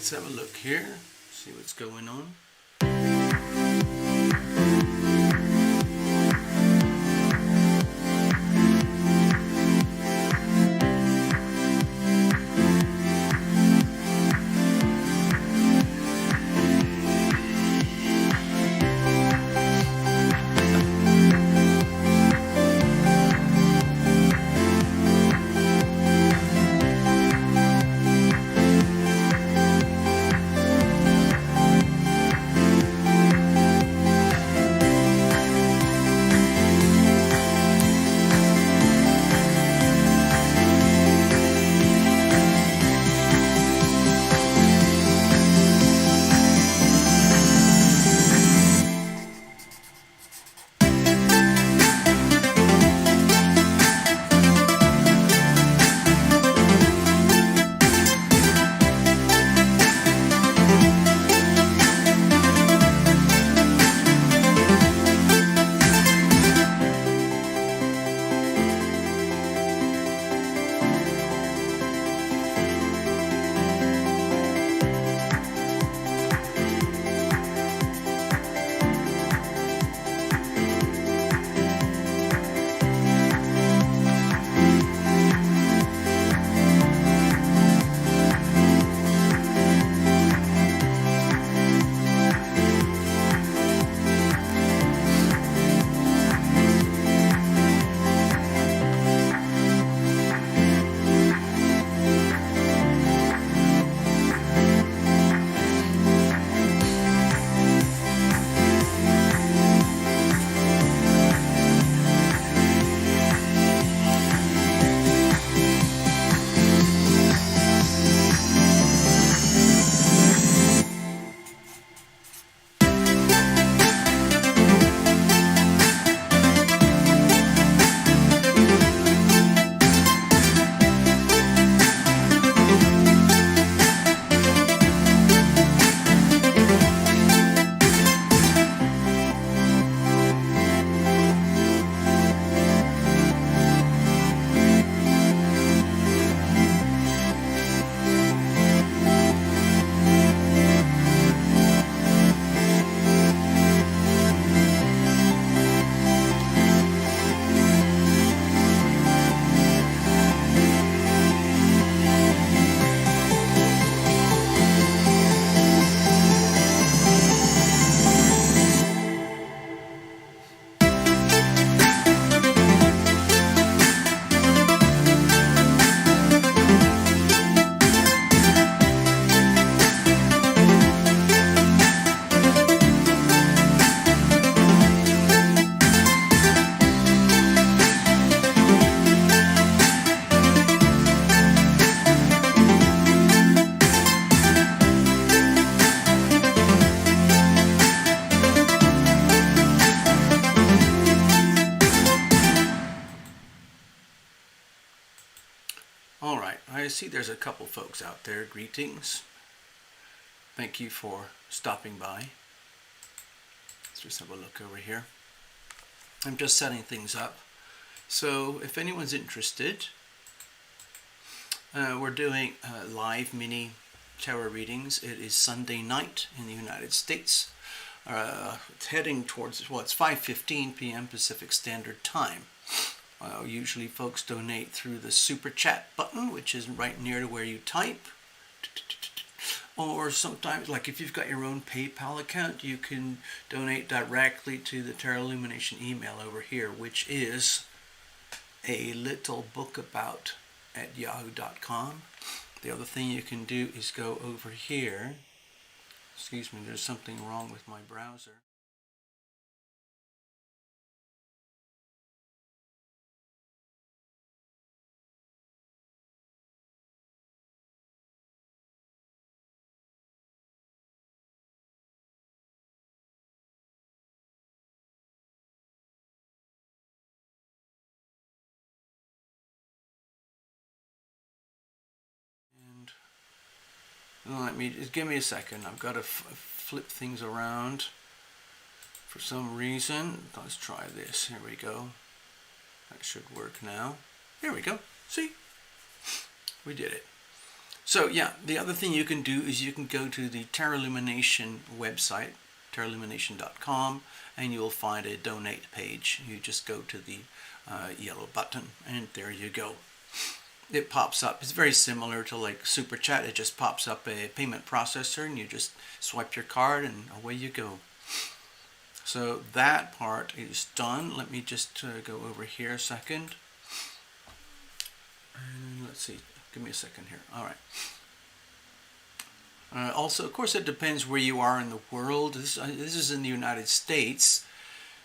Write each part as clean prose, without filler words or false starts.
let's have a look here, see what's going on. Alright, I see there's a couple folks out there. Greetings. Thank you for stopping by. Let's just have a look over here. I'm just setting things up. So if anyone's interested, we're doing live mini tarot readings. It is Sunday night in the United States. It's heading towards, well, it's 5:15 p.m. Pacific Standard Time. Usually folks donate through the super chat button, which is right near to where you type. Or sometimes, like if you've got your own PayPal account, you can donate directly to the Tarot Illumination email over here, which is alittlebookabout@yahoo.com. The other thing you can do is go over here. Excuse me, there's something wrong with my browser. Let me just give me a second. I've got to flip things around for some reason. Let's try this. Here we go. That should work now. Here we go. See? We did it. So yeah, the other thing you can do is you can go to the Tarot Illumination website, tarotillumination.com, and you'll find a donate page. You just go to the yellow button, and there you go. It pops up. It's very similar to like Super Chat. It just pops up a payment processor, and you just swipe your card, and away you go. So that part is done. Let me just go over here a second. And let's see. Give me a second here. All right. Also, of course, it depends where you are in the world. This is in the United States.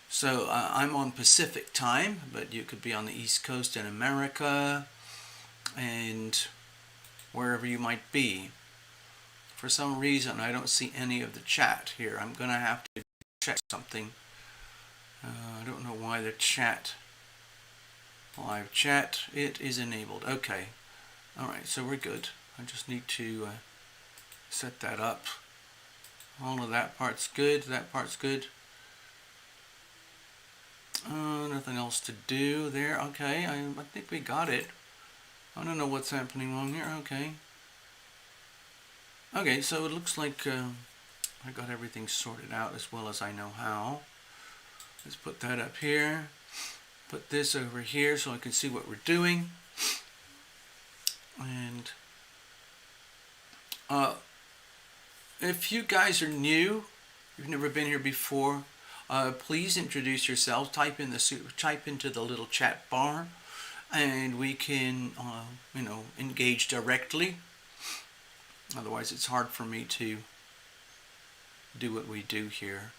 So I'm on Pacific time, but you could be on the East Coast in America and wherever you might be. For some reason, I don't see any of the chat here. I'm going to have to check something. I don't know why the chat, live chat, it is enabled. Okay. Alright, so we're good. I just need to set that up. All of that part's good. That part's good. Nothing else to do there. Okay, I think we got it. I don't know what's happening wrong here. Okay. Okay, so it looks like I got everything sorted out as well as I know how. Let's put that up here. Put this over here so I can see what we're doing. And if you guys are new, you've never been here before, please introduce yourselves. Type into the little chat bar, and we can engage directly. Otherwise, it's hard for me to do what we do here.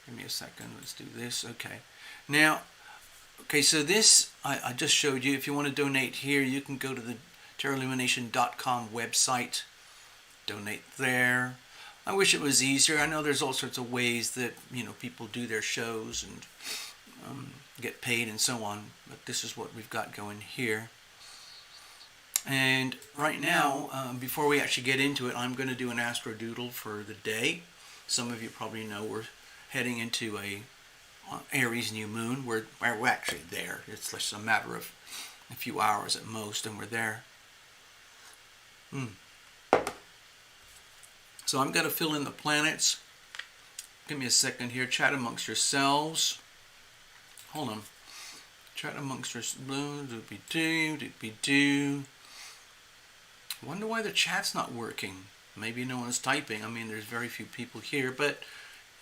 Give me a second. Let's do this. Okay. Now, so this I just showed you. If you want to donate here, you can go to the tarotillumination.com website, donate there. I wish it was easier. I know there's all sorts of ways that people do their shows and get paid and so on, but this is what we've got going here. And right now, before we actually get into it, I'm going to do an astro doodle for the day. Some of you probably know we're heading into a Aries new moon. We're actually there. It's just a matter of a few hours at most, and we're there. So I'm going to fill in the planets. Give me a second here. Chat amongst yourselves. Hold on. Chat amongst yourselves. Doopy-doo. Wonder why the chat's not working. Maybe no one's typing. I mean, there's very few people here, but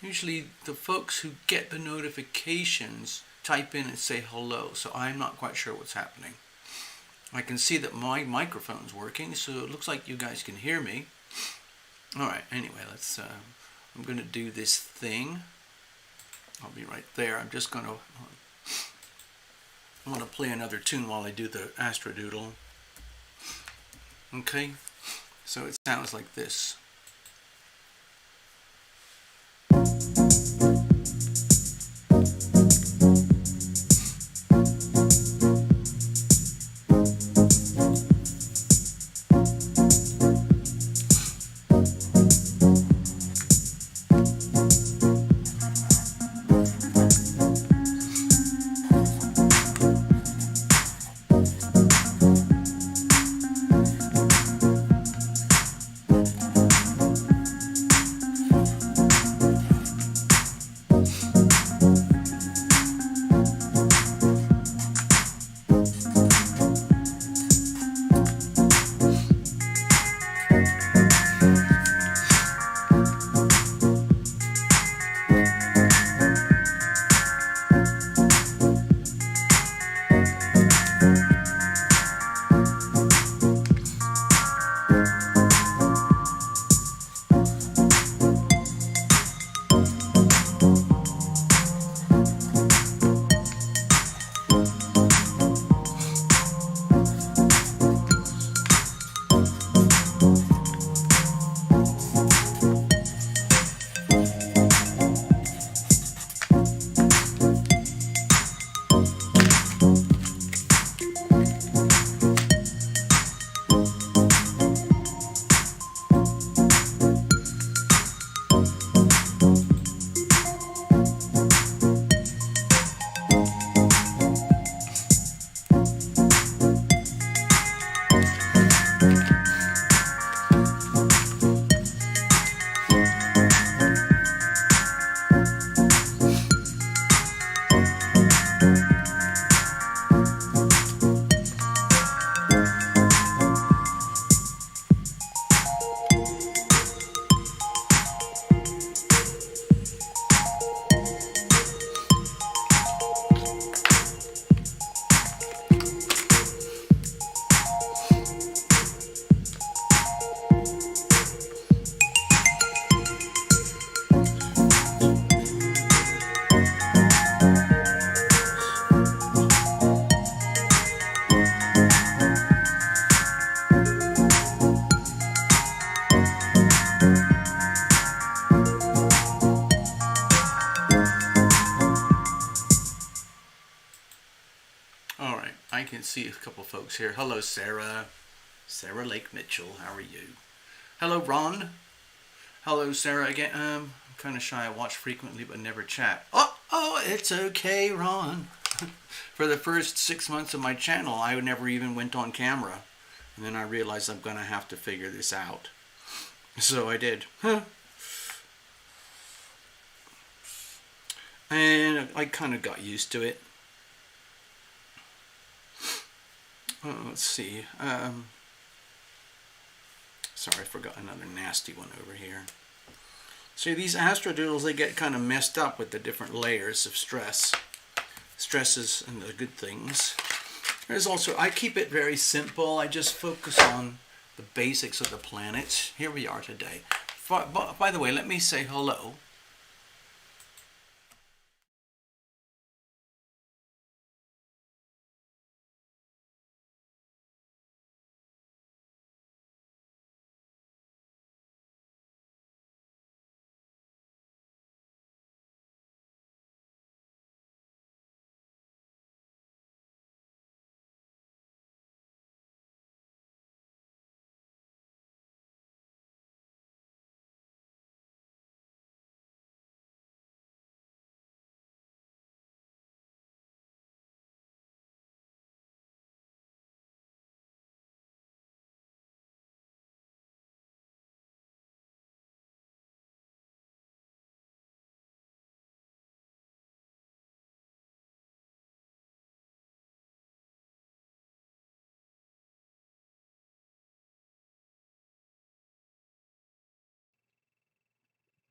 usually the folks who get the notifications type in and say hello. So I'm not quite sure what's happening. I can see that my microphone's working, so it looks like you guys can hear me. Alright, anyway, let's, I'm going to do this thing. I'll be right there. I'm just going to, I want to play another tune while I do the astro doodle. Okay, so it sounds like this. can see a couple folks here. Hello, Sarah. Sarah Lake Mitchell. How are you? Hello, Ron. Hello, Sarah again. I'm kind of shy. I watch frequently but never chat. Oh, it's okay, Ron. For the first 6 months of my channel, I never even went on camera. And then I realized I'm going to have to figure this out. So I did. And I kind of got used to it. Let's see. Sorry, I forgot another nasty one over here. See, these astrodoodles, they get kind of messed up with the different layers of stress. Stresses and the good things. There's also, I keep it very simple. I just focus on the basics of the planets. Here we are today. By the way, let me say hello.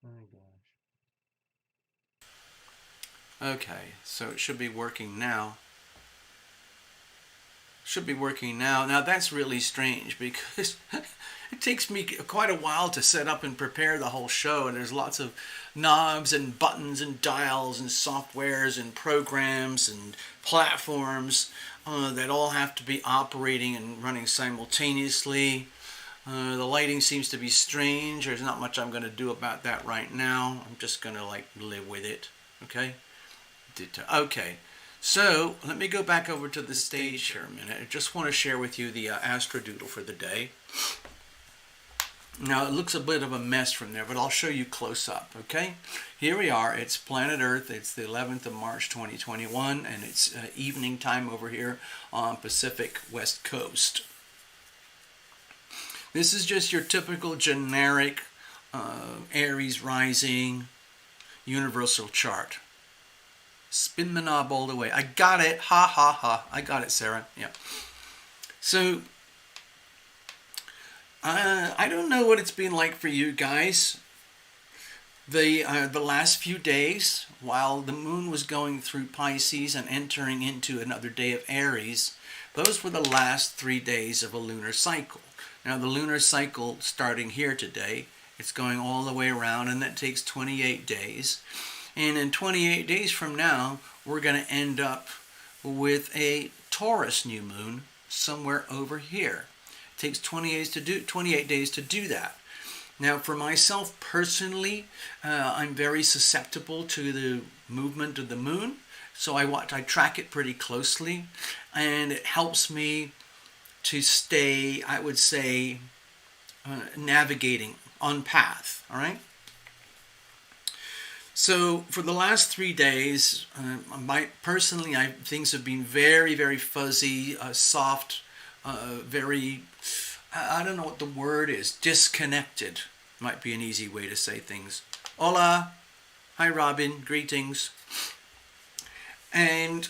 Oh gosh. Okay, so it should be working now. Should be working now. Now that's really strange because it takes me quite a while to set up and prepare the whole show, and there's lots of knobs and buttons and dials and softwares and programs and platforms that all have to be operating and running simultaneously. The lighting seems to be strange. There's not much I'm going to do about that right now. I'm just going to live with it. Okay? Okay. So let me go back over to the stage here a minute. I just want to share with you the astrodoodle for the day. Now it looks a bit of a mess from there, but I'll show you close up. Okay? Here we are. It's planet Earth. It's the 11th of March 2021, and it's evening time over here on Pacific West Coast. This is just your typical generic Aries rising universal chart. Spin the knob all the way. I got it. Ha, ha, ha. I got it, Sarah. Yeah. So, I don't know what it's been like for you guys. The last few days, while the moon was going through Pisces and entering into another day of Aries, those were the last 3 days of a lunar cycle. Now, the lunar cycle starting here today, it's going all the way around, and that takes 28 days. And in 28 days from now, we're going to end up with a Taurus new moon somewhere over here. It takes 28 days to do that. Now, for myself personally, I'm very susceptible to the movement of the moon, so I track it pretty closely, and it helps me to stay, I would say, navigating on path. All right. So for the last 3 days, personally, things have been very, very fuzzy, soft, very, I don't know what the word is, disconnected might be an easy way to say things. Hola, hi Robin, greetings. And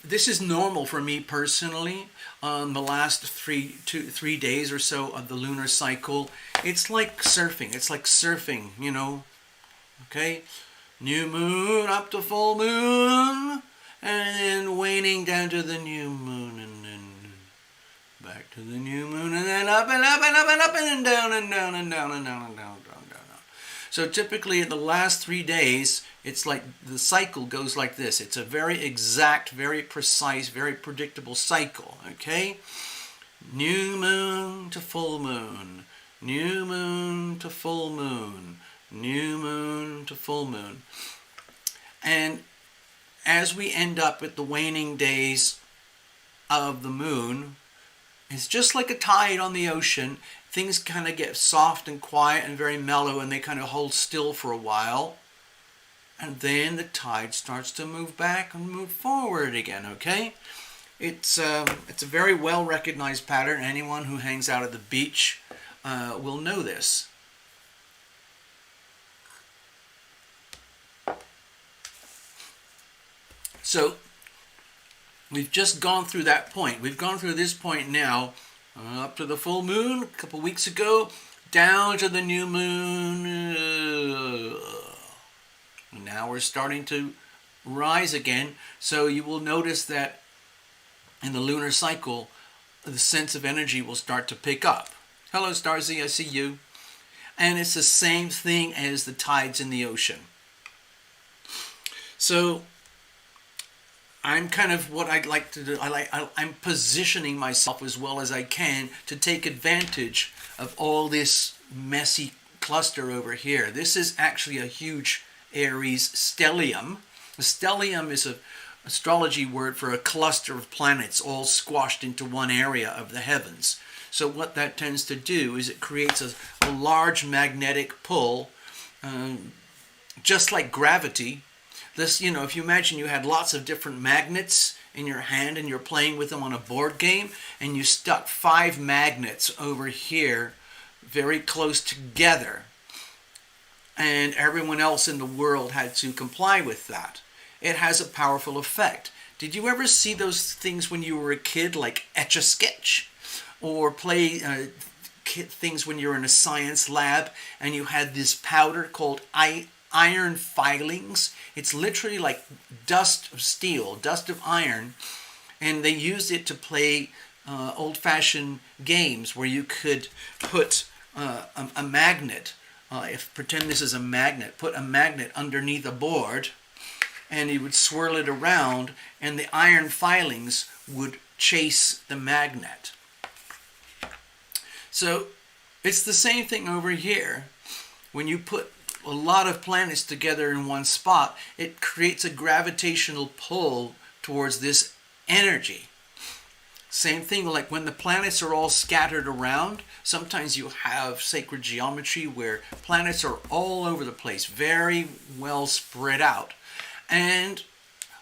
this is normal for me personally. The last 3 days or so of the lunar cycle, it's like surfing. It's like surfing, you know. Okay, new moon up to full moon, and then waning down to the new moon, and then back to the new moon, and then up and up and up and up and then down and down and down and down and down and down and down. So typically in the last 3 days, it's like the cycle goes like this. It's a very exact, very precise, very predictable cycle. Okay, new moon to full moon, new moon to full moon, new moon to full moon. And as we end up at the waning days of the moon is just like a tide on the ocean. Things kind of get soft and quiet and very mellow, and they kind of hold still for a while. And then the tide starts to move back and move forward again, okay? It's a very well recognized pattern. Anyone who hangs out at the beach will know this. So we've just gone through that point. We've gone through this point now, up to the full moon a couple weeks ago, down to the new moon. Now we're starting to rise again. So you will notice that in the lunar cycle, the sense of energy will start to pick up. Hello, Starzy, I see you. And it's the same thing as the tides in the ocean. So I'm kind of what I'd like to do. I'm positioning myself as well as I can to take advantage of all this messy cluster over here. This is actually a huge Aries stellium. A stellium is an astrology word for a cluster of planets all squashed into one area of the heavens. So what that tends to do is it creates a large magnetic pull, just like gravity. This, if you imagine you had lots of different magnets in your hand and you're playing with them on a board game, and you stuck 5 magnets over here very close together, and everyone else in the world had to comply with that. It has a powerful effect. Did you ever see those things when you were a kid, like Etch-a-Sketch? Or play things when you were in a science lab and you had this powder called iron filings? It's literally like dust of steel, dust of iron, and they used it to play old-fashioned games where you could put a magnet. Pretend this is a magnet. Put a magnet underneath a board, and you would swirl it around, and the iron filings would chase the magnet. So it's the same thing over here. When you put a lot of planets together in one spot, it creates a gravitational pull towards this energy. Same thing like when the planets are all scattered around. Sometimes you have sacred geometry where planets are all over the place, very well spread out. And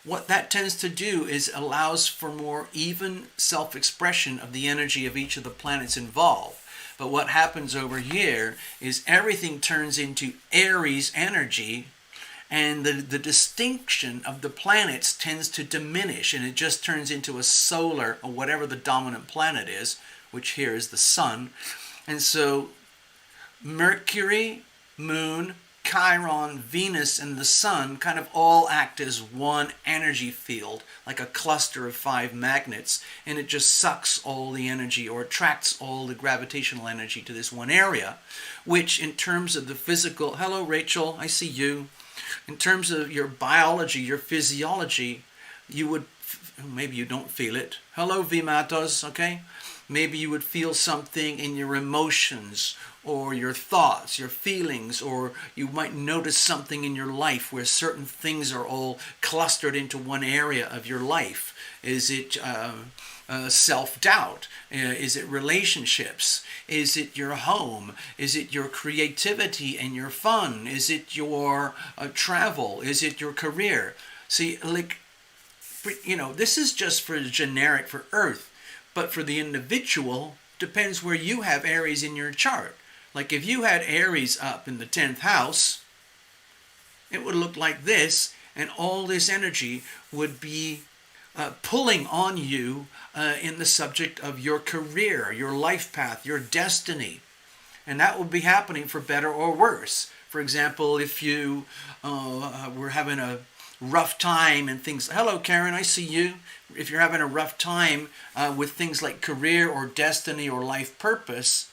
what that tends to do is allows for more even self-expression of the energy of each of the planets involved. But what happens over here is everything turns into Aries energy, and the distinction of the planets tends to diminish, and it just turns into a solar, or whatever the dominant planet is, which here is the sun. And so Mercury, Moon, Chiron, Venus, and the sun kind of all act as one energy field, like a cluster of 5 magnets, and it just sucks all the energy or attracts all the gravitational energy to this one area, which in terms of the physical, hello Rachel, I see you, in terms of your biology, your physiology, you would, maybe you don't feel it, hello Vimatos, okay, maybe you would feel something in your emotions, or your thoughts, your feelings, or you might notice something in your life where certain things are all clustered into one area of your life. Is it self-doubt? Is it relationships? Is it your home? Is it your creativity and your fun? Is it your travel? Is it your career? See, like, this is just for generic for Earth, but for the individual, depends where you have Aries in your chart. Like if you had Aries up in the 10th house, it would look like this, and all this energy would be pulling on you in the subject of your career, your life path, your destiny. And that will be happening for better or worse. For example, if you were having a rough time and things, hello Karen, I see you. If you're having a rough time with things like career or destiny or life purpose,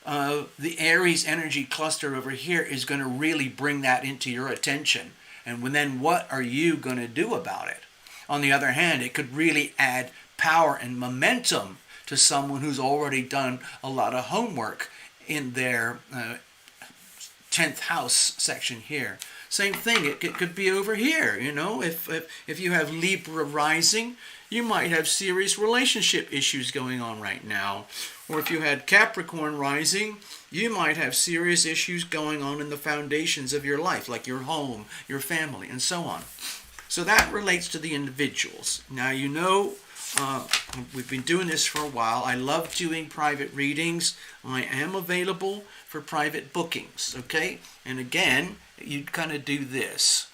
the Aries energy cluster over here is going to really bring that into your attention. And then what are you going to do about it? On the other hand, it could really add power and momentum to someone who's already done a lot of homework in their 10th house section here. Same thing, it could be over here, you know. If you have Libra rising, you might have serious relationship issues going on right now. Or if you had Capricorn rising, you might have serious issues going on in the foundations of your life, like your home, your family, and so on. So that relates to the individuals. Now, you know, we've been doing this for a while. I love doing private readings. I am available for private bookings, okay? And again, you kind of do this.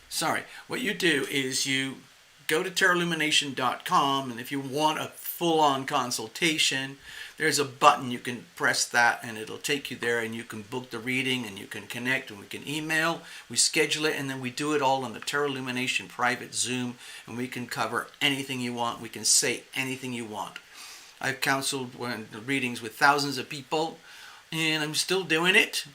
Sorry, what you do is you go to tarotlumination.com, and if you want a full-on consultation, there's a button. You can press that and it'll take you there, and you can book the reading, and you can connect, and we can email, we schedule it, and then we do it all on the Tarot Illumination private Zoom, and we can cover anything you want. We can say anything you want. I've counseled readings with thousands of people, and I'm still doing it.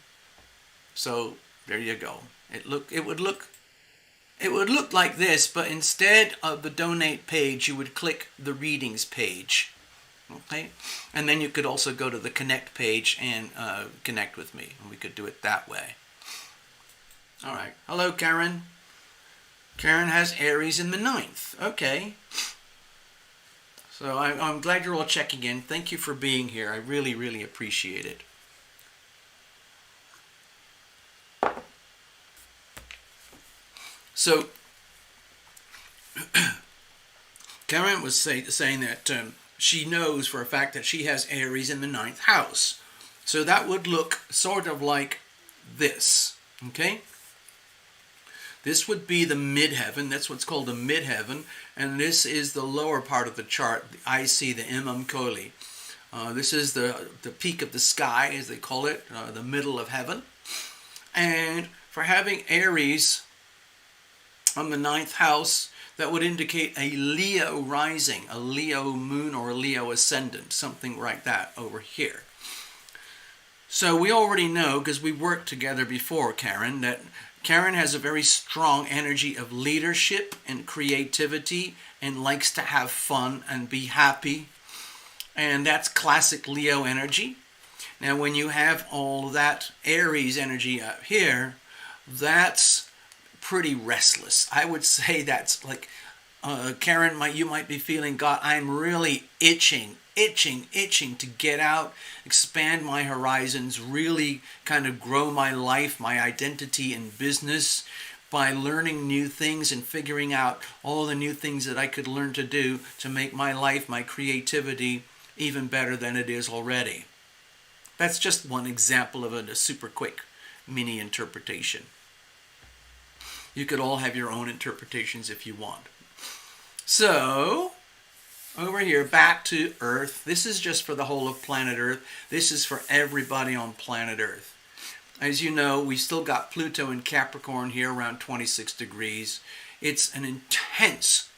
So there you go. It would look like this, but instead of the donate page, you would click the readings page. Okay, and then you could also go to the connect page and connect with me, and we could do it that way. All right. Hello, Karen. Karen has Aries in the 9th. Okay. So I'm glad you're all checking in. Thank you for being here. I really, really appreciate it. So, Karen was saying that she knows for a fact that she has Aries in the 9th house. So that would look sort of like this, okay? This would be the midheaven. That's what's called the midheaven. And this is the lower part of the chart, the IC, the Imam Koli. This is the peak of the sky, as they call it, the middle of heaven. And for having Aries on the 9th house, that would indicate a Leo rising, a Leo moon or a Leo ascendant, something like that over here. So we already know, because we worked together before, Karen, that Karen has a very strong energy of leadership and creativity and likes to have fun and be happy. And that's classic Leo energy. Now, when you have all that Aries energy up here, that's pretty restless. I would say that's like, Karen, you might be feeling, God, I'm really itching to get out, expand my horizons, really kind of grow my life, my identity and business by learning new things and figuring out all the new things that I could learn to do to make my life, my creativity, even better than it is already. That's just one example of a super quick mini interpretation. You could all have your own interpretations if you want. So, over here, back to Earth. This is just for the whole of planet Earth. This is for everybody on planet Earth. As you know, we still got Pluto in Capricorn here around 26 degrees. It's an intense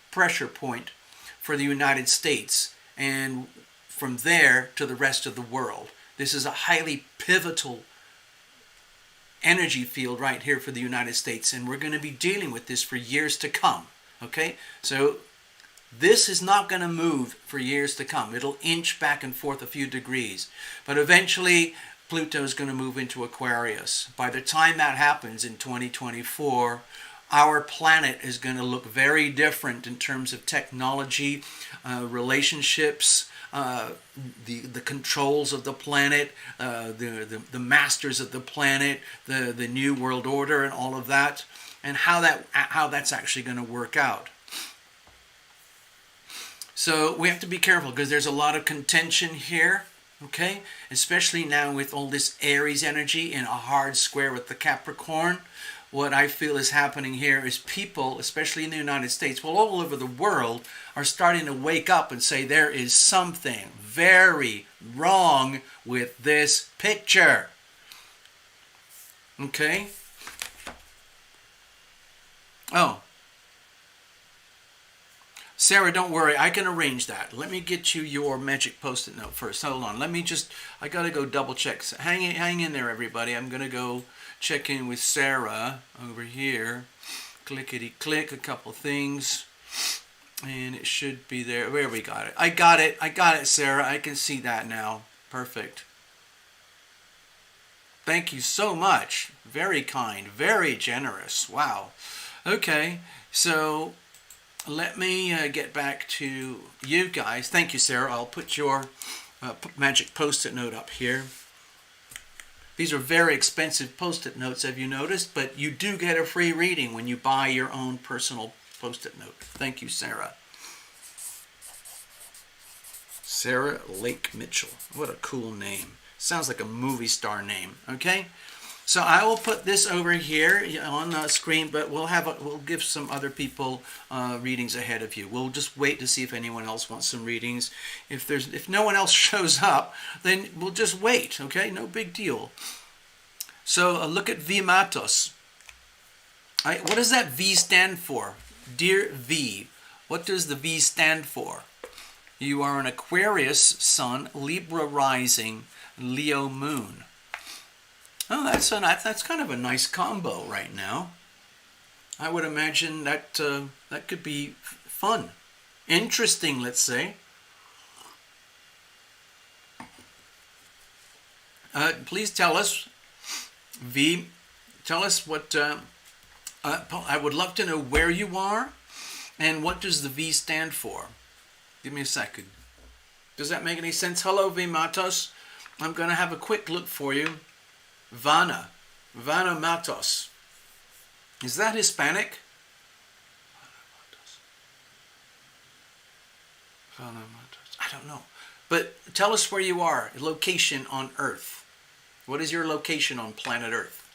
pressure point for the United States, and from there to the rest of the world. This is a highly pivotal energy field right here for the United States, and we're going to be dealing with this for years to come. Okay, so this is not going to move for years to come. It'll inch back and forth a few degrees, but eventually Pluto is going to move into Aquarius. By the time that happens in 2024, our planet is going to look very different in terms of technology, relationships, the controls of the planet, the masters of the planet, the new world order, and all of that, and how that's actually going to work out. So we have to be careful because there's a lot of contention here, okay? Especially now with all this Aries energy in a hard square with the Capricorn. What I feel is happening here is people, especially in the United States, well, all over the world, are starting to wake up and say there is something very wrong with this picture. Okay? Oh. Sarah, don't worry. I can arrange that. Let me get you your magic post-it note first. Hold on. I got to go double check. Hang in there, everybody. I'm going to go check in with Sarah over here. Clickety-click, a couple things. And it should be there. Where we got it? I got it, Sarah. I can see that now. Perfect. Thank you so much. Very kind, very generous. Wow. Okay, so let me get back to you guys. Thank you, Sarah. I'll put your magic post-it note up here. These are very expensive post-it notes, have you noticed? But you do get a free reading when you buy your own personal post-it note. Thank you, Sarah. Sarah Lake Mitchell. What a cool name. Sounds like a movie star name. Okay? So I will put this over here on the screen, but we'll give some other people readings ahead of you. We'll just wait to see if anyone else wants some readings. If no one else shows up, then we'll just wait. Okay, no big deal. So look at V Matos. What does that V stand for? Dear V, what does the V stand for? You are an Aquarius Sun, Libra Rising, Leo Moon. Oh, that's kind of a nice combo right now. I would imagine that that could be fun, interesting. Let's say. Please tell us, V. Tell us what. I would love to know where you are, and what does the V stand for. Give me a second. Does that make any sense? Hello, V Matos. I'm going to have a quick look for you. Vana Matos. Is that Hispanic? Vana Matos. I don't know. But tell us where you are. Location on Earth. What is your location on planet Earth?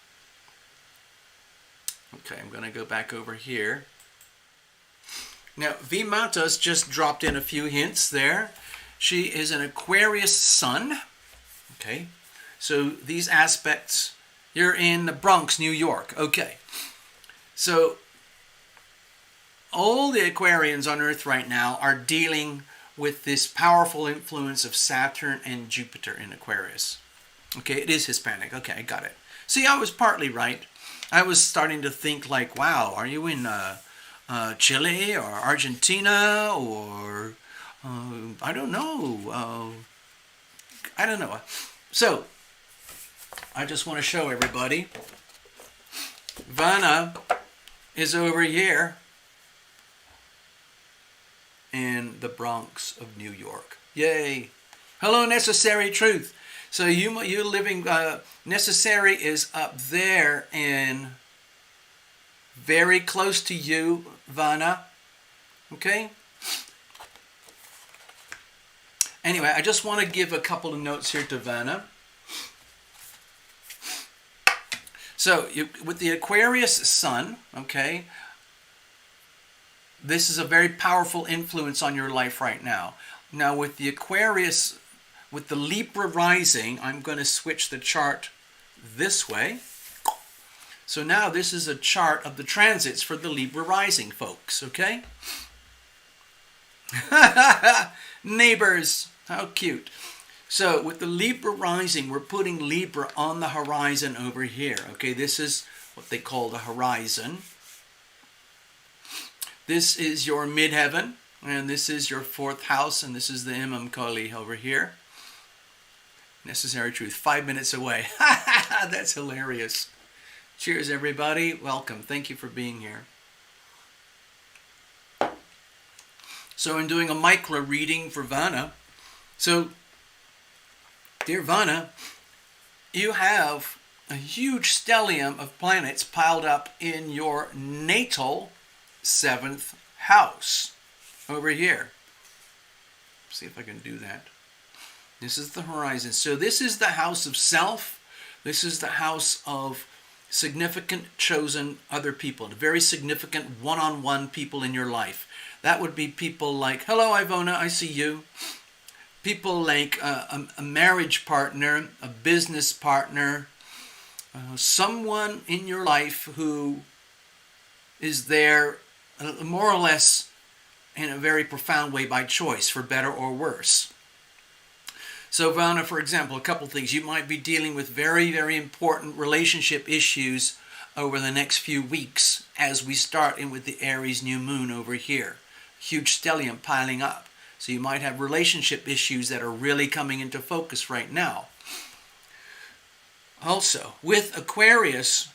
Okay, I'm going to go back over here. Now, V Matos just dropped in a few hints there. She is an Aquarius Sun. Okay. So these aspects, you're in the Bronx, New York. Okay. So all the Aquarians on Earth right now are dealing with this powerful influence of Saturn and Jupiter in Aquarius. Okay, it is Hispanic. Okay, I got it. See, I was partly right. I was starting to think like, wow, are you in Chile or Argentina or I don't know. I don't know. So, I just want to show everybody. Vana is over here in the Bronx of New York. Yay! Hello, Necessary Truth. So you living, Necessary is up there and very close to you, Vana. Okay? Anyway, I just want to give a couple of notes here to Vanna. So, with the Aquarius Sun, okay, this is a very powerful influence on your life right now. Now, with the Aquarius, with the Libra Rising, I'm going to switch the chart this way. So now this is a chart of the transits for the Libra Rising folks, okay? Neighbors, how cute. So with the Libra Rising, we're putting Libra on the horizon over here. Okay, this is what they call the horizon. This is your midheaven, and this is your fourth house, and this is the Imam Kali over here. Necessary Truth, 5 minutes away. That's hilarious. Cheers, everybody. Welcome. Thank you for being here. So I'm doing a micro reading for Vanna. So, dear Vanna, you have a huge stellium of planets piled up in your natal 7th house over here. See if I can do that. This is the horizon. So this is the house of self. This is the house of significant chosen other people, very significant one-on-one people in your life. That would be people like, hello Ivona, I see you. People like a marriage partner, a business partner, someone in your life who is there more or less in a very profound way by choice, for better or worse. So Vanna, for example, a couple things. You might be dealing with very, very important relationship issues over the next few weeks as we start in with the Aries new moon over here. Huge stellium piling up. So you might have relationship issues that are really coming into focus right now. Also, with Aquarius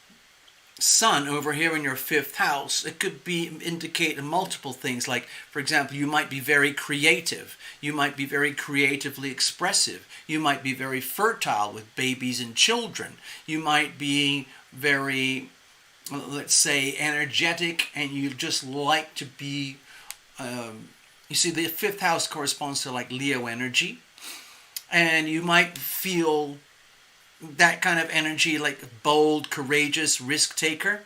Sun over here in your fifth house, it could be indicate multiple things. Like, for example, you might be very creative. You might be very creatively expressive. You might be very fertile with babies and children. You might be very, let's say, energetic, and you just like to be. You see, the fifth house corresponds to like Leo energy, and you might feel that kind of energy, like bold, courageous, risk taker.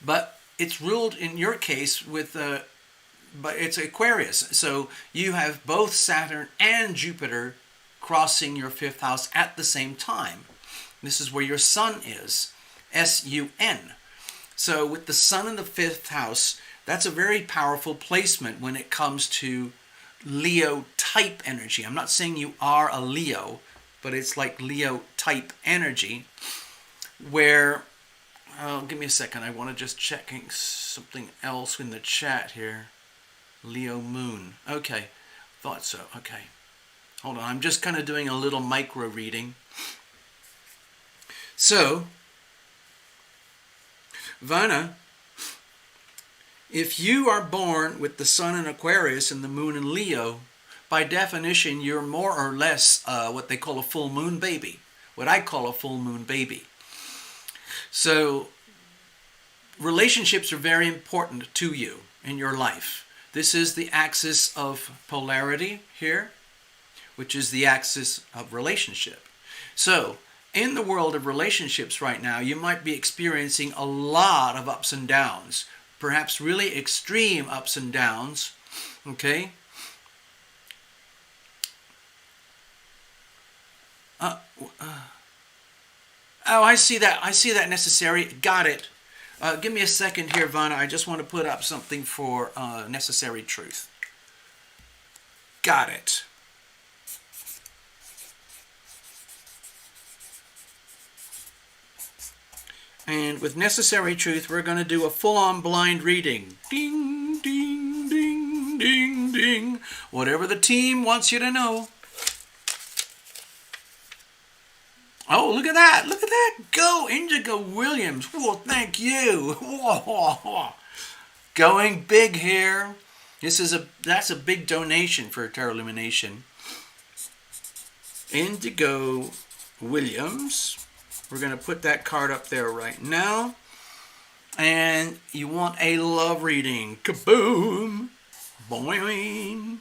But it's ruled in your case with, but it's Aquarius. So you have both Saturn and Jupiter crossing your fifth house at the same time. This is where your Sun is, S-U-N. So with the Sun in the fifth house, that's a very powerful placement when it comes to Leo type energy. I'm not saying you are a Leo, but it's like Leo type energy where, give me a second, I want to just checking something else in the chat here. Leo moon. Okay, thought so. Okay, hold on, I'm just kind of doing a little micro reading. So, Vana, if you are born with the Sun in Aquarius and the Moon in Leo, by definition, you're more or less what they call a full moon baby, what I call a full moon baby. So relationships are very important to you in your life. This is the axis of polarity here, which is the axis of relationship. So in the world of relationships right now, you might be experiencing a lot of ups and downs, perhaps really extreme ups and downs, okay? Oh, I see that. I see that necessary. Got it. Give me a second here, Vanna. I just want to put up something for necessary truth. Got it. And with necessary truth, we're going to do a full-on blind reading. Ding, ding, ding, ding, ding. Whatever the team wants you to know. Oh, look at that. Look at that. Go, Indigo Williams. Whoa, thank you. Whoa. Going big here. That's a big donation for Tarot Illumination. Indigo Williams. We're going to put that card up there right now. And you want a love reading. Kaboom. Boing.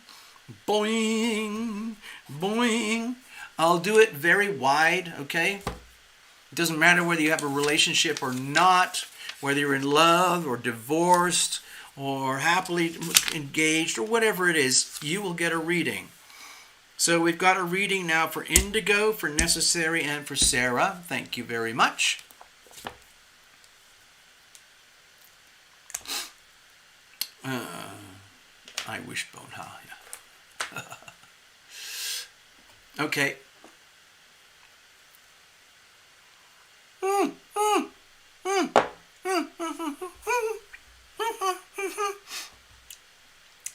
Boing. Boing. I'll do it very wide, okay? It doesn't matter whether you have a relationship or not, whether you're in love or divorced or happily engaged or whatever it is, you will get a reading. So we've got a reading now for Indigo, for Necessary, and for Sarah. Thank you very much. I wishbone, huh? Yeah. Okay.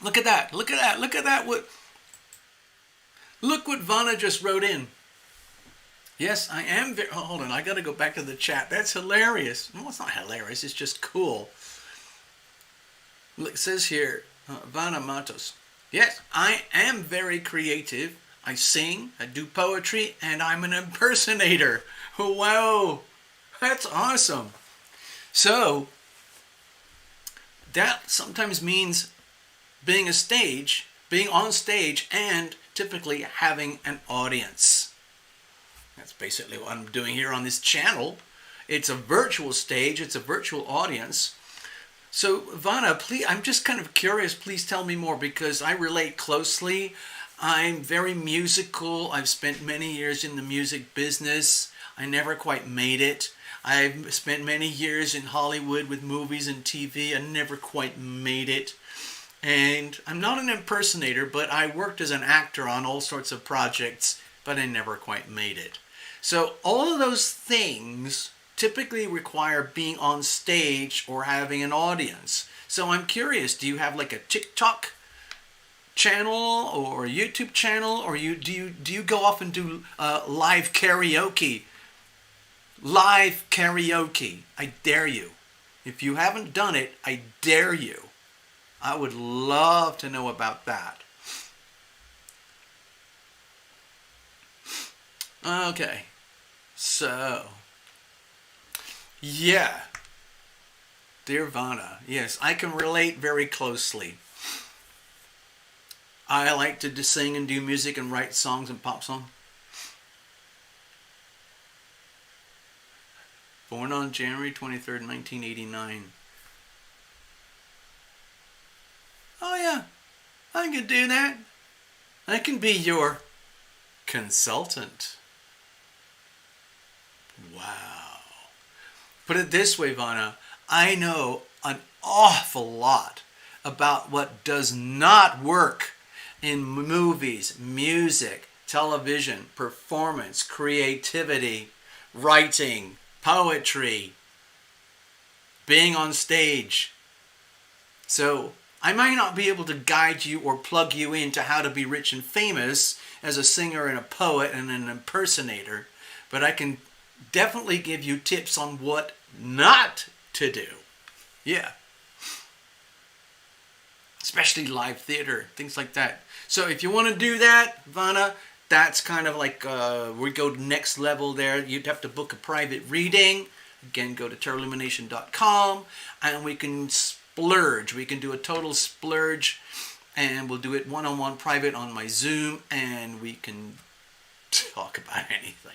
Look at that. Look at that. Look at that. Look what Vanna just wrote in. Yes, I am very... Oh, hold on. I got to go back to the chat. That's hilarious. No, it's not hilarious. It's just cool. Look, it says here, Vanna Matos. Yes, I am very creative. I sing, I do poetry, and I'm an impersonator. Wow, that's awesome. So, that sometimes means being on stage, and typically having an audience. That's basically what I'm doing here on this channel. It's a virtual stage, it's a virtual audience. So, Vanna, please, I'm just kind of curious, please tell me more, because I relate closely. I'm very musical. I've spent many years in the music business. I never quite made it. I've spent many years in Hollywood with movies and TV. I never quite made it. And I'm not an impersonator, but I worked as an actor on all sorts of projects, but I never quite made it. So all of those things typically require being on stage or having an audience. So I'm curious, do you have like a TikTok channel or a YouTube channel, or do you go off and do live karaoke Live karaoke. I dare you. If you haven't done it, I dare you. I would love to know about that. Okay. So, yeah. Dear Vanna, yes, I can relate very closely. I like to sing and do music and write songs and pop songs. Born on January 23rd, 1989. Oh yeah, I can do that. I can be your consultant. Wow. Put it this way, Vanna. I know an awful lot about what does not work in movies, music, television, performance, creativity, writing, poetry, being on stage. So I might not be able to guide you or plug you into how to be rich and famous as a singer and a poet and an impersonator, but I can definitely give you tips on what not to do. Yeah. Especially live theater, things like that. So if you want to do that, Vanna, that's kind of like we go to next level there. You'd have to book a private reading. Again, go to tarotlumination.com and we can splurge. We can do a total splurge and we'll do it one-on-one private on my Zoom and we can talk about anything.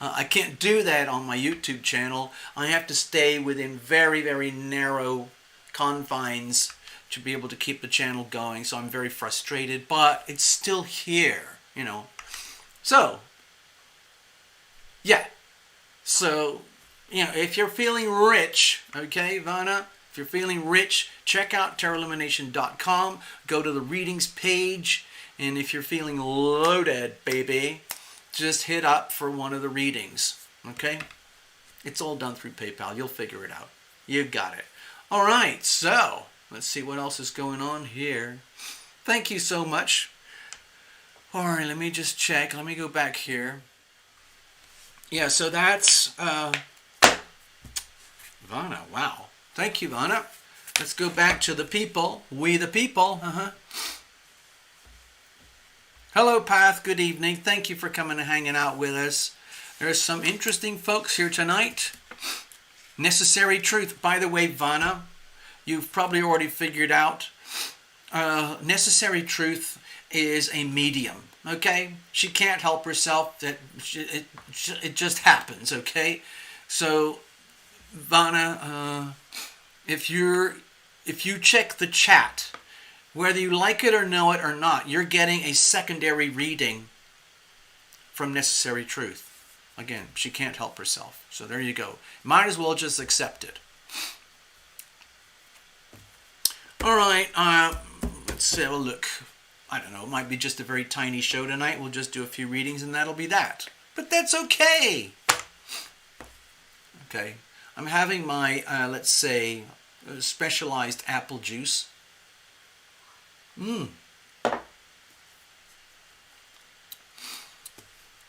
I can't do that on my YouTube channel. I have to stay within very, very narrow confines to be able to keep the channel going. So I'm very frustrated, but it's still here, you know. So, yeah. So, you know, if you're feeling rich, okay, Vanna, if you're feeling rich, check out tarotlumination.com. Go to the readings page. And if you're feeling loaded, baby, just hit up for one of the readings, okay? It's all done through PayPal. You'll figure it out. You got it. All right, so let's see what else is going on here. Thank you so much. All right, let me just check. Let me go back here. Yeah, so that's Vanna. Wow. Thank you, Vanna. Let's go back to the people. We the people. Hello, Path. Good evening. Thank you for coming and hanging out with us. There's some interesting folks here tonight. Necessary Truth. By the way, Vanna, you've probably already figured out. Necessary Truth is a medium. Okay? She can't help herself. It just happens. Okay? So, Vanna, if you check the chat, whether you like it or know it or not, you're getting a secondary reading from Necessary Truth. Again, she can't help herself. So there you go. Might as well just accept it. All right, let's have a look. I don't know, it might be just a very tiny show tonight. We'll just do a few readings and that'll be that. But that's okay. Okay, I'm having my, let's say, specialized apple juice.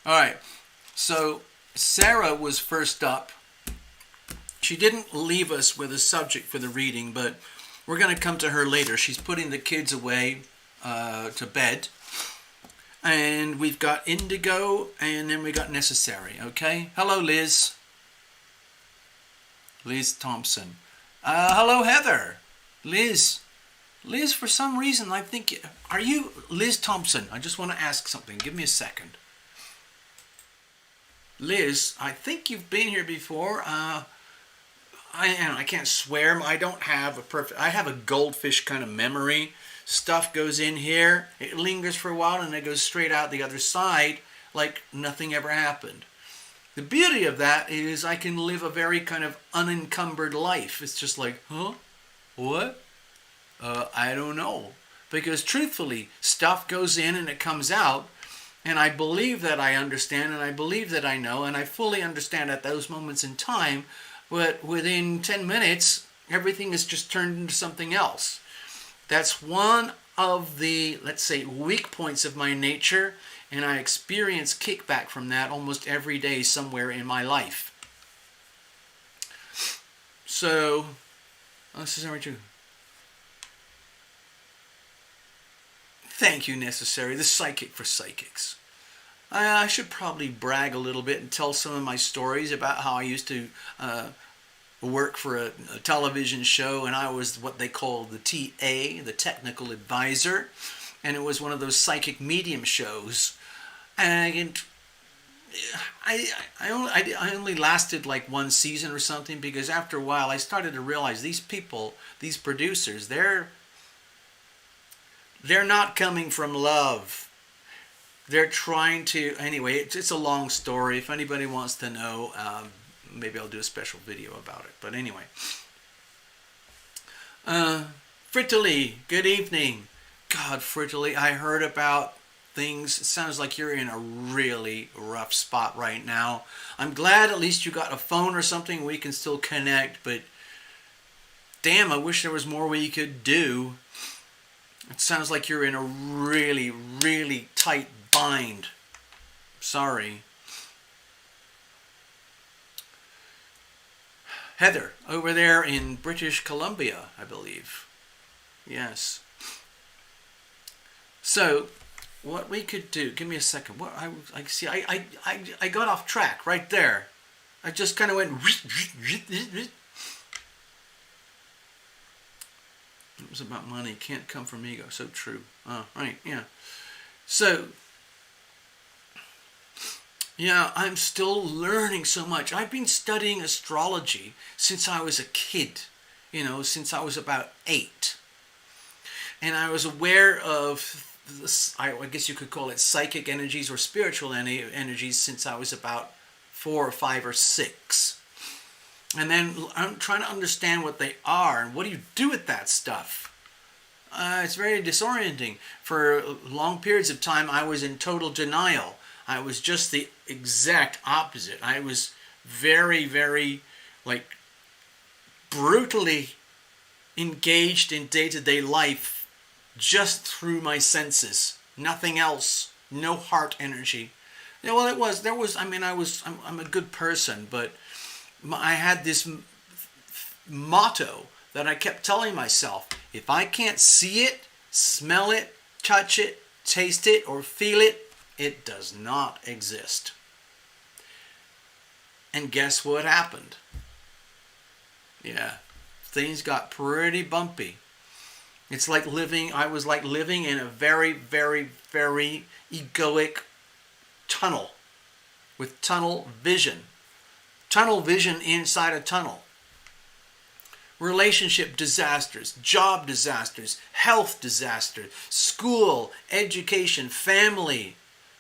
Alright, so Sarah was first up. She didn't leave us with a subject for the reading, but we're going to come to her later. She's putting the kids away to bed. And we've got Indigo, and then we got Necessary, okay? Hello, Liz. Liz Thompson. Hello, Heather. Liz, for some reason, I think... Are you Liz Thompson? I just want to ask something. Give me a second. Liz, I think you've been here before. I can't swear. I don't have a perfect... I have a goldfish kind of memory. Stuff goes in here. It lingers for a while, and it goes straight out the other side like nothing ever happened. The beauty of that is I can live a very kind of unencumbered life. It's just like, huh? What? I don't know. Because truthfully, stuff goes in and it comes out, and I believe that I understand, and I believe that I know, and I fully understand at those moments in time, but within 10 minutes, everything is just turned into something else. That's one of the, let's say, weak points of my nature, and I experience kickback from that almost every day somewhere in my life. So, this is number 2. Thank you, Necessary, the psychic for psychics. I should probably brag a little bit and tell some of my stories about how I used to work for a television show, and I was what they call the TA, the technical advisor, and it was one of those psychic medium shows. And I only lasted like one season or something, because after a while I started to realize these people, these producers, they're not coming from love. They're trying to, anyway, it's a long story. If anybody wants to know, maybe I'll do a special video about it. But anyway. Frittily, good evening. God, Frittily, I heard about things. It sounds like you're in a really rough spot right now. I'm glad at least you got a phone or something we can still connect, but damn, I wish there was more we could do. It sounds like you're in a really, really tight bind. Sorry. Heather, over there in British Columbia, I believe. Yes. So, what we could do, give me a second. What I see, I got off track right there. I just kind of went. It was about money. Can't come from ego. So true. Right. Yeah. So. Yeah, I'm still learning so much. I've been studying astrology since I was a kid, since I was about 8. And I was aware of this, I guess you could call it psychic energies or spiritual energies since I was about 4 or 5 or 6. And then I'm trying to understand what they are and what do you do with that stuff. It's very disorienting. For long periods of time, I was in total denial. I was just the exact opposite. I was very, very, brutally engaged in day-to-day life just through my senses. Nothing else. No heart energy. Yeah, well, I'm a good person, but I had this motto that I kept telling myself: if I can't see it, smell it, touch it, taste it, or feel it, it does not exist. And guess what happened? Yeah, things got pretty bumpy. It's like I was like living in a very, very, very egoic tunnel with tunnel vision. Tunnel vision inside a tunnel. Relationship disasters, job disasters, health disasters, school, education, family,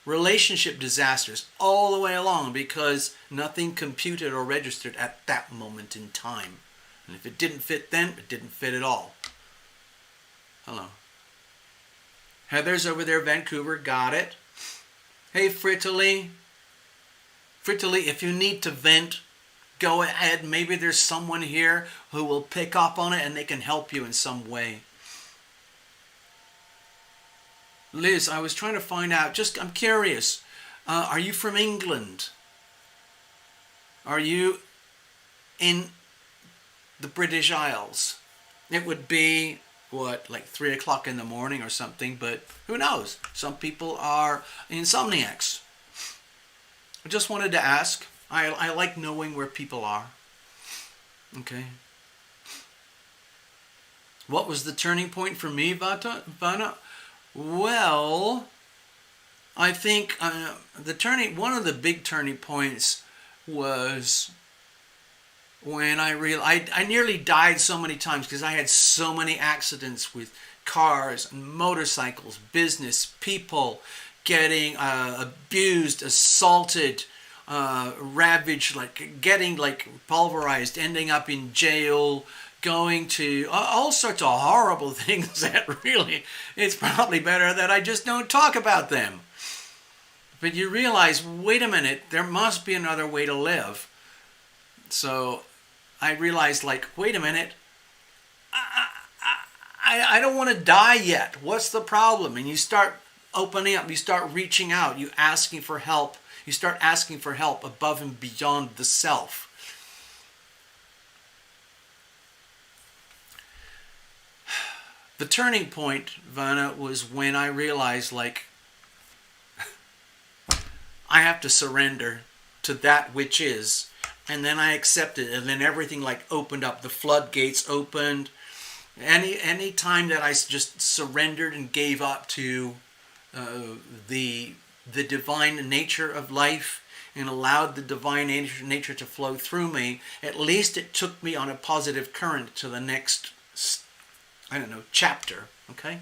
relationship disasters all the way along, because nothing computed or registered at that moment in time. And if it didn't fit then, it didn't fit at all. Hello. Heather's over there, Vancouver, got it. Hey, Frittily. Frittily, if you need to vent, go ahead. Maybe there's someone here who will pick up on it and they can help you in some way. Liz, I was trying to find out, I'm curious, are you from England? Are you in the British Isles? It would be, 3 o'clock in the morning or something, but who knows? Some people are insomniacs. I just wanted to ask. I like knowing where people are. Okay. What was the turning point for me, Vanna? Well, I think one of the big turning points was when I nearly died so many times because I had so many accidents with cars and motorcycles, business, people getting abused, assaulted, ravaged, getting pulverized, ending up in jail, going to all sorts of horrible things that really, it's probably better that I just don't talk about them. But you realize, wait a minute, there must be another way to live. So I realized, wait a minute, I don't want to die yet. What's the problem? And you start opening up, you start reaching out, you asking for help. You start asking for help above and beyond the self. The turning point, Vanna, was when I realized, like, I have to surrender to that which is. And then I accepted, and then everything like opened up. The floodgates opened. Any time that I just surrendered and gave up to the divine nature of life and allowed the divine nature to flow through me, at least it took me on a positive current to the next, I don't know, chapter. Okay?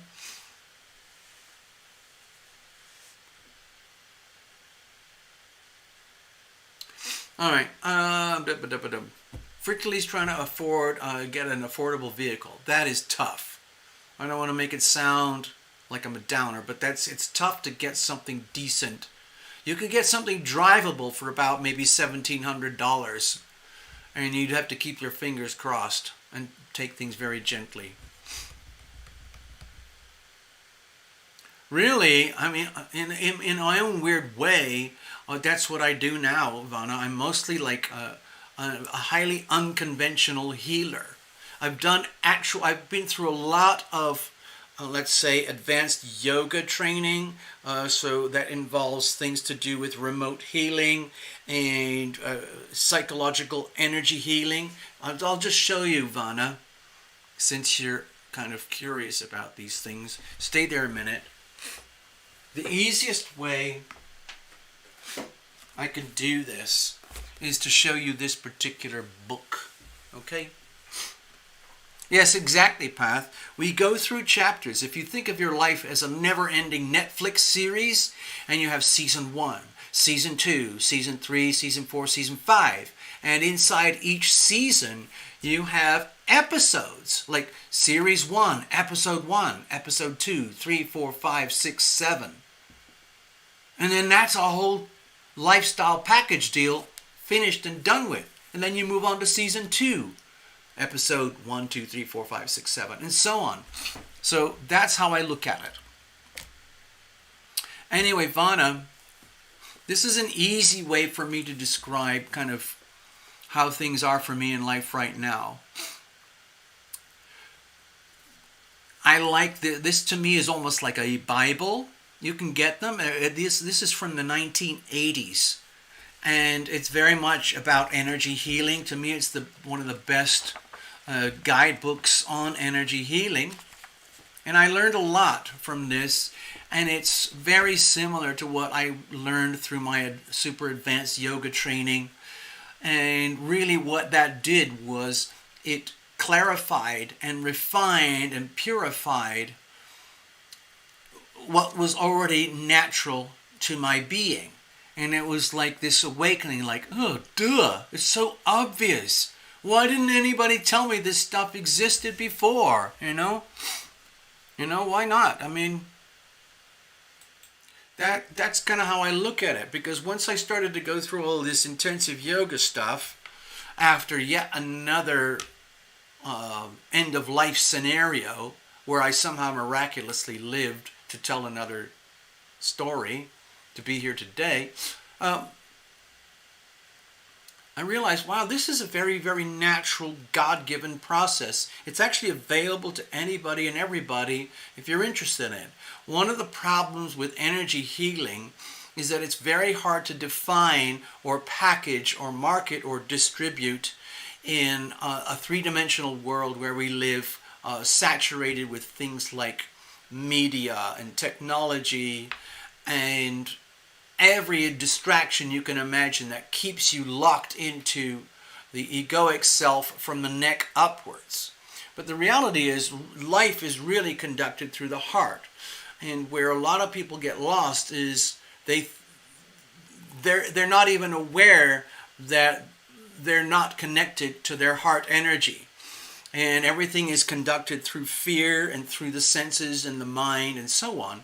All right. Frickley's trying to get an affordable vehicle. That is tough. I don't want to make it sound like I'm a downer, but it's tough to get something decent. You could get something drivable for about maybe $1,700, and you'd have to keep your fingers crossed and take things very gently. Really, I mean, in my own weird way, that's what I do now, Vanna. I'm mostly like a highly unconventional healer. I've been through a lot of, let's say, advanced yoga training. So that involves things to do with remote healing and psychological energy healing. I'll just show you, Vanna, since you're kind of curious about these things. Stay there a minute. The easiest way I can do this is to show you this particular book. Okay? Yes, exactly, Path. We go through chapters. If you think of your life as a never-ending Netflix series, and you have season 1, season 2, season 3, season 4, season 5, and inside each season you have episodes, like series 1, episode 2, 3, 4, 5, 6, 7. And then that's a whole lifestyle package deal finished and done with. And then you move on to season 2, episode 1, 2, 3, 4, 5, 6, 7, and so on. So that's how I look at it. Anyway, Vanna, this is an easy way for me to describe kind of how things are for me in life right now. I like this. To me is almost like a Bible. You can get them. This is from the 1980s. And it's very much about energy healing. To me, it's one of the best guidebooks on energy healing. And I learned a lot from this. And it's very similar to what I learned through my super advanced yoga training. And really what that did was it clarified and refined and purified what was already natural to my being. And it was like this awakening, like, oh, duh, it's so obvious. Why didn't anybody tell me this stuff existed before, you know? Why not? I mean, that's kind of how I look at it. Because once I started to go through all this intensive yoga stuff, after yet another end-of-life scenario where I somehow miraculously lived to tell another story, to be here today, I realized, wow, this is a very, very natural, God-given process. It's actually available to anybody and everybody if you're interested in it. One of the problems with energy healing is that it's very hard to define or package or market or distribute in a three-dimensional world where we live saturated with things like media and technology and every distraction you can imagine that keeps you locked into the egoic self from the neck upwards. But the reality is life is really conducted through the heart. And where a lot of people get lost is they're not even aware that they're not connected to their heart energy. And everything is conducted through fear and through the senses and the mind and so on.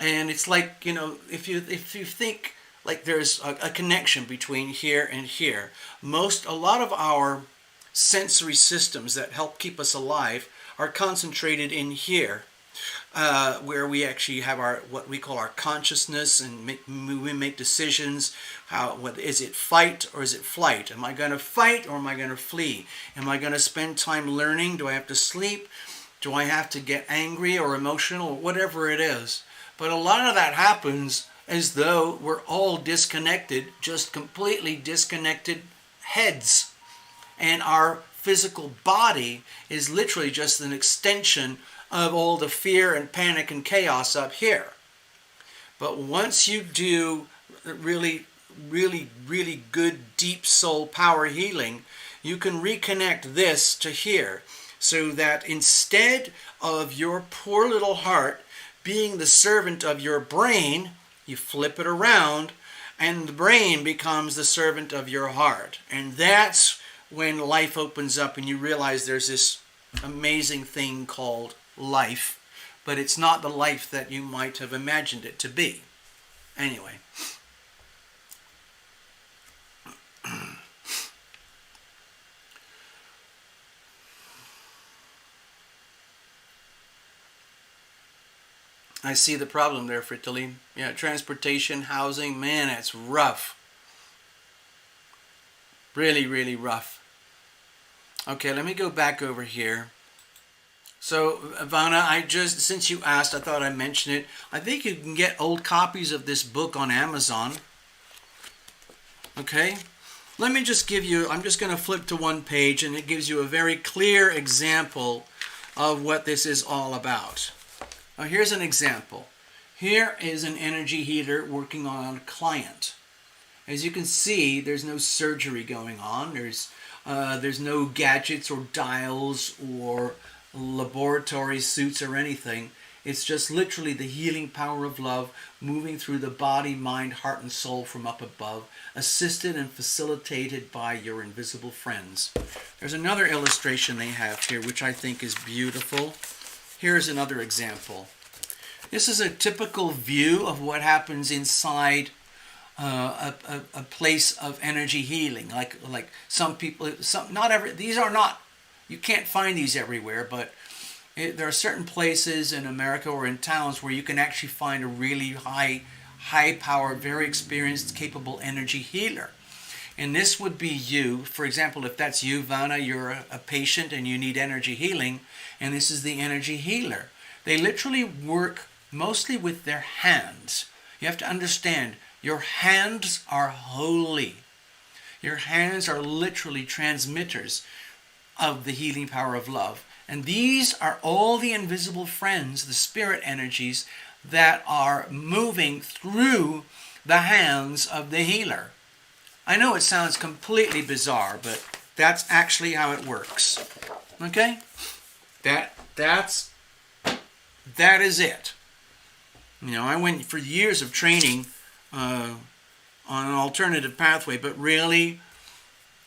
And it's like, if you think like there's a connection between here and here, a lot of our sensory systems that help keep us alive are concentrated in here, where we actually have our what we call our consciousness, and we make decisions. What is it, fight or is it flight? Am I going to fight or am I going to flee? Am I going to spend time learning? Do I have to sleep? Do I have to get angry or emotional or whatever it is? But a lot of that happens as though we're all disconnected, just completely disconnected heads. And our physical body is literally just an extension of all the fear and panic and chaos up here. But once you do really good deep soul power healing, you can reconnect this to here, so that instead of your poor little heart being the servant of your brain, you flip it around and the brain becomes the servant of your heart. And that's when life opens up and you realize there's this amazing thing called life, but it's not the life that you might have imagined it to be. Anyway. I see the problem there, Fritali. Yeah, transportation, housing, man, it's rough. Really, really rough. Okay, let me go back over here. So, Ivana, since you asked, I thought I'd mention it. I think you can get old copies of this book on Amazon. Okay? Let me just give you, I'm just going to flip to one page, and it gives you a very clear example of what this is all about. Now, here's an example. Here is an energy healer working on a client. As you can see, there's no surgery going on. There's no gadgets or dials or laboratory suits or anything. It's just literally the healing power of love moving through the body, mind, heart, and soul from up above, assisted and facilitated by your invisible friends. There's another illustration they have here, which I think is beautiful. Here's another example. This is a typical view of what happens inside a place of energy healing. Like some people, these are not, you can't find these everywhere, but there are certain places in America or in towns where you can actually find a really high power, very experienced, capable energy healer. And this would be you. For example, if that's you, Vanna, you're a patient and you need energy healing, and this is the energy healer. They literally work mostly with their hands. You have to understand, your hands are holy. Your hands are literally transmitters of the healing power of love. And these are all the invisible friends, the spirit energies, that are moving through the hands of the healer. I know it sounds completely bizarre, but that's actually how it works. Okay? That is it. You know, I went for years of training on an alternative pathway, but really,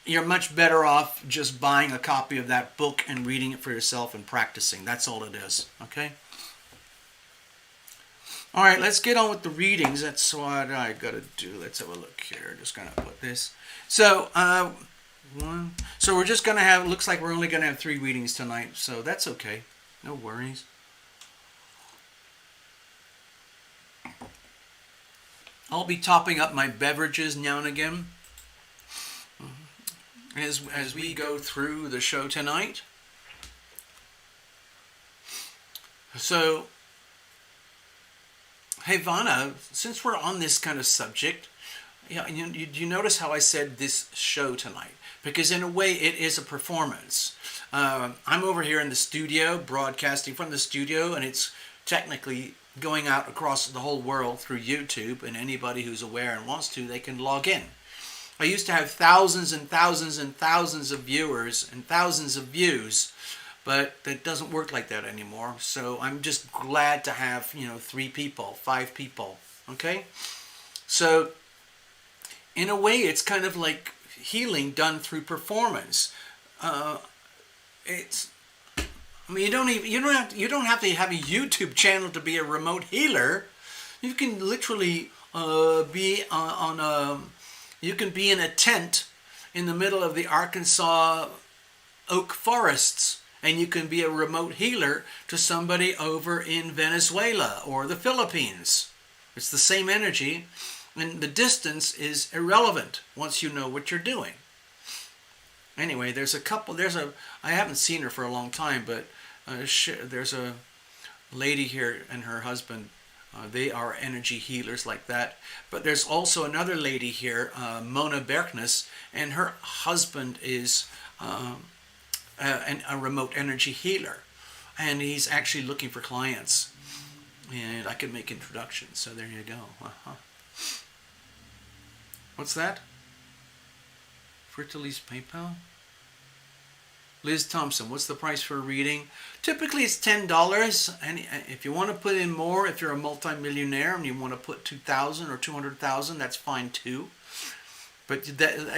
you're much better off just buying a copy of that book and reading it for yourself and practicing. That's all it is. Okay? All right, let's get on with the readings. That's what I got to do. Let's have a look here. Just going to put this. So, so we're just going to have, looks like we're only going to have 3 readings tonight. So that's okay. No worries. I'll be topping up my beverages now and again as we go through the show tonight. So, hey Vanna, since we're on this kind of subject, you notice how I said this show tonight? Because in a way it is a performance. I'm over here in the studio, broadcasting from the studio, and it's technically going out across the whole world through YouTube, and anybody who's aware and wants to, they can log in. I used to have thousands and thousands and thousands of viewers and thousands of views, but that doesn't work like that anymore. So I'm just glad to have, 3 people, 5 people, okay? So in a way, it's kind of like healing done through performance. You don't have to have a YouTube channel to be a remote healer. You can literally be you can be in a tent in the middle of the Arkansas oak forests And you can be a remote healer to somebody over in Venezuela or the Philippines. It's the same energy, and the distance is irrelevant once you know what you're doing. Anyway, I haven't seen her for a long time, but there's a lady here and her husband. They are energy healers like that. But there's also another lady here, Mona Berknes, and her husband is a remote energy healer. And he's actually looking for clients. And I can make introductions, so there you go. What's that? Fertilise PayPal? Liz Thompson, what's the price for a reading? Typically it's $10. And if you want to put in more, if you're a multimillionaire and you want to put $2,000 or $200,000, that's fine too. But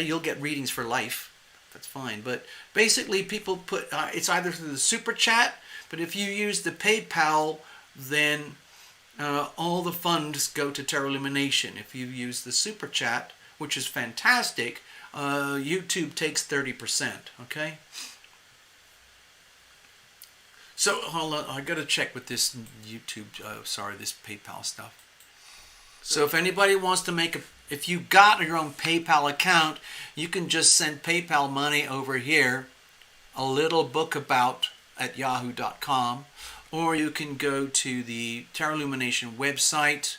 you'll get readings for life. That's fine. But basically people put, it's either through the super chat, but if you use the PayPal, then all the funds go to Tarot Illumination. If you use the super chat, which is fantastic, YouTube takes 30%, okay? So hold on, I got to check with this YouTube, this PayPal stuff. So if anybody wants to if you got your own PayPal account, you can just send PayPal money over here, alittlebookabout@yahoo.com, or you can go to the Tarot Illumination website,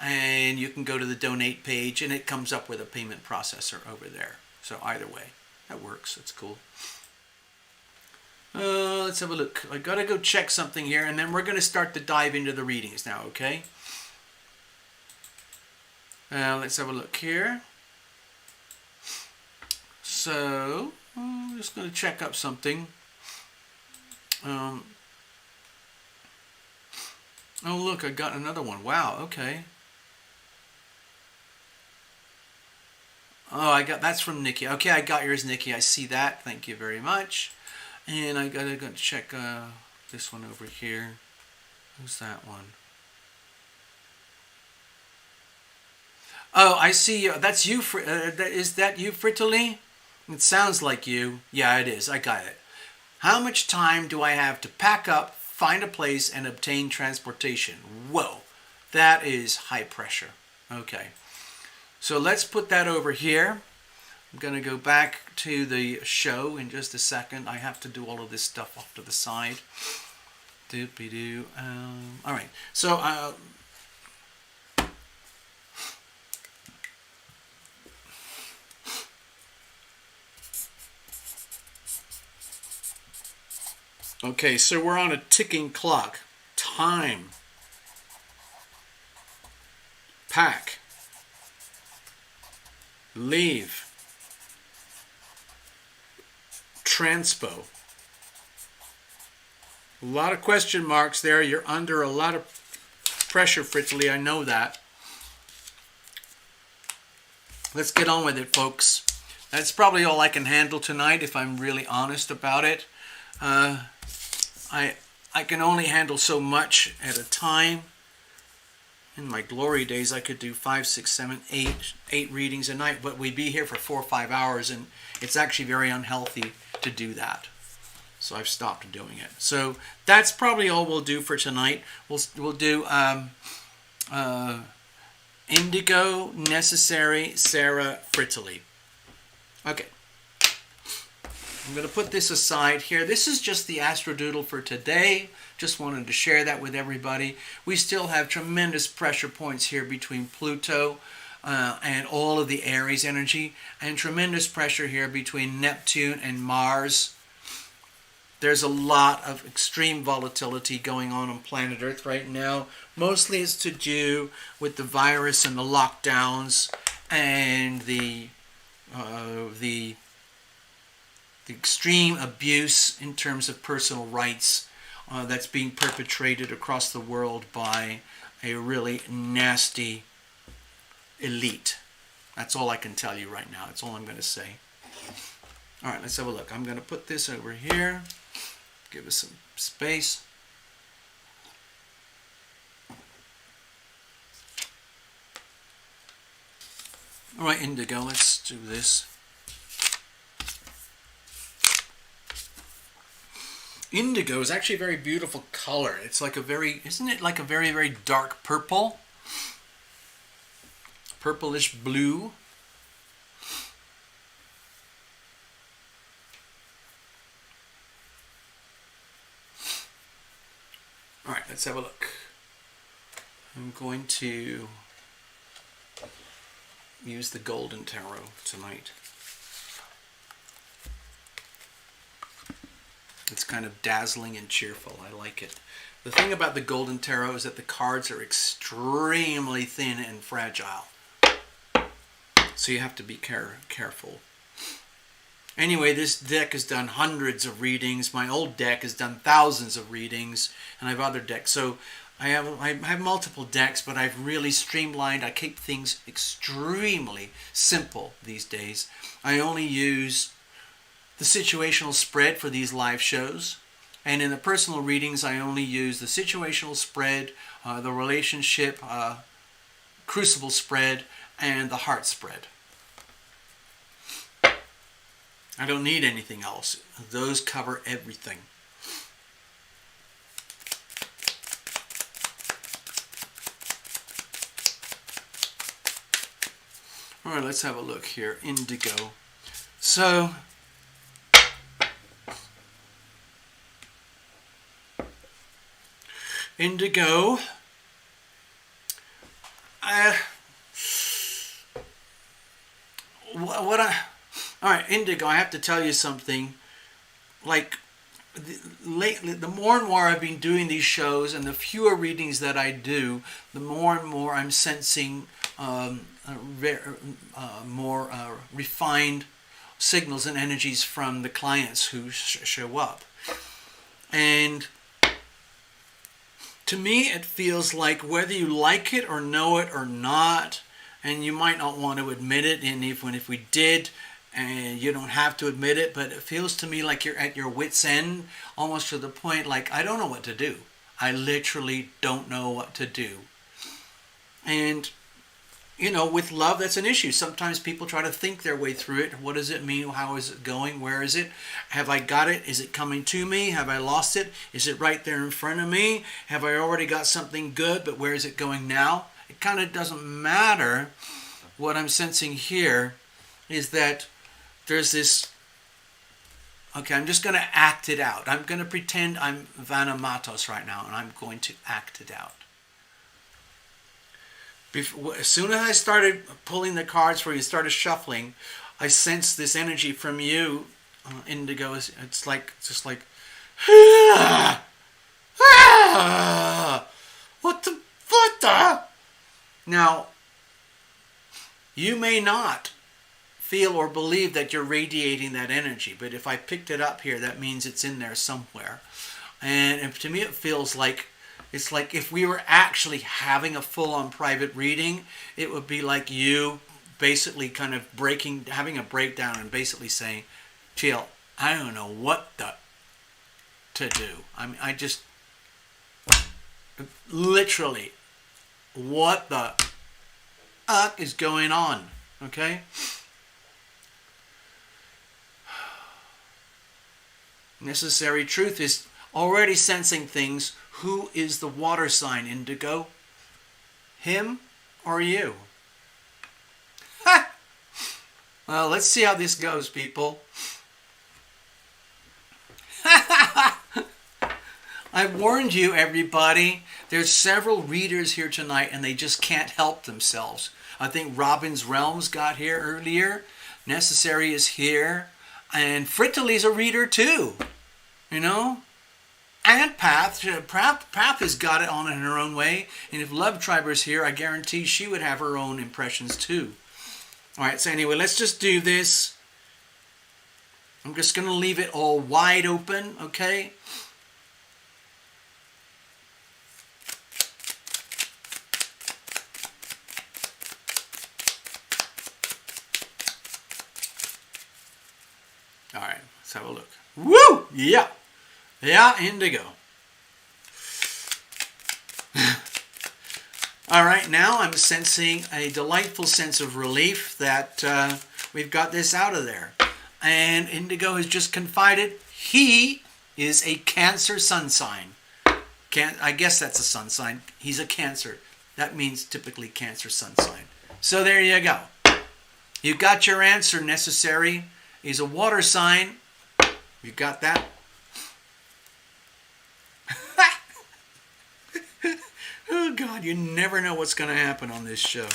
and you can go to the donate page, and it comes up with a payment processor over there. So either way, that works. That's cool. Let's have a look. I gotta go check something here, and then we're gonna start to dive into the readings now, okay? Let's have a look here. So, I'm just gonna check up something. Oh look, I got another one. Wow, okay. Oh, that's from Nikki. Okay, I got yours, Nikki. I see that. Thank you very much. And I gotta go check this one over here. Who's that one? Oh, I see you. That's you. Is that you, Fritoli? It sounds like you. Yeah, it is. I got it. How much time do I have to pack up, find a place, and obtain transportation? Whoa, that is high pressure. Okay. So let's put that over here. I'm going to go back to the show in just a second. I have to do all of this stuff off to the side. Doopy-doo. All right. So, okay, so we're on a ticking clock. Time. Pack. Leave. Transpo. A lot of question marks there. You're under a lot of pressure, Fritzley. I know that. Let's get on with it, folks. That's probably all I can handle tonight, if I'm really honest about it. I can only handle so much at a time. In my glory days, I could do 5, 6, 7, 8 readings a night, but we'd be here for 4 or 5 hours, and it's actually very unhealthy to do that. So I've stopped doing it. So that's probably all we'll do for tonight. We'll do Indigo, Necessary, Sarah, Fritzley. Okay. I'm going to put this aside here. This is just the astrodoodle for today. Just wanted to share that with everybody. We still have tremendous pressure points here between Pluto and all of the Aries energy, and tremendous pressure here between Neptune and Mars. There's a lot of extreme volatility going on planet Earth right now. Mostly it's to do with the virus and the lockdowns and the extreme abuse in terms of personal rights that's being perpetrated across the world by a really nasty elite. That's all I can tell you right now. That's all I'm going to say. All right, let's have a look. I'm going to put this over here. Give us some space. All right, Indigo, let's do this. Indigo is actually a very beautiful color. It's like a very, isn't it like a very, very dark purple? Purplish blue. All right, let's have a look. I'm going to use the Golden Tarot tonight. It's kind of dazzling and cheerful. I like it. The thing about the Golden Tarot is that the cards are extremely thin and fragile. So you have to be careful. Anyway, this deck has done hundreds of readings. My old deck has done thousands of readings. And I have other decks. So I have multiple decks, but I've really streamlined. I keep things extremely simple these days. I only use the situational spread for these live shows. And in the personal readings, I only use the situational spread, the relationship, crucible spread, and the heart spread. I don't need anything else. Those cover everything. All right, let's have a look here. Indigo. So, Indigo. All right, Indigo, I have to tell you something. Like, lately, the more and more I've been doing these shows and the fewer readings that I do, the more and more I'm sensing more refined signals and energies from the clients who show up. And to me, it feels like whether you like it or know it or not, and you might not want to admit it, and even if we did, and you don't have to admit it, but it feels to me like you're at your wit's end, almost to the point like, I don't know what to do. I literally don't know what to do. And, you know, with love, that's an issue. Sometimes people try to think their way through it. What does it mean? How is it going? Where is it? Have I got it? Is it coming to me? Have I lost it? Is it right there in front of me? Have I already got something good, but where is it going now? It kind of doesn't matter. What I'm sensing here is that there's this, okay, I'm just going to act it out. I'm going to pretend I'm Vanna Matos right now, and I'm going to act it out. As soon as I started pulling the cards for you, started shuffling, I sensed this energy from you, Indigo. It's like, just like, what the? Now, you may not feel or believe that you're radiating that energy, but if I picked it up here, that means it's in there somewhere. And to me, it feels like, it's like if we were actually having a full-on private reading, it would be like you basically kind of having a breakdown and basically saying, Jill, I don't know what to do. I mean, I just, literally, what the fuck is going on? Okay? Necessary truth is already sensing things. Who is the water sign, Indigo? Him or you? Ha! Well, let's see how this goes, people. I warned you, everybody. There's several readers here tonight, and they just can't help themselves. I think Robin's Realms got here earlier. Necessary is here. And Fritili's a reader too, you know. And Path has got it on in her own way. And if Love Triber's here, I guarantee she would have her own impressions too. All right, so anyway, let's just do this. I'm just going to leave it all wide open, okay? All right, let's have a look. Woo! Yeah. Yeah, Indigo. All right, now I'm sensing a delightful sense of relief that we've got this out of there. And Indigo has just confided he is a Cancer sun sign. I guess that's a sun sign. He's a Cancer. That means typically Cancer sun sign. So there you go. You got your answer. Necessary. He's a water sign. You got that? Oh God, you never know what's going to happen on this show.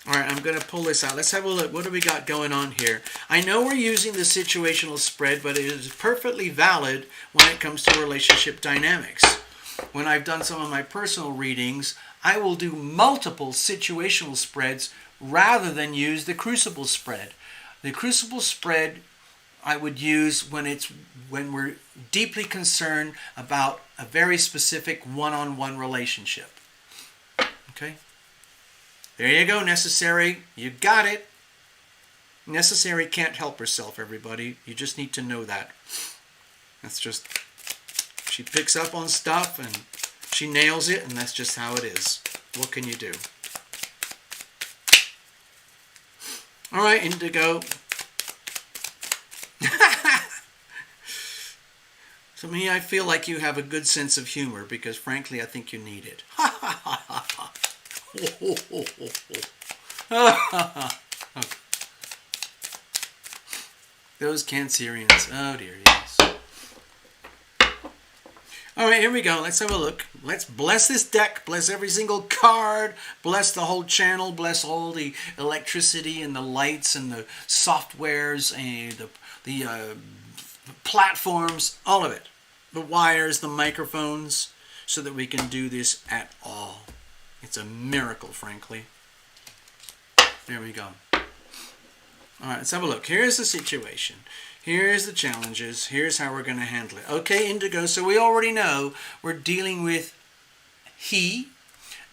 All right, I'm going to pull this out. Let's have a look. What do we got going on here? I know we're using the situational spread, but it is perfectly valid when it comes to relationship dynamics. When I've done some of my personal readings, I will do multiple situational spreads rather than use the crucible spread. The crucible spread I would use when we're deeply concerned about a very specific one-on-one relationship. Okay? There you go, Necessary. You got it. Necessary can't help herself, everybody. You just need to know that. That's just... She picks up on stuff and she nails it, and that's just how it is. What can you do? All right, Indigo. To me, I feel like you have a good sense of humor because, frankly, I think you need it. Those Cancerians. Oh, dear, yes. All right, here we go. Let's have a look. Let's bless this deck. Bless every single card. Bless the whole channel. Bless all the electricity and the lights and the softwares and the platforms. All of it. The wires, the microphones, so that we can do this at all. It's a miracle, frankly. There we go. All right, let's have a look. Here's the situation. Here's the challenges. Here's how we're going to handle it. Okay, Indigo, so we already know we're dealing with he,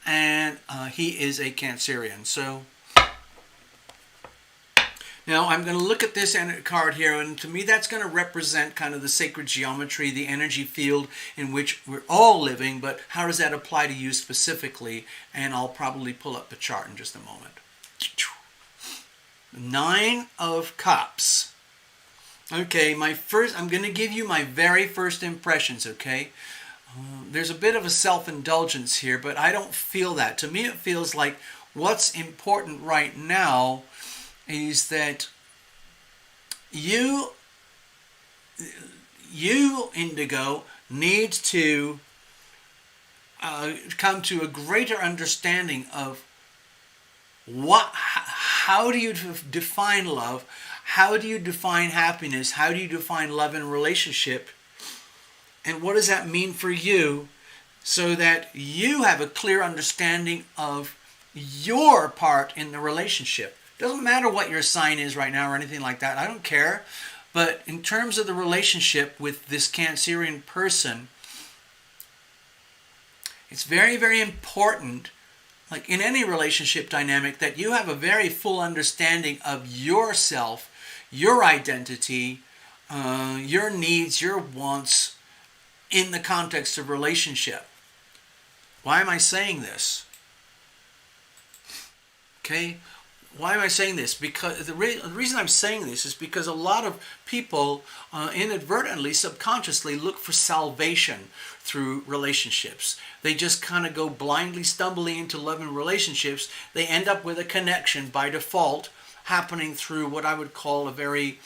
and he is a Cancerian. So now I'm going to look at this card here, and to me that's going to represent kind of the sacred geometry, the energy field in which we're all living, but how does that apply to you specifically? And I'll probably pull up the chart in just a moment. 9 of Cups. Okay, I'm going to give you my very first impressions, okay? There's a bit of a self-indulgence here, but I don't feel that. To me, it feels like what's important right now is that you, Indigo, need to come to a greater understanding of how do you define love, how do you define happiness, how do you define love in a relationship, and what does that mean for you, so that you have a clear understanding of your part in the relationship. Doesn't matter what your sign is right now or anything like that. I don't care. But in terms of the relationship with this Cancerian person, it's very, very important, like in any relationship dynamic, that you have a very full understanding of yourself, your identity, your needs, your wants in the context of relationship. Why am I saying this? Okay? Why am I saying this? Because the reason I'm saying this is because a lot of people inadvertently, subconsciously look for salvation through relationships. They just kind of go blindly stumbling into love and relationships. They end up with a connection by default happening through what I would call a very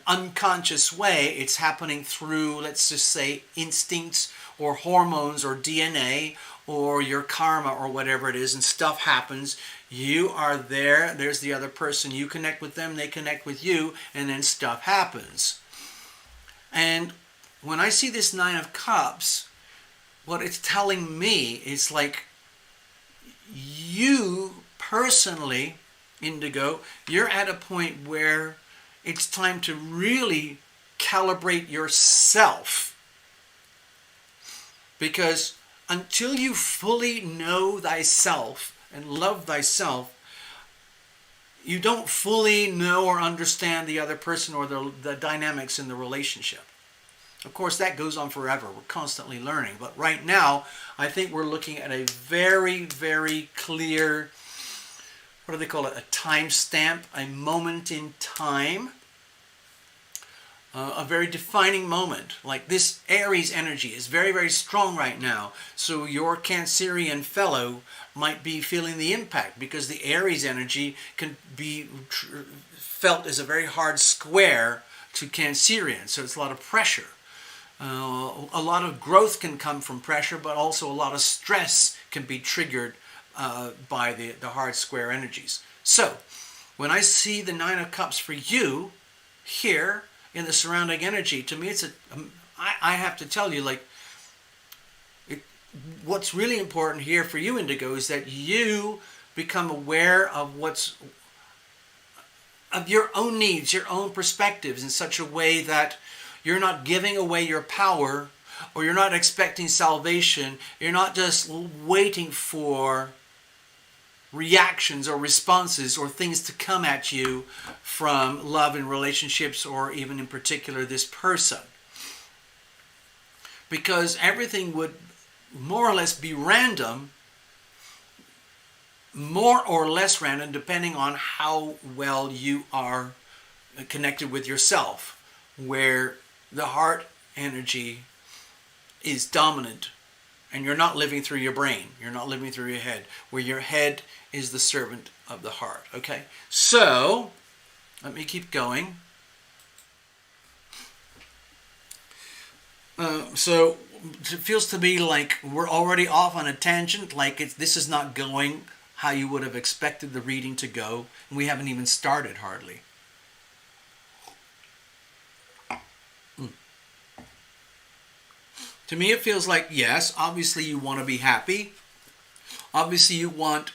unconscious way. It's happening through, let's just say, instincts or hormones or DNA or your karma or whatever it is, and stuff happens. You are there, there's the other person, you connect with them, they connect with you, and then stuff happens. And when I see this 9 of Cups, what it's telling me is like, you personally, Indigo, you're at a point where it's time to really calibrate yourself. Because until you fully know thyself and love thyself, you don't fully know or understand the other person or the dynamics in the relationship. Of course, that goes on forever. We're constantly learning. But right now, I think we're looking at a very, very clear, what do they call it? A time stamp, a moment in time. a very defining moment. Like this Aries energy is very, very strong right now. So your Cancerian fellow might be feeling the impact because the Aries energy can be felt as a very hard square to Cancerian. So it's a lot of pressure. A lot of growth can come from pressure, but also a lot of stress can be triggered by the hard square energies. So when I see the Nine of Cups for you here in the surrounding energy, to me it's I have to tell you, like, what's really important here for you, Indigo, is that you become aware of of your own needs, your own perspectives, in such a way that you're not giving away your power, or you're not expecting salvation. You're not just waiting for reactions or responses or things to come at you from love and relationships, or even in particular this person. Because everything would more or less be random, more or less random, depending on how well you are connected with yourself, where the heart energy is dominant and you're not living through your brain, you're not living through your head, where your head is the servant of the heart. Okay, so let me keep going. So it feels to me like we're already off on a tangent, like this is not going how you would have expected the reading to go, and we haven't even started hardly. To me it feels like, yes, obviously you want to be happy. Obviously you want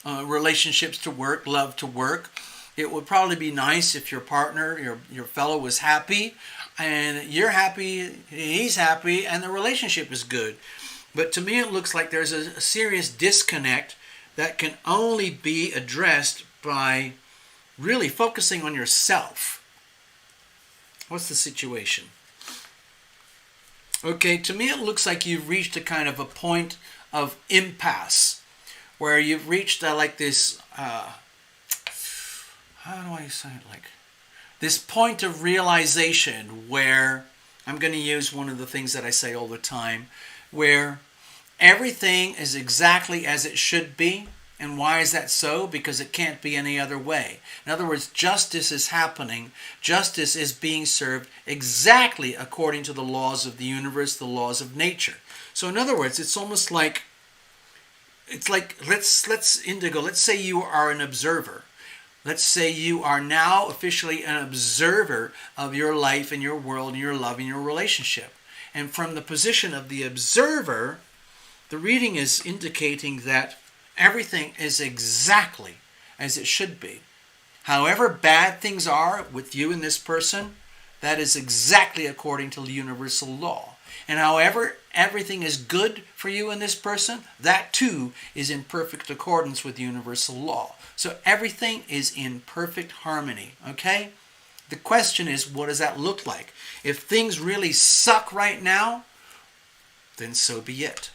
relationships to work, love to work. It would probably be nice if your partner, your fellow, was happy, and you're happy, he's happy, and the relationship is good. But to me it looks like there's a serious disconnect that can only be addressed by really focusing on yourself. What's the situation? Okay, to me it looks like you've reached a kind of a point of impasse, where you've reached like this, how do I say it, like this point of realization, where I'm going to use one of the things that I say all the time, where everything is exactly as it should be. And why is that so? Because it can't be any other way. In other words, justice is happening. Justice is being served exactly according to the laws of the universe, the laws of nature. So in other words, it's almost like, let's Indigo, let's say you are an observer. Let's say you are now officially an observer of your life and your world and your love and your relationship. And from the position of the observer, the reading is indicating that everything is exactly as it should be. However bad things are with you and this person, that is exactly according to the universal law. And however everything is good for you and this person, that too is in perfect accordance with universal law. So everything is in perfect harmony, okay? The question is, what does that look like? If things really suck right now, then so be it.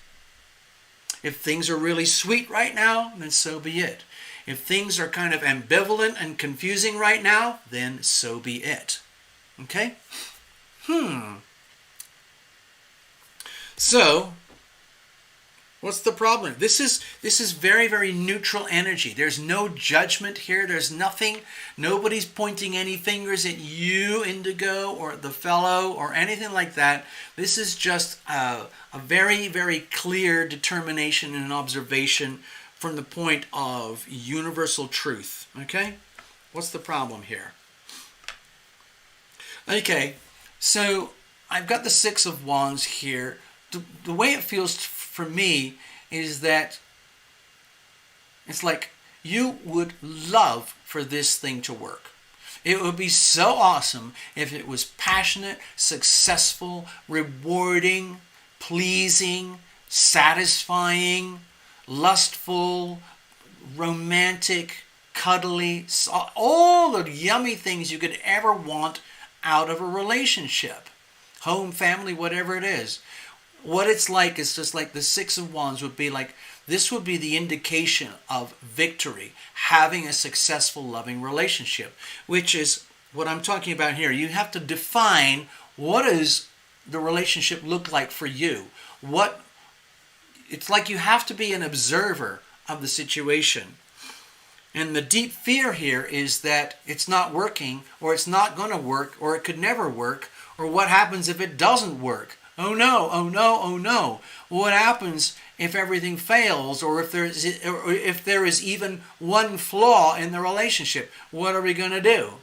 If things are really sweet right now, then so be it. If things are kind of ambivalent and confusing right now, then so be it. Okay? So, what's the problem? This is very, very neutral energy. There's no judgment here. There's nothing. Nobody's pointing any fingers at you, Indigo, or the fellow, or anything like that. This is just a very, very clear determination and observation from the point of universal truth. Okay? What's the problem here? Okay, so I've got the Six of Wands here. The way it feels for me is that it's like you would love for this thing to work. It would be so awesome if it was passionate, successful, rewarding, pleasing, satisfying, lustful, romantic, cuddly, all the yummy things you could ever want out of a relationship. Home, family, whatever it is. What it's like is just like the Six of Wands would be like, this would be the indication of victory, having a successful, loving relationship, which is what I'm talking about here. You have to define what does the relationship look like for you. It's like you have to be an observer of the situation. And the deep fear here is that it's not working, or it's not going to work, or it could never work, or what happens if it doesn't work? Oh no, oh no, oh no. What happens if everything fails, or if there is even one flaw in the relationship? What are we going to do?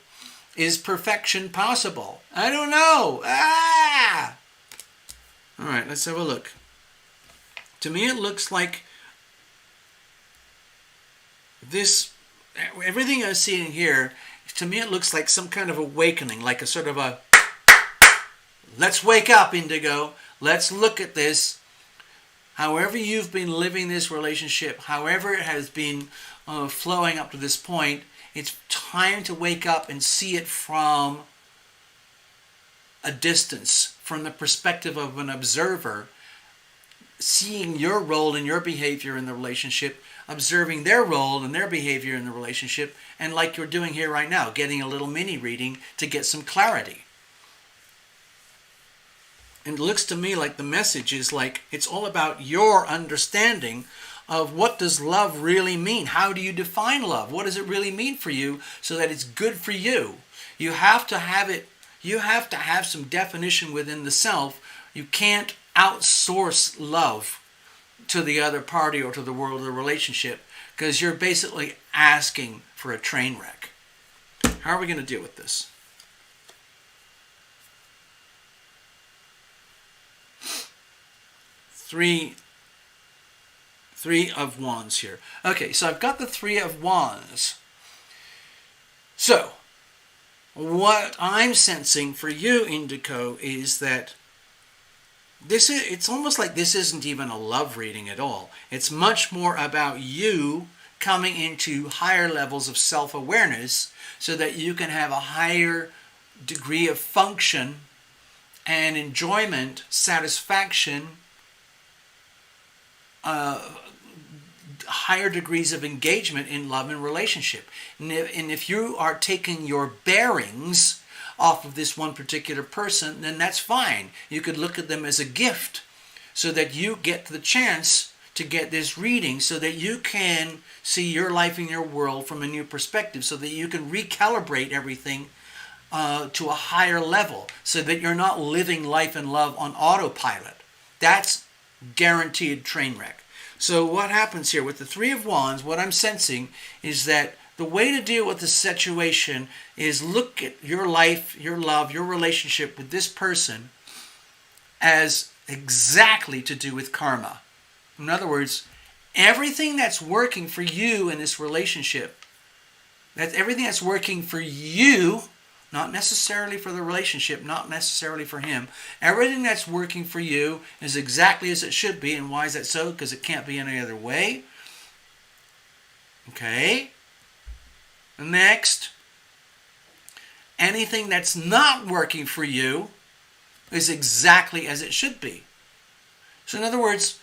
Is perfection possible? I don't know. All right, let's have a look. To me, it looks like this, everything I'm seeing here, to me it looks like some kind of awakening, like a sort of a, let's wake up, Indigo. Let's look at this. However you've been living this relationship, however it has been flowing up to this point, it's time to wake up and see it from a distance, from the perspective of an observer, seeing your role and your behavior in the relationship, observing their role and their behavior in the relationship, and like you're doing here right now, getting a little mini reading to get some clarity. And it looks to me like the message is like it's all about your understanding of what does love really mean. How do you define love? What does it really mean for you so that it's good for you? You have to have it. You have to have some definition within the self. You can't outsource love to the other party or to the world of the relationship, because you're basically asking for a train wreck. How are we going to deal with this? Three of Wands here. Okay, so I've got the Three of Wands. So, what I'm sensing for you, Indigo, is that it's almost like this isn't even a love reading at all. It's much more about you coming into higher levels of self-awareness so that you can have a higher degree of function and enjoyment, satisfaction, higher degrees of engagement in love and relationship. And if you are taking your bearings off of this one particular person, then that's fine. You could look at them as a gift so that you get the chance to get this reading so that you can see your life and your world from a new perspective, so that you can recalibrate everything to a higher level, so that you're not living life and love on autopilot. That's guaranteed train wreck. So what happens here with the Three of Wands, what I'm sensing is that the way to deal with the situation is look at your life, your love, your relationship with this person as exactly to do with karma. In other words, everything that's working for you in this relationship, that's everything that's working for you, not necessarily for the relationship, not necessarily for him. Everything that's working for you is exactly as it should be. And why is that so? Because it can't be any other way. Okay. Next, anything that's not working for you is exactly as it should be. So in other words,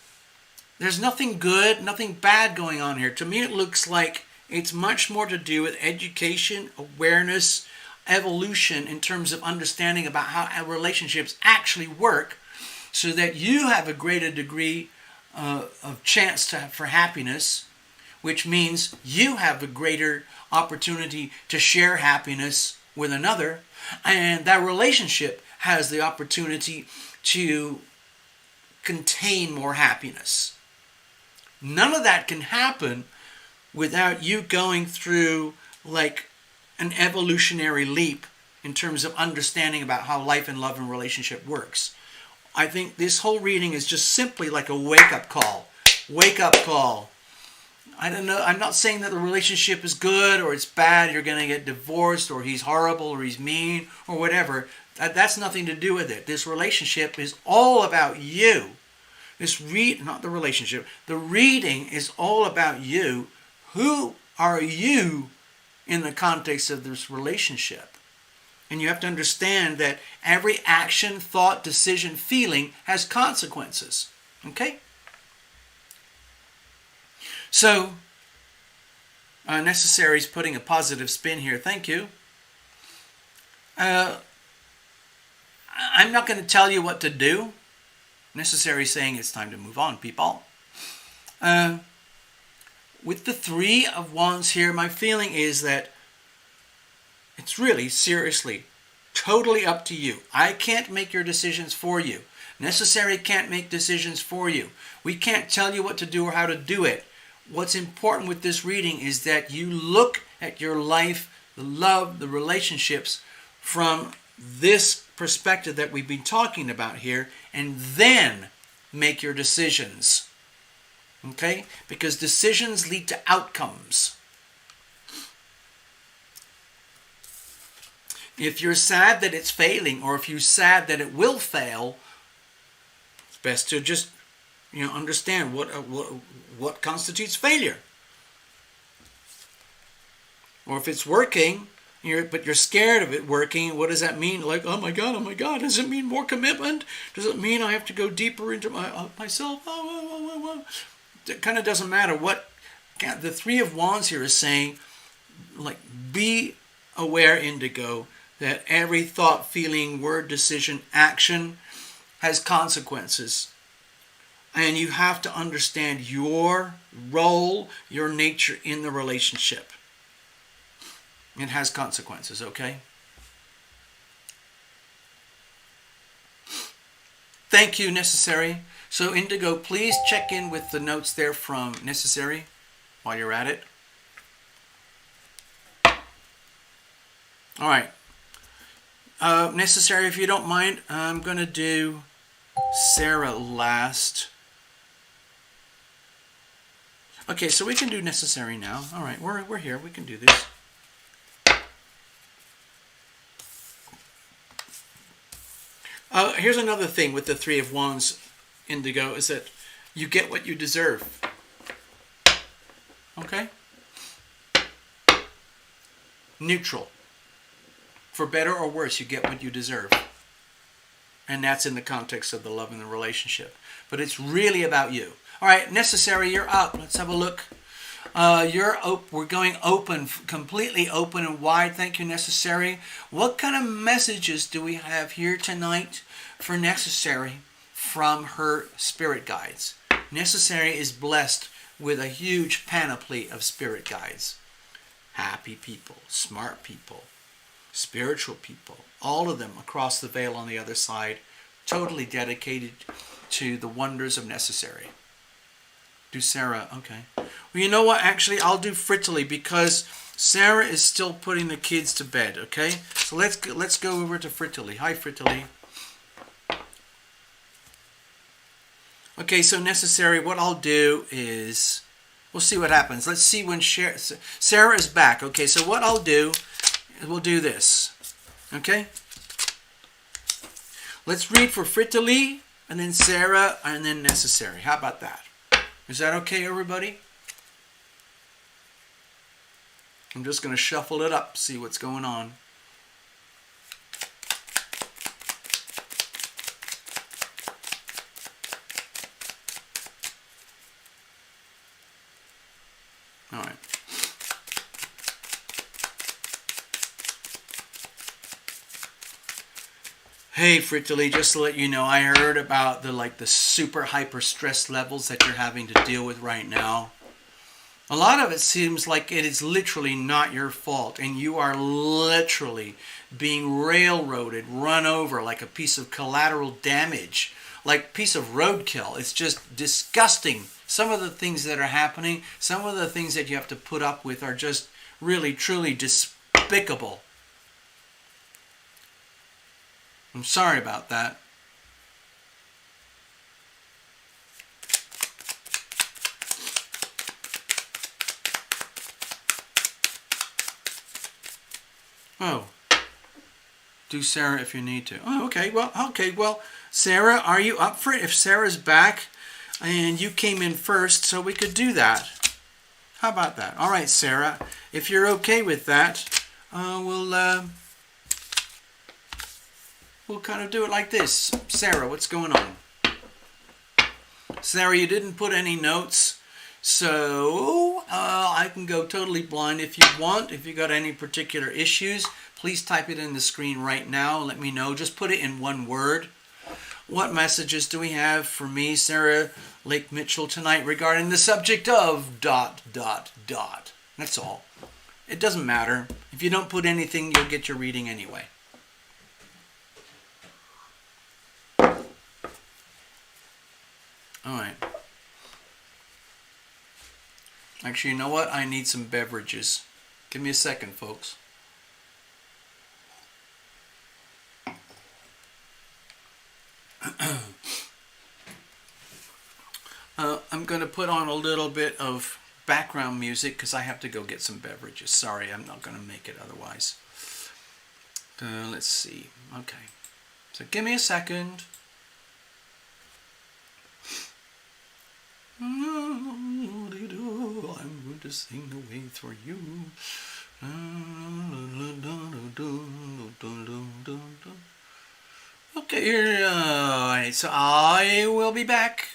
there's nothing good, nothing bad going on here. To me, it looks like it's much more to do with education, awareness, evolution in terms of understanding about how our relationships actually work, so that you have a greater degree of chance for happiness, which means you have a greater opportunity to share happiness with another, and that relationship has the opportunity to contain more happiness. None of that can happen without you going through like an evolutionary leap in terms of understanding about how life and love and relationship works. I think this whole reading is just simply like a wake-up call. Wake-up call. I don't know. I'm not saying that the relationship is good or it's bad. You're going to get divorced, or he's horrible, or he's mean, or whatever. That's nothing to do with it. This relationship is all about you. Not the relationship. The reading is all about you. Who are you in the context of this relationship? And you have to understand that every action, thought, decision, feeling has consequences. Okay? So, Necessary is putting a positive spin here. Thank you. I'm not going to tell you what to do. Necessary saying it's time to move on, people. With the Three of Wands here, my feeling is that it's really, seriously, totally up to you. I can't make your decisions for you. Necessary can't make decisions for you. We can't tell you what to do or how to do it. What's important with this reading is that you look at your life, the love, the relationships from this perspective that we've been talking about here, and then make your decisions. Okay? Because decisions lead to outcomes. If you're sad that it's failing, or if you're sad that it will fail, it's best to just, understand what constitutes failure. Or if it's working, but you're scared of it working, what does that mean? Like, oh my God, does it mean more commitment? Does it mean I have to go deeper into myself? It kind of doesn't matter what. The Three of Wands here is saying, like, be aware, Indigo, that every thought, feeling, word, decision, action has consequences. And you have to understand your role, your nature in the relationship. It has consequences, okay? Thank you, Necessary. So, Indigo, please check in with the notes there from Necessary while you're at it. All right. Necessary, if you don't mind, I'm going to do Sarah last. Okay, so we can do Necessary now. All right, we're here. We can do this. Here's another thing with the Three of Wands, Indigo, is that you get what you deserve. Okay? Neutral. For better or worse, you get what you deserve. And that's in the context of the love and the relationship. But it's really about you. All right, Necessary, you're up. Let's have a look. We're going open, completely open and wide. Thank you, Necessary. What kind of messages do we have here tonight for Necessary from her spirit guides? Necessary is blessed with a huge panoply of spirit guides. Happy people, smart people, spiritual people, all of them across the veil on the other side, totally dedicated to the wonders of Necessary. Do Sarah, okay. Well, you know what? Actually, I'll do Frittily because Sarah is still putting the kids to bed, okay? So let's go over to Frittily. Hi, Frittily. Okay, so Necessary, what I'll do is, we'll see what happens. Let's see when Sarah is back. Okay, so what I'll do, we'll do this, okay? Let's read for Frittily, and then Sarah, and then Necessary. How about that? Is that okay, everybody? I'm just going to shuffle it up, see what's going on. All right. Hey, Frittily, just to let you know, I heard about the super hyper stress levels that you're having to deal with right now. A lot of it seems like it is literally not your fault, and you are literally being railroaded, run over like a piece of collateral damage, like a piece of roadkill. It's just disgusting. Some of the things that are happening, some of the things that you have to put up with are just really, truly despicable. I'm sorry about that. Oh. Do Sarah if you need to. Oh, okay. Well, Sarah, are you up for it? If Sarah's back and you came in first, so we could do that. How about that? All right, Sarah. If you're okay with that, we'll kind of do it like this. Sarah, what's going on? Sarah, you didn't put any notes, So I can go totally blind if you want. If you got any particular issues, please type it in the screen right now. Let me know. Just put it in one word. What messages do we have for me, Sarah Lake Mitchell, tonight regarding the subject of ... That's all. It doesn't matter. If you don't put anything, you'll get your reading anyway. All right. Actually, you know what? I need some beverages. Give me a second, folks. I'm going to put on a little bit of background music because I have to go get some beverages. Sorry, I'm not going to make it otherwise. Let's see. Okay. So give me a second. I'm going to sing away for you. Okay, alright, so I will be back.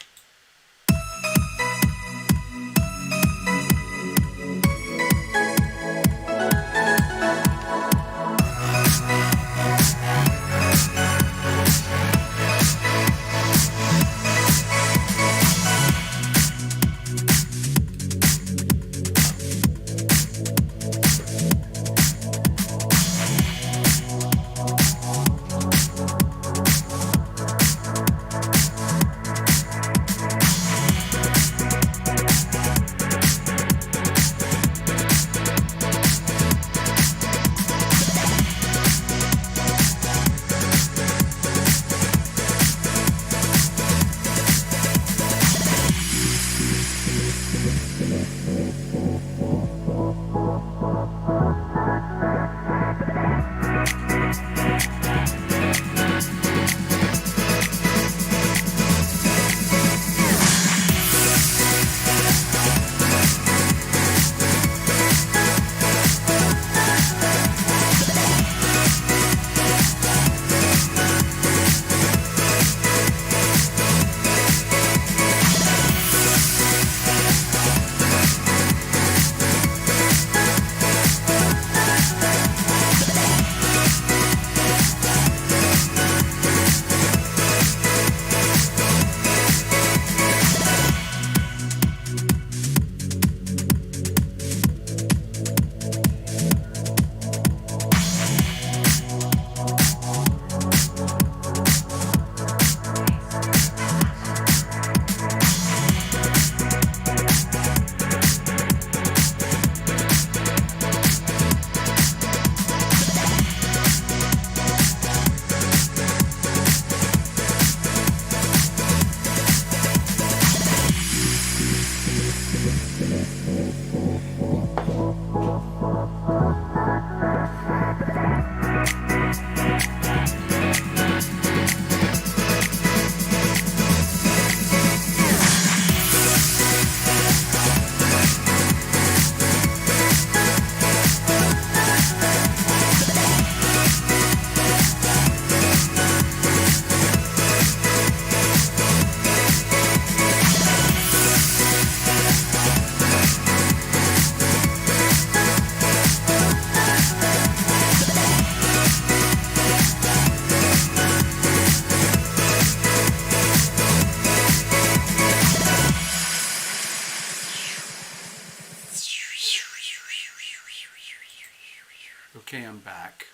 Okay, I'm back.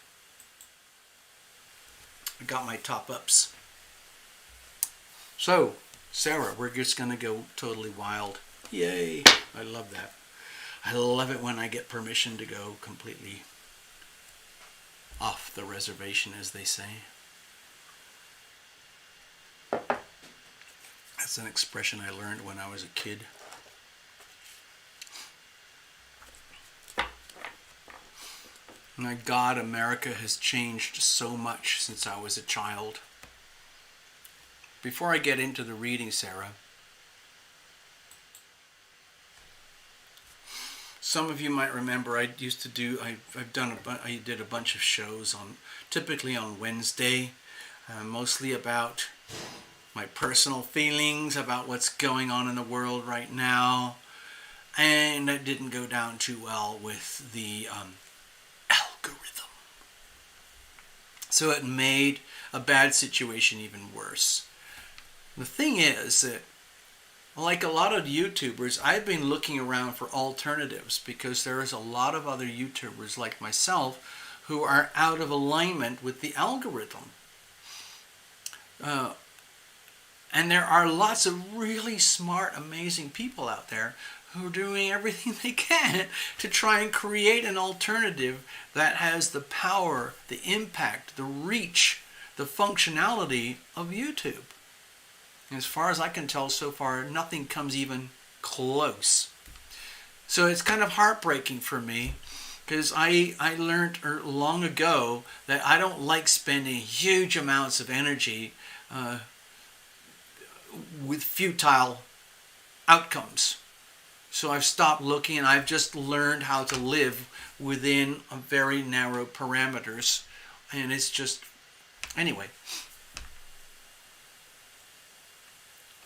I got my top-ups. So, Sarah, we're just going to go totally wild. Yay! I love that. I love it when I get permission to go completely off the reservation, as they say. That's an expression I learned when I was a kid. My God, America has changed so much since I was a child. Before I get into the reading, Sarah, some of you might remember I used to do, I did a bunch of shows typically on Wednesday, mostly about my personal feelings about what's going on in the world right now. and it didn't go down too well with the algorithm. So it made a bad situation even worse. The thing is that, like a lot of YouTubers, I've been looking around for alternatives because there is a lot of other YouTubers like myself who are out of alignment with the algorithm. And there are lots of really smart, amazing people out there who are doing everything they can to try and create an alternative that has the power, the impact, the reach, the functionality of YouTube. And as far as I can tell so far, nothing comes even close. So it's kind of heartbreaking for me because I learned long ago that I don't like spending huge amounts of energy with futile outcomes. So I've stopped looking and I've just learned how to live within a very narrow parameters. And it's just, anyway.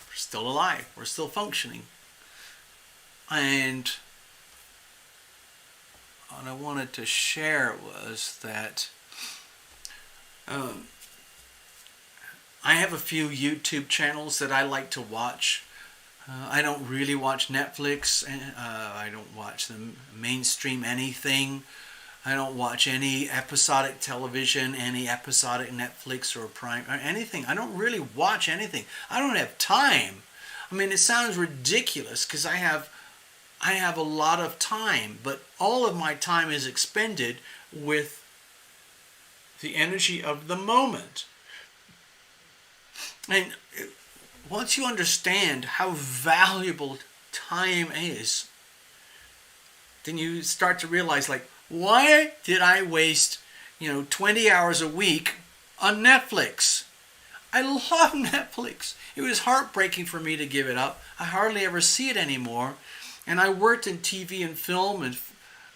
We're still alive. We're still functioning. And what I wanted to share was that I have a few YouTube channels that I like to watch. I don't really watch Netflix. I don't watch the mainstream anything. I don't watch any episodic television, any episodic Netflix or Prime or anything. I don't really watch anything. I don't have time. I mean, it sounds ridiculous because I have a lot of time, but all of my time is expended with the energy of the moment. And once you understand how valuable time is, then you start to realize, like, why did I waste, 20 hours a week on Netflix? I love Netflix. It was heartbreaking for me to give it up. I hardly ever see it anymore. And I worked in TV and film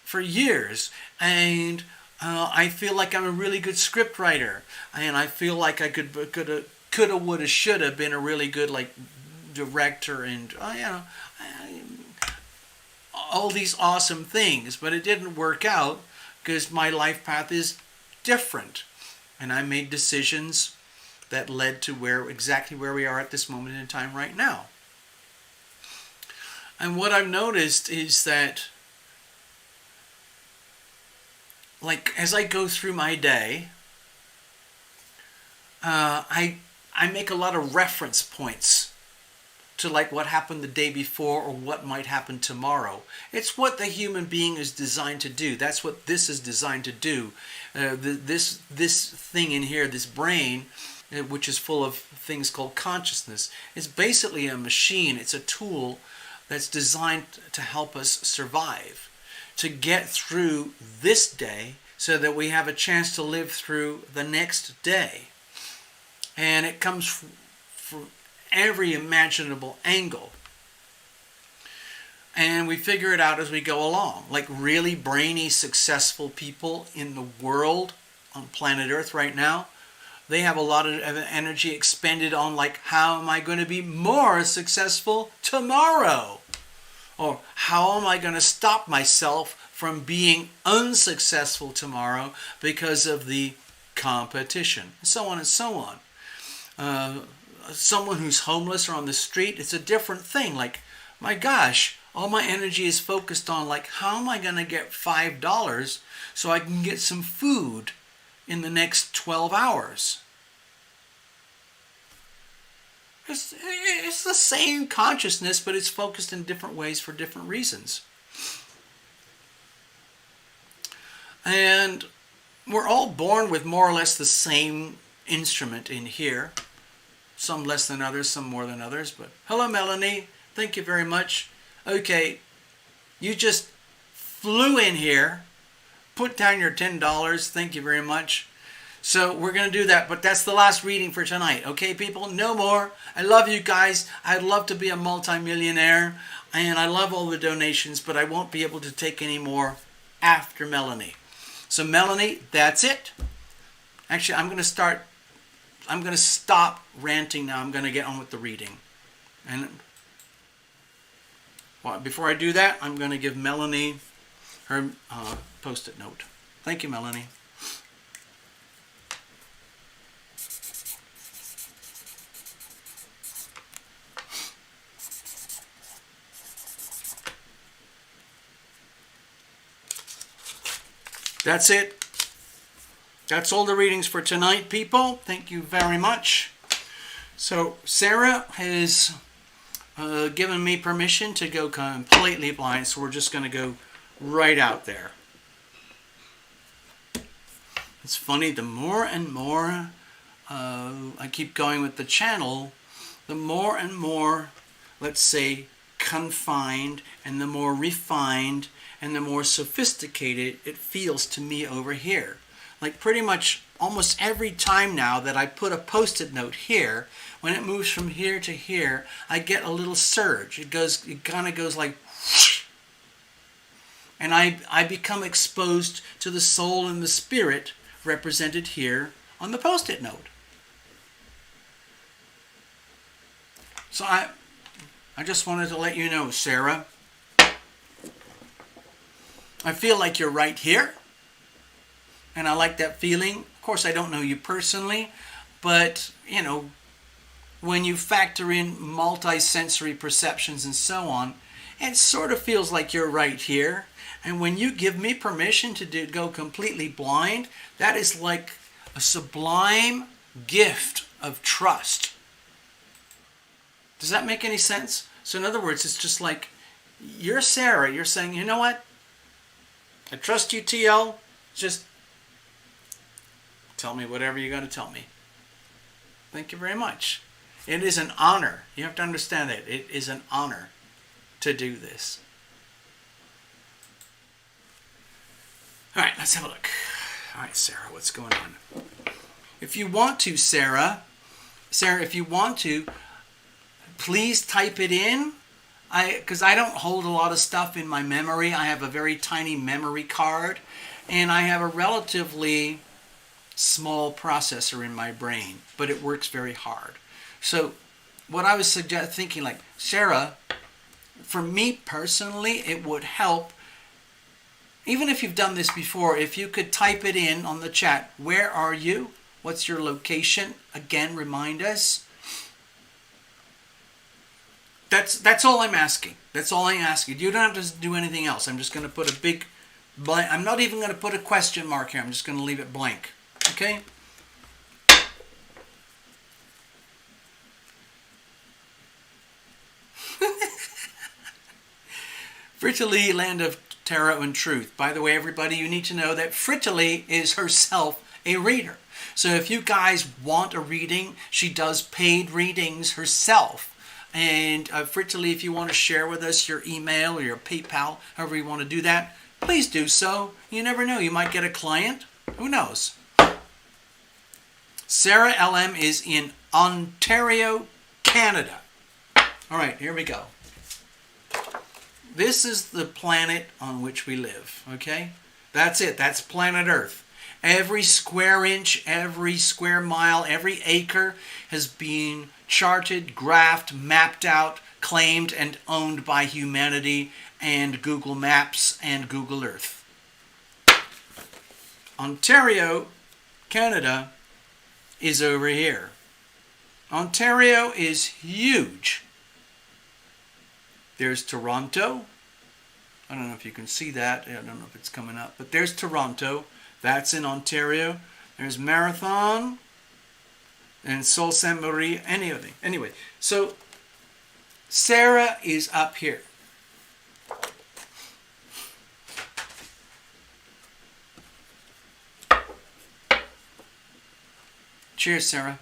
for years. And I feel like I'm a really good script writer. And I feel like I coulda, woulda, shoulda been a really good director and all these awesome things, but it didn't work out because my life path is different, and I made decisions that led to exactly where we are at this moment in time right now. And what I've noticed is that, as I go through my day, I make a lot of reference points to what happened the day before or what might happen tomorrow. It's what the human being is designed to do. That's what this is designed to do. This thing in here, this brain, which is full of things called consciousness, is basically a machine. It's a tool that's designed to help us survive, to get through this day so that we have a chance to live through the next day. And it comes from every imaginable angle. And we figure it out as we go along. Like really brainy, successful people in the world on planet Earth right now, they have a lot of energy expended on how am I going to be more successful tomorrow? Or how am I going to stop myself from being unsuccessful tomorrow because of the competition? And so on and so on. Someone who's homeless or on the street, it's a different thing. My gosh, all my energy is focused on how am I going to get $5 so I can get some food in the next 12 hours. It's the same consciousness, but it's focused in different ways for different reasons. And we're all born with more or less the same instrument in here. Some less than others, some more than others. But hello, Melanie. Thank you very much. Okay, you just flew in here. Put down your $10. Thank you very much. So we're going to do that, but that's the last reading for tonight. Okay, people? No more. I love you guys. I'd love to be a multimillionaire, and I love all the donations, but I won't be able to take any more after Melanie. So Melanie, that's it. Actually, I'm going to stop ranting now. I'm going to get on with the reading. And Well, before I do that, I'm going to give Melanie her post-it note. Thank you, Melanie. That's it. That's all the readings for tonight, people. Thank you very much. So Sarah has given me permission to go completely blind, so we're just going to go right out there. It's funny, the more and more I keep going with the channel, the more and more, let's say, confined and the more refined and the more sophisticated it feels to me over here. Like pretty much almost every time now that I put a post-it note here, when it moves from here to here, I get a little surge. It kind of goes like whoosh, and I become exposed to the soul and the spirit represented here on the post-it note. So I just wanted to let you know, Sarah, I feel like you're right here, and I like that feeling. Of course, I don't know you personally, but, you know, when you factor in multi-sensory perceptions and so on, it sort of feels like you're right here. And when you give me permission to go completely blind, that is like a sublime gift of trust. Does that make any sense? So in other words, it's just like, you're Sarah, you're saying, you know what? I trust you, TL. Just tell me whatever you're going to tell me. Thank you very much. It is an honor. You have to understand that. It is an honor to do this. All right, let's have a look. All right, Sarah, what's going on? If you want to, Sarah, if you want to, please type it in. Because I don't hold a lot of stuff in my memory. I have a very tiny memory card, and I have a relatively small processor in my brain, but it works very hard. So what I was thinking, like, Sarah, for me personally, it would help, even if you've done this before, if you could type it in on the chat. Where are you? What's your location? Again, remind us. That's all I'm asking. That's all I'm asking. You don't have to do anything else. I'm just going to put a big blank. I'm not even going to put a question mark here. I'm just going to leave it blank. Okay? Frittilly, land of tarot and truth. By the way, everybody, you need to know that Frittilly is herself a reader. So if you guys want a reading, she does paid readings herself. And Frittilly, if you want to share with us your email or your PayPal, however you want to do that, please do so. You never know. You might get a client. Who knows? Sarah LM is in Ontario, Canada. All right, here we go. This is the planet on which we live, okay? That's it. That's planet Earth. Every square inch, every square mile, every acre has been charted, graphed, mapped out, claimed, and owned by humanity and Google Maps and Google Earth. Ontario, Canada, is over here. Ontario is huge. There's Toronto. I don't know if you can see that. I don't know if it's coming up. But there's Toronto. That's in Ontario. There's Marathon and Sault Ste. Marie. Anyway, so Sarah is up here. Cheers, Sarah.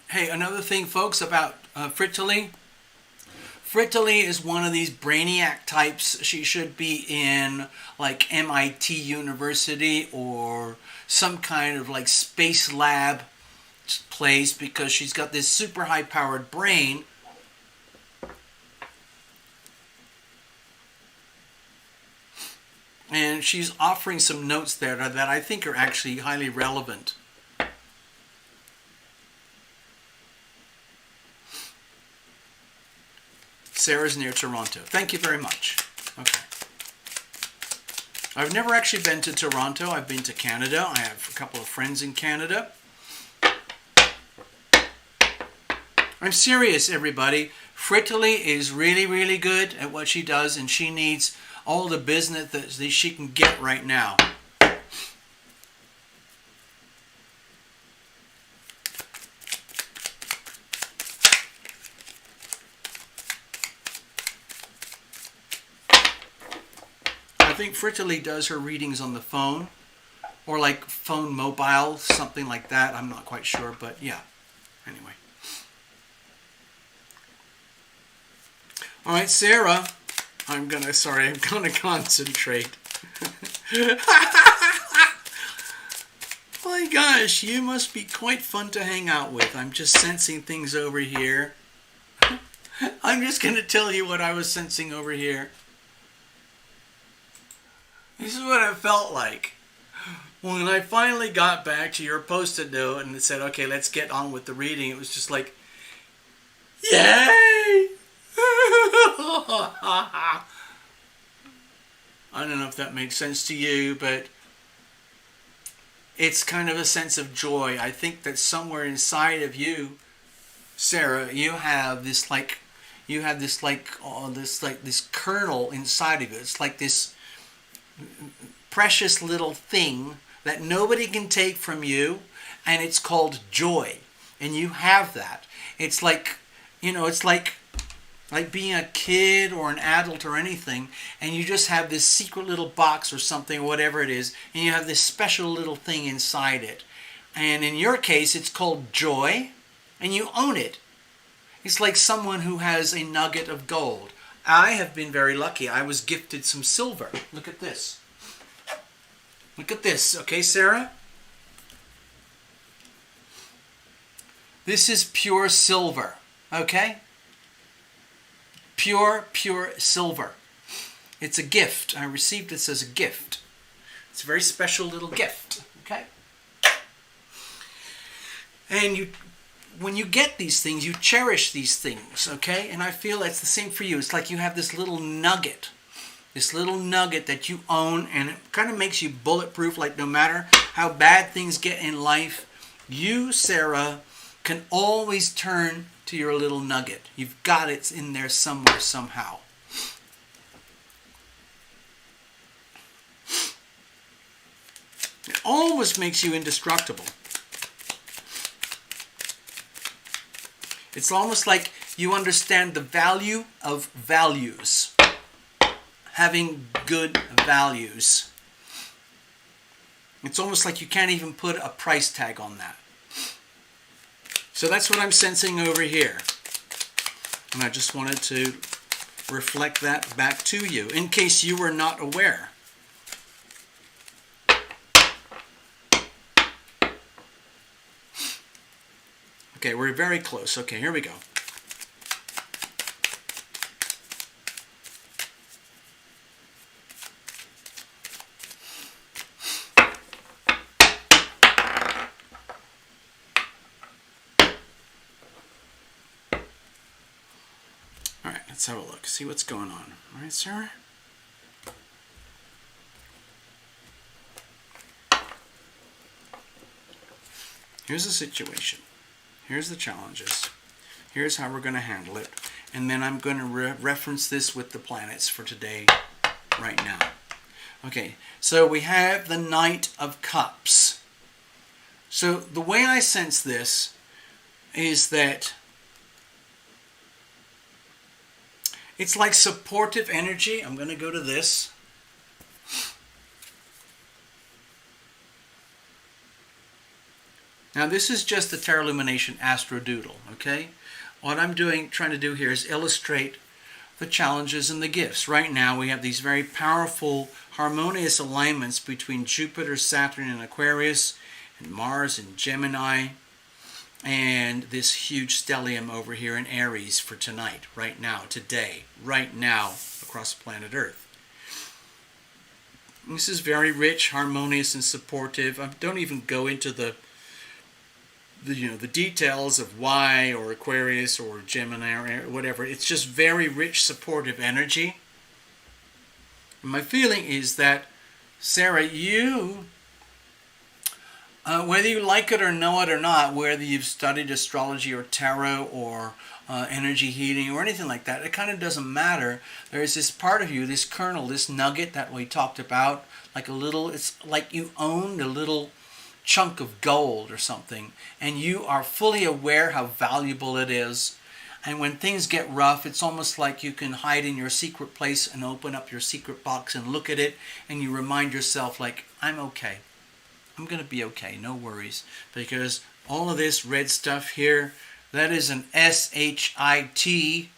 Hey, another thing, folks, about Frittilly. Frittilly is one of these brainiac types. She should be in like MIT University or some kind of like space lab place because she's got this super high powered brain. And she's offering some notes there that I think are actually highly relevant. Sarah's near Toronto. Thank you very much. Okay. I've never actually been to Toronto. I've been to Canada. I have a couple of friends in Canada. I'm serious, everybody. Frittily is really, really good at what she does, and she needs all the business that she can get right now. I think Frittily does her readings on the phone, or like phone mobile, something like that. I'm not quite sure, but yeah. Anyway. All right, Sarah. I'm gonna concentrate. My gosh, you must be quite fun to hang out with. I'm just sensing things over here. I'm just gonna tell you what I was sensing over here. This is what it felt like. When I finally got back to your post-it note and it said, okay, let's get on with the reading, it was just like, yay! I don't know if that makes sense to you, but it's kind of a sense of joy. I think that somewhere inside of you, Sarah, you have this kernel inside of you. It's like this precious little thing that nobody can take from you, and it's called joy. And you have that. It's like, it's like being a kid or an adult or anything, and you just have this secret little box or something, or whatever it is, and you have this special little thing inside it. And in your case, it's called joy, and you own it. It's like someone who has a nugget of gold. I have been very lucky. I was gifted some silver. Look at this. Look at this, okay, Sarah? This is pure silver, okay? Pure silver. It's a gift. I received this as a gift. It's a very special little gift, okay? And when you get these things, you cherish these things, okay? And I feel that's the same for you. It's like you have this little nugget that you own, and it kind of makes you bulletproof, like no matter how bad things get in life, you, Sarah, can always turn to your little nugget. You've got it in there somewhere, somehow. It almost makes you indestructible. It's almost like you understand the value of values. Having good values. It's almost like you can't even put a price tag on that. So that's what I'm sensing over here. And I just wanted to reflect that back to you, in case you were not aware. Okay, we're very close. Okay, here we go. Let's have a look, see what's going on. All right, Sarah? Here's the situation. Here's the challenges. Here's how we're going to handle it. And then I'm going to reference this with the planets for today, right now. Okay, so we have the Knight of Cups. So the way I sense this is that it's like supportive energy. I'm going to go to this. Now this is just the Tarot Illumination Astro Doodle, okay? What I'm trying to do here is illustrate the challenges and the gifts. Right now we have these very powerful, harmonious alignments between Jupiter, Saturn, and Aquarius, and Mars and Gemini, and this huge stellium over here in Aries for tonight, right now, today, right now, across planet Earth. This is very rich, harmonious, and supportive. I don't even go into the details of why, or Aquarius or Gemini or whatever. It's just very rich, supportive energy. And my feeling is that, Sarah, you, whether you like it or know it or not, whether you've studied astrology or tarot or energy healing or anything like that, it kind of doesn't matter. There's this part of you, this kernel, this nugget that we talked about, it's like you owned a little chunk of gold or something, and you are fully aware how valuable it is. And when things get rough, it's almost like you can hide in your secret place and open up your secret box and look at it, and you remind yourself, like, I'm okay. I'm going to be okay, no worries. Because all of this red stuff here, that is an SHIT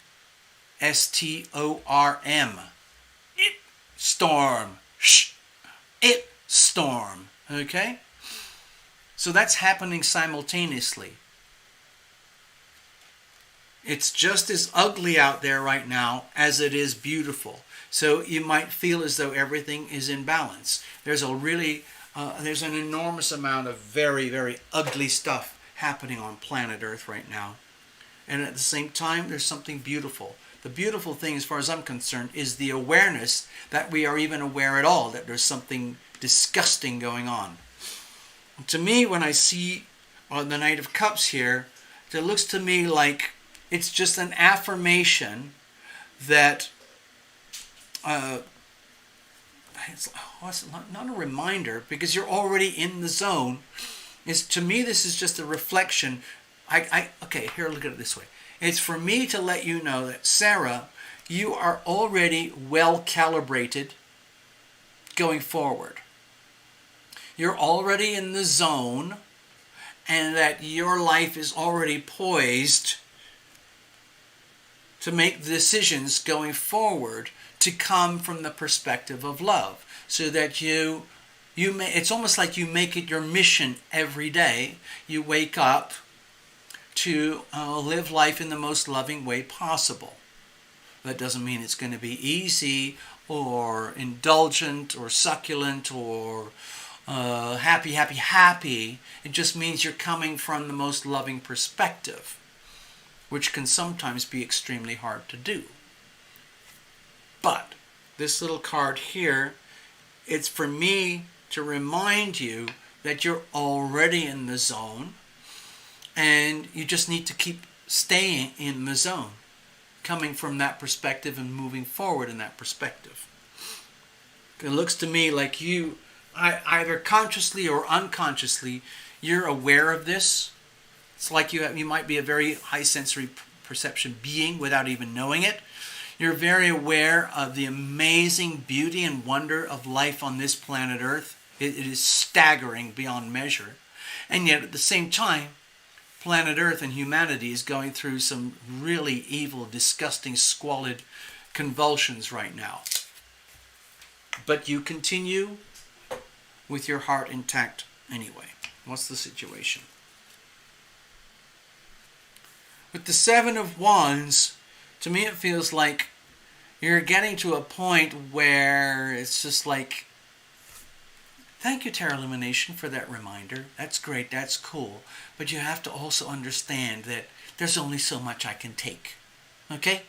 STORM. It storm. It storm. Okay? So that's happening simultaneously. It's just as ugly out there right now as it is beautiful. So you might feel as though everything is in balance. There's an enormous amount of very, very ugly stuff happening on planet Earth right now. And at the same time, there's something beautiful. The beautiful thing, as far as I'm concerned, is the awareness that we are even aware at all, that there's something disgusting going on. To me, when I see on the Knight of Cups here, it looks to me like it's just an affirmation that it's not a reminder, because you're already in the zone. To me, this is just a reflection. Okay, here, look at it this way. It's for me to let you know that, Sarah, you are already well calibrated going forward. You're already in the zone, and that your life is already poised to make decisions going forward to come from the perspective of love, so that it's almost like you make it your mission every day. You wake up to live life in the most loving way possible. That doesn't mean it's going to be easy or indulgent or succulent or happy. It just means you're coming from the most loving perspective, which can sometimes be extremely hard to do. But this little card here, it's for me to remind you that you're already in the zone, and you just need to keep staying in the zone, coming from that perspective and moving forward in that perspective. It looks to me like you, either consciously or unconsciously, you're aware of this. It's like you might be a very high sensory perception being without even knowing it. You're very aware of the amazing beauty and wonder of life on this planet Earth. It is staggering beyond measure. And yet at the same time, planet Earth and humanity is going through some really evil, disgusting, squalid convulsions right now. But you continue with your heart intact anyway. What's the situation? With the Seven of Wands, to me it feels like you're getting to a point where it's just like, thank you, Tarot Illumination, for that reminder. That's great, that's cool. But you have to also understand that there's only so much I can take. Okay?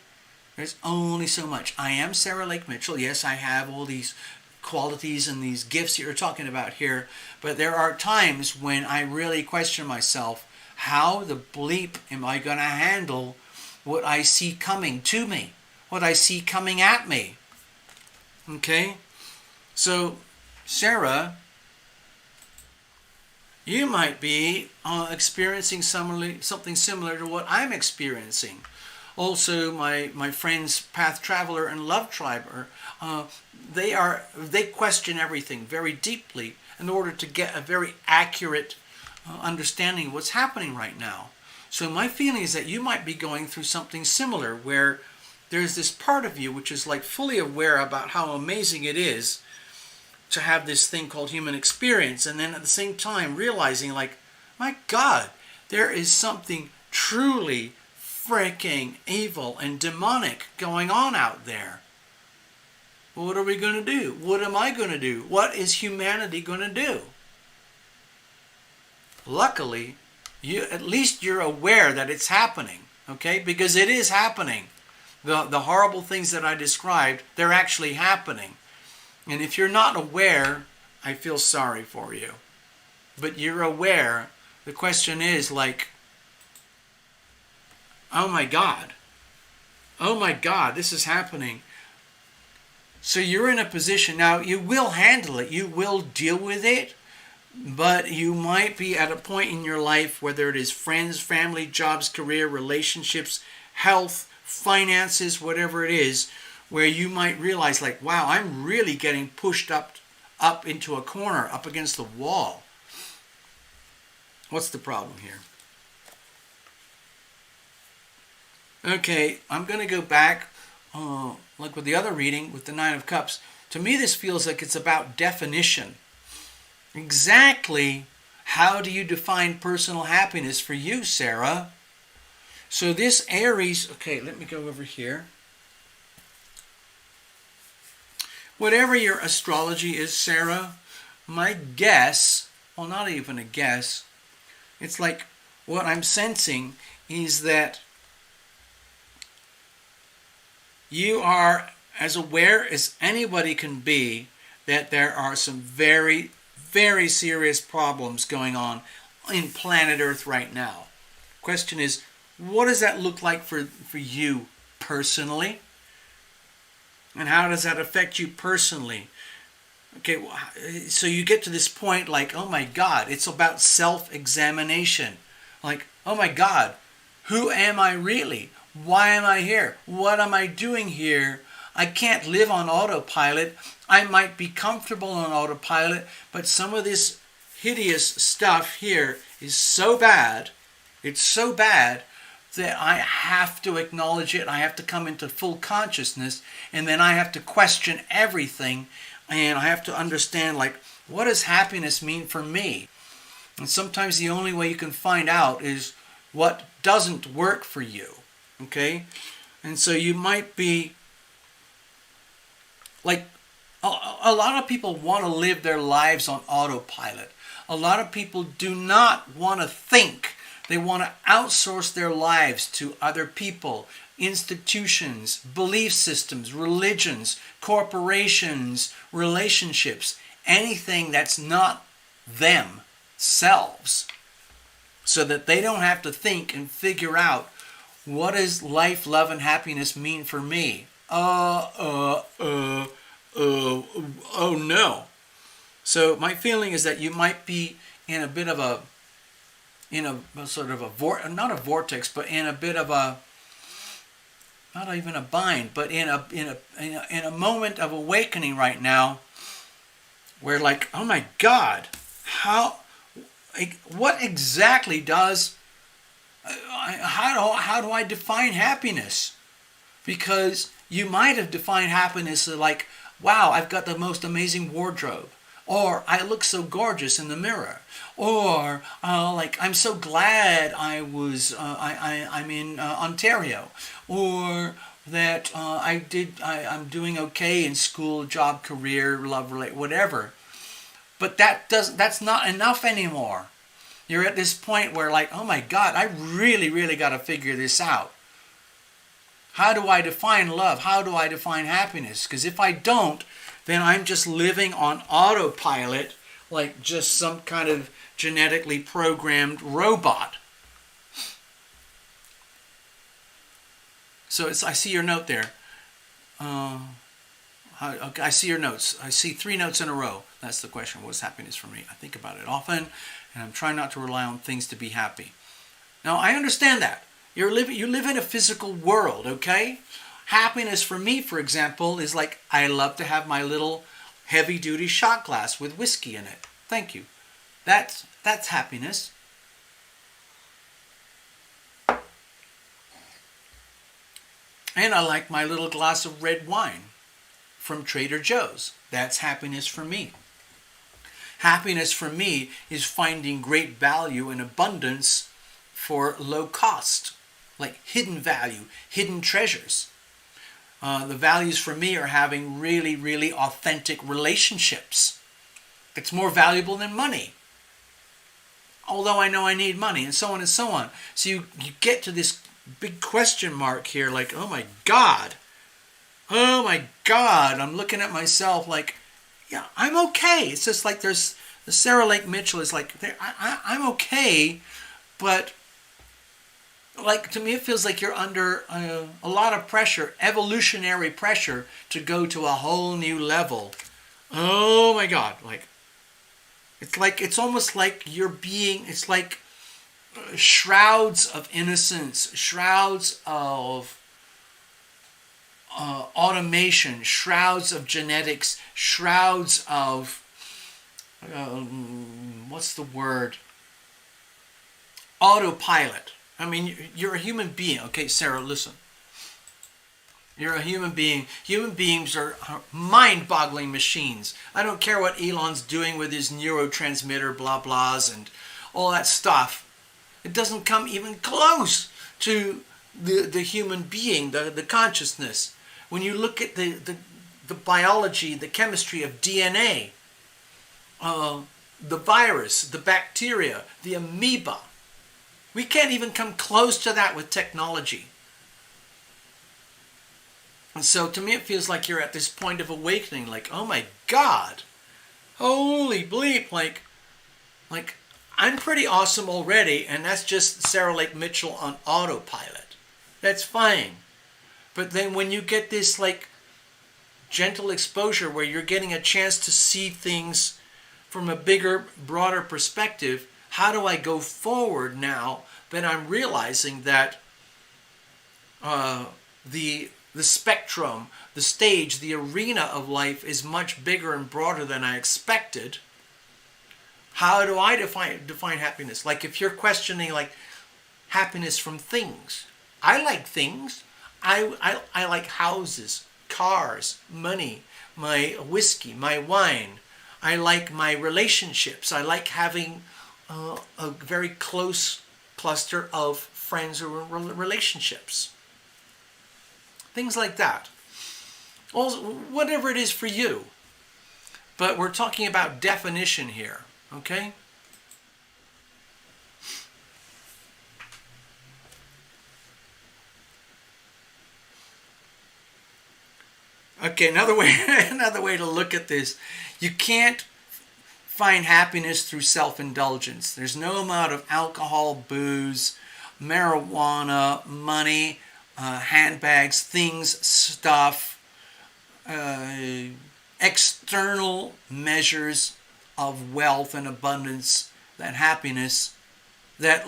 There's only so much. I am Sarah Lake Mitchell. Yes, I have all these qualities and these gifts that you're talking about here. But there are times when I really question myself, how the bleep am I going to handle what I see coming to me? What I see coming at me? Okay? So, Sarah, you might be experiencing something similar to what I'm experiencing. Also, my friends Path Traveler and Love Tribe they question everything very deeply in order to get a very accurate understanding of what's happening right now. So my feeling is that you might be going through something similar, where there's this part of you which is like fully aware about how amazing it is to have this thing called human experience, and then at the same time realizing, like, my God, there is something truly freaking evil and demonic going on out there. What are we going to do? What am I going to do? What is humanity going to do? Luckily, at least you're aware that it's happening, okay? Because it is happening. The horrible things that I described, they're actually happening. And if you're not aware, I feel sorry for you. But you're aware. The question is like, oh my God. Oh my God, this is happening. So you're in a position, now you will handle it. You will deal with it. But you might be at a point in your life, whether it is friends, family, jobs, career, relationships, health, finances, whatever it is, where you might realize like, wow, I'm really getting pushed up into a corner, up against the wall. What's the problem here? Okay, I'm going to go back, like with the other reading, with the Nine of Cups. To me, this feels like it's about definition. Exactly how do you define personal happiness for you, Sarah? So this Aries, okay, let me go over here. Whatever your astrology is, Sarah, my guess, well, not even a guess, it's like what I'm sensing is that you are as aware as anybody can be that there are some very, very serious problems going on in planet Earth right now. Question is, what does that look like for you personally? And how does that affect you personally? Okay, so you get to this point like, oh my God, it's about self-examination. Like, oh my God, who am I really? Why am I here? What am I doing here? I can't live on autopilot. I might be comfortable on autopilot, but some of this hideous stuff here is so bad, it's so bad that I have to acknowledge it. I have to come into full consciousness, and then I have to question everything, and I have to understand, like, what does happiness mean for me? And sometimes the only way you can find out is what doesn't work for you, okay? And so you might be, like, a lot of people want to live their lives on autopilot. A lot of people do not want to think. They want to outsource their lives to other people, institutions, belief systems, religions, corporations, relationships, anything that's not themselves, so that they don't have to think and figure out, what does life, love, and happiness mean for me? Oh no. So my feeling is that you might be in a bit of a, in a sort of a not a vortex, but in a bit of a, not even a bind, but in a moment of awakening right now, where like, oh my God, what exactly does, how do I define happiness? Because you might have defined happiness like, wow, I've got the most amazing wardrobe. Or I look so gorgeous in the mirror. Or like, I'm so glad I'm in Ontario. Or that I'm doing okay in school, job, career, love, whatever. But that's not enough anymore. You're at this point where like, oh my God, I really, really got to figure this out. How do I define love? How do I define happiness? Because if I don't, then I'm just living on autopilot, like just some kind of genetically programmed robot. So I see your note there. I see your notes. I see 3 notes in a row. That's the question. What is happiness for me? I think about it often, and I'm trying not to rely on things to be happy. Now, I understand that. You live in a physical world, okay? Happiness for me, for example, is like, I love to have my little heavy-duty shot glass with whiskey in it. Thank you. That's happiness. And I like my little glass of red wine from Trader Joe's. That's happiness for me. Happiness for me is finding great value and abundance for low cost, like hidden value, hidden treasures. The values for me are having really, really authentic relationships. It's more valuable than money. Although I know I need money, and so on and so on. So you get to this big question mark here, like, oh my God, I'm looking at myself like, yeah, I'm okay. It's just like there's, the Sarah Lake Mitchell is like, I'm okay, but like, to me it feels like you're under a lot of pressure, evolutionary pressure, to go to a whole new level. Oh my God, it's almost like you're being, it's like shrouds of innocence, shrouds of automation, shrouds of genetics, shrouds of, what's the word? Autopilot. I mean, you're a human being. Okay, Sarah, listen. You're a human being. Human beings are mind-boggling machines. I don't care what Elon's doing with his neurotransmitter blah blahs and all that stuff. It doesn't come even close to the human being, the consciousness. When you look at the biology, the chemistry of DNA, the virus, the bacteria, the amoeba, we can't even come close to that with technology. And so to me it feels like you're at this point of awakening, like, oh my God, holy bleep, like I'm pretty awesome already, and that's just Sarah Lake Mitchell on autopilot. That's fine. But then when you get this like gentle exposure where you're getting a chance to see things from a bigger, broader perspective, how do I go forward now that I'm realizing that the spectrum, the stage, the arena of life is much bigger and broader than I expected? How do I define happiness? Like, if you're questioning like happiness from things, I like things. I like houses, cars, money, my whiskey, my wine. I like my relationships. I like having a very close cluster of friends or relationships. Things like that. Also, whatever it is for you. But we're talking about definition here, okay? Okay, another way to look at this. You can't find happiness through self-indulgence. There's no amount of alcohol, booze, marijuana, money, handbags, things, stuff, external measures of wealth and abundance, that happiness, that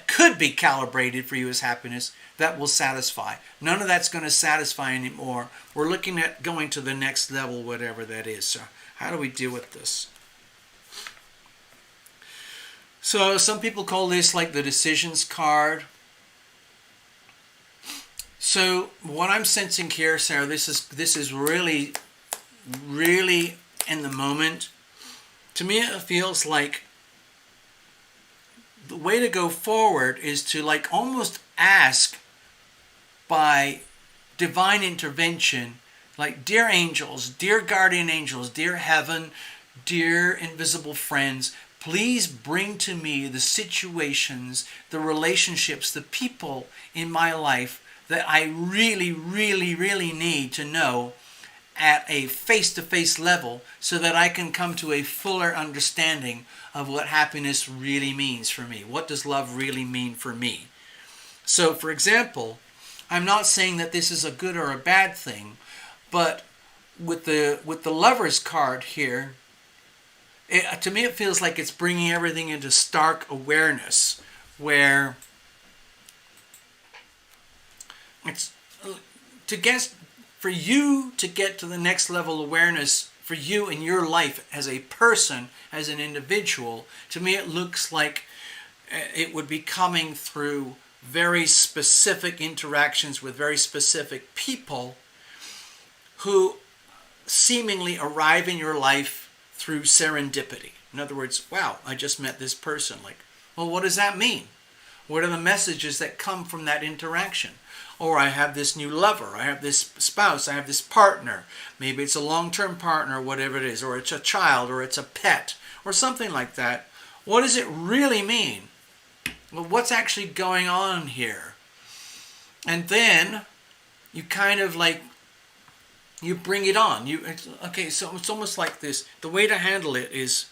could be calibrated for you as happiness, that will satisfy. None of that's going to satisfy anymore. We're looking at going to the next level, whatever that is. So how do we deal with this? So some people call this like the decisions card. So what I'm sensing here, Sarah, this is really, really in the moment. To me, it feels like the way to go forward is to like almost ask by divine intervention, like, dear angels, dear guardian angels, dear heaven, dear invisible friends, please bring to me the situations, the relationships, the people in my life that I really, really, really need to know at a face-to-face level so that I can come to a fuller understanding of what happiness really means for me. What does love really mean for me? So, for example, I'm not saying that this is a good or a bad thing, but with the Lover's card here, to me it feels like it's bringing everything into stark awareness, where it's for you to get to the next level awareness for you in your life as a person, as an individual. To me it looks like it would be coming through very specific interactions with very specific people who seemingly arrive in your life through serendipity. In other words, wow, I just met this person. Like, well, what does that mean? What are the messages that come from that interaction? Or I have this new lover, I have this spouse, I have this partner. Maybe it's a long-term partner, whatever it is, or it's a child, or it's a pet, or something like that. What does it really mean? Well, what's actually going on here? And then you kind of like, you bring it on. Okay, so it's almost like this. The way to handle it is,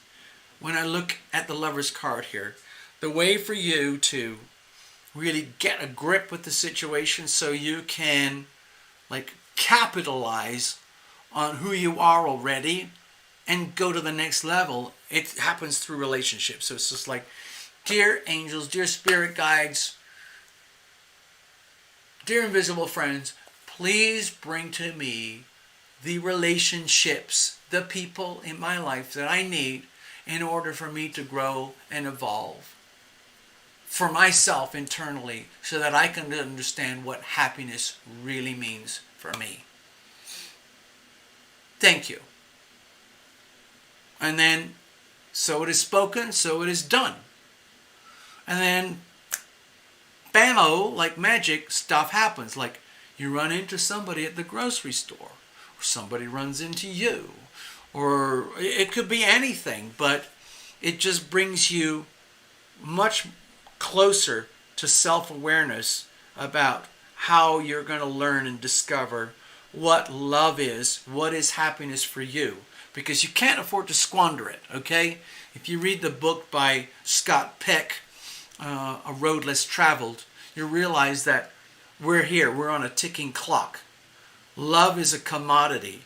when I look at the Lover's card here, the way for you to really get a grip with the situation so you can like capitalize on who you are already and go to the next level, it happens through relationships. So it's just like, dear angels, dear spirit guides, dear invisible friends, please bring to me the relationships, the people in my life that I need in order for me to grow and evolve for myself internally, so that I can understand what happiness really means for me. Thank you. And then, so it is spoken, so it is done. And then, bammo, like magic, stuff happens. Like, you run into somebody at the grocery store, or somebody runs into you, or it could be anything, but it just brings you much closer to self-awareness about how you're going to learn and discover what love is, what is happiness for you, because you can't afford to squander it, okay? If you read the book by Scott Peck, A Road Less Traveled, you realize that we're on a ticking clock. Love is a commodity.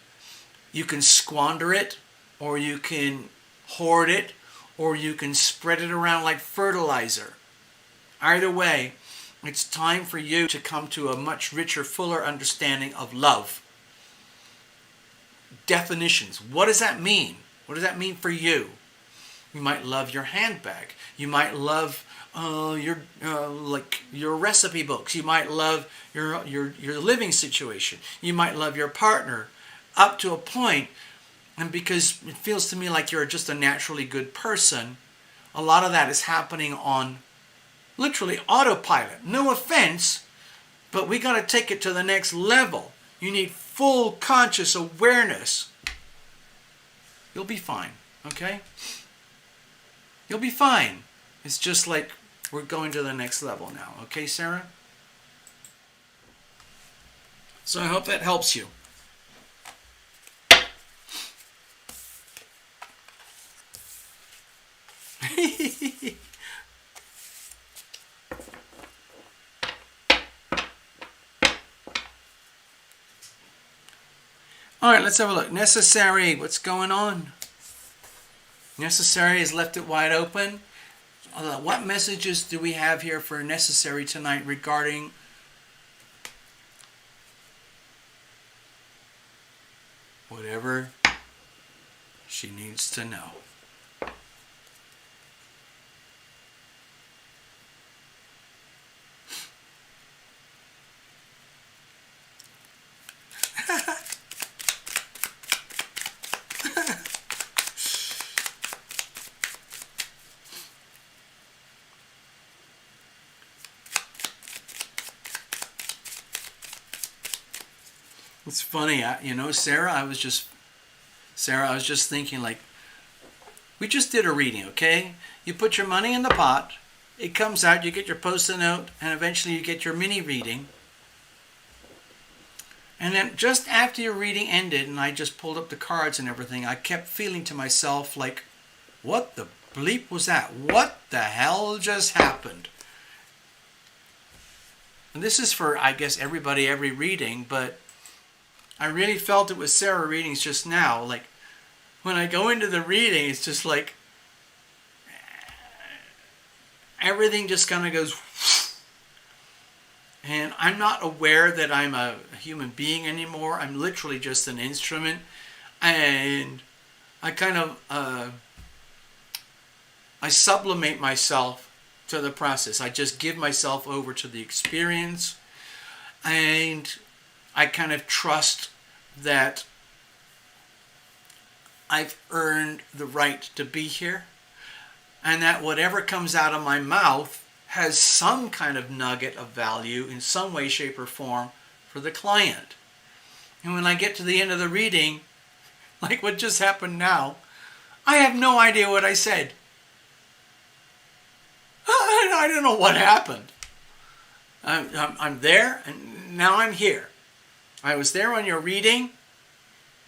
You can squander it, or you can hoard it, or you can spread it around like fertilizer. Either way, it's time for you to come to a much richer, fuller understanding of love. Definitions. What does that mean? What does that mean for you? You might love your handbag. You might love your recipe books. You might love your living situation. You might love your partner up to a point. And because it feels to me like you're just a naturally good person, a lot of that is happening on literally autopilot. No offense, but we got to take it to the next level. You need full conscious awareness. You'll be fine, okay? You'll be fine. It's just like we're going to the next level now, okay, Sarah? So I hope that helps you. All right, let's have a look. Necessary, what's going on? Necessary has left it wide open. What messages do we have here for Necessary tonight regarding whatever she needs to know? It's funny, Sarah, I was just thinking, like, we just did a reading, okay? You put your money in the pot, it comes out, you get your Post-it note, and eventually you get your mini reading. And then just after your reading ended, and I just pulled up the cards and everything, I kept feeling to myself, like, what the bleep was that? What the hell just happened? And this is for, I guess, everybody, every reading, but I really felt it with Sarah readings just now. Like, when I go into the reading, it's just like everything just kind of goes, and I'm not aware that I'm a human being anymore. I'm literally just an instrument, and I kind of I sublimate myself to the process. I just give myself over to the experience, and I kind of trust that I've earned the right to be here, and that whatever comes out of my mouth has some kind of nugget of value in some way, shape, or form for the client. And when I get to the end of the reading, like what just happened now, I have no idea what I said. I don't know what happened. I'm there, and now I'm here. I was there on your reading,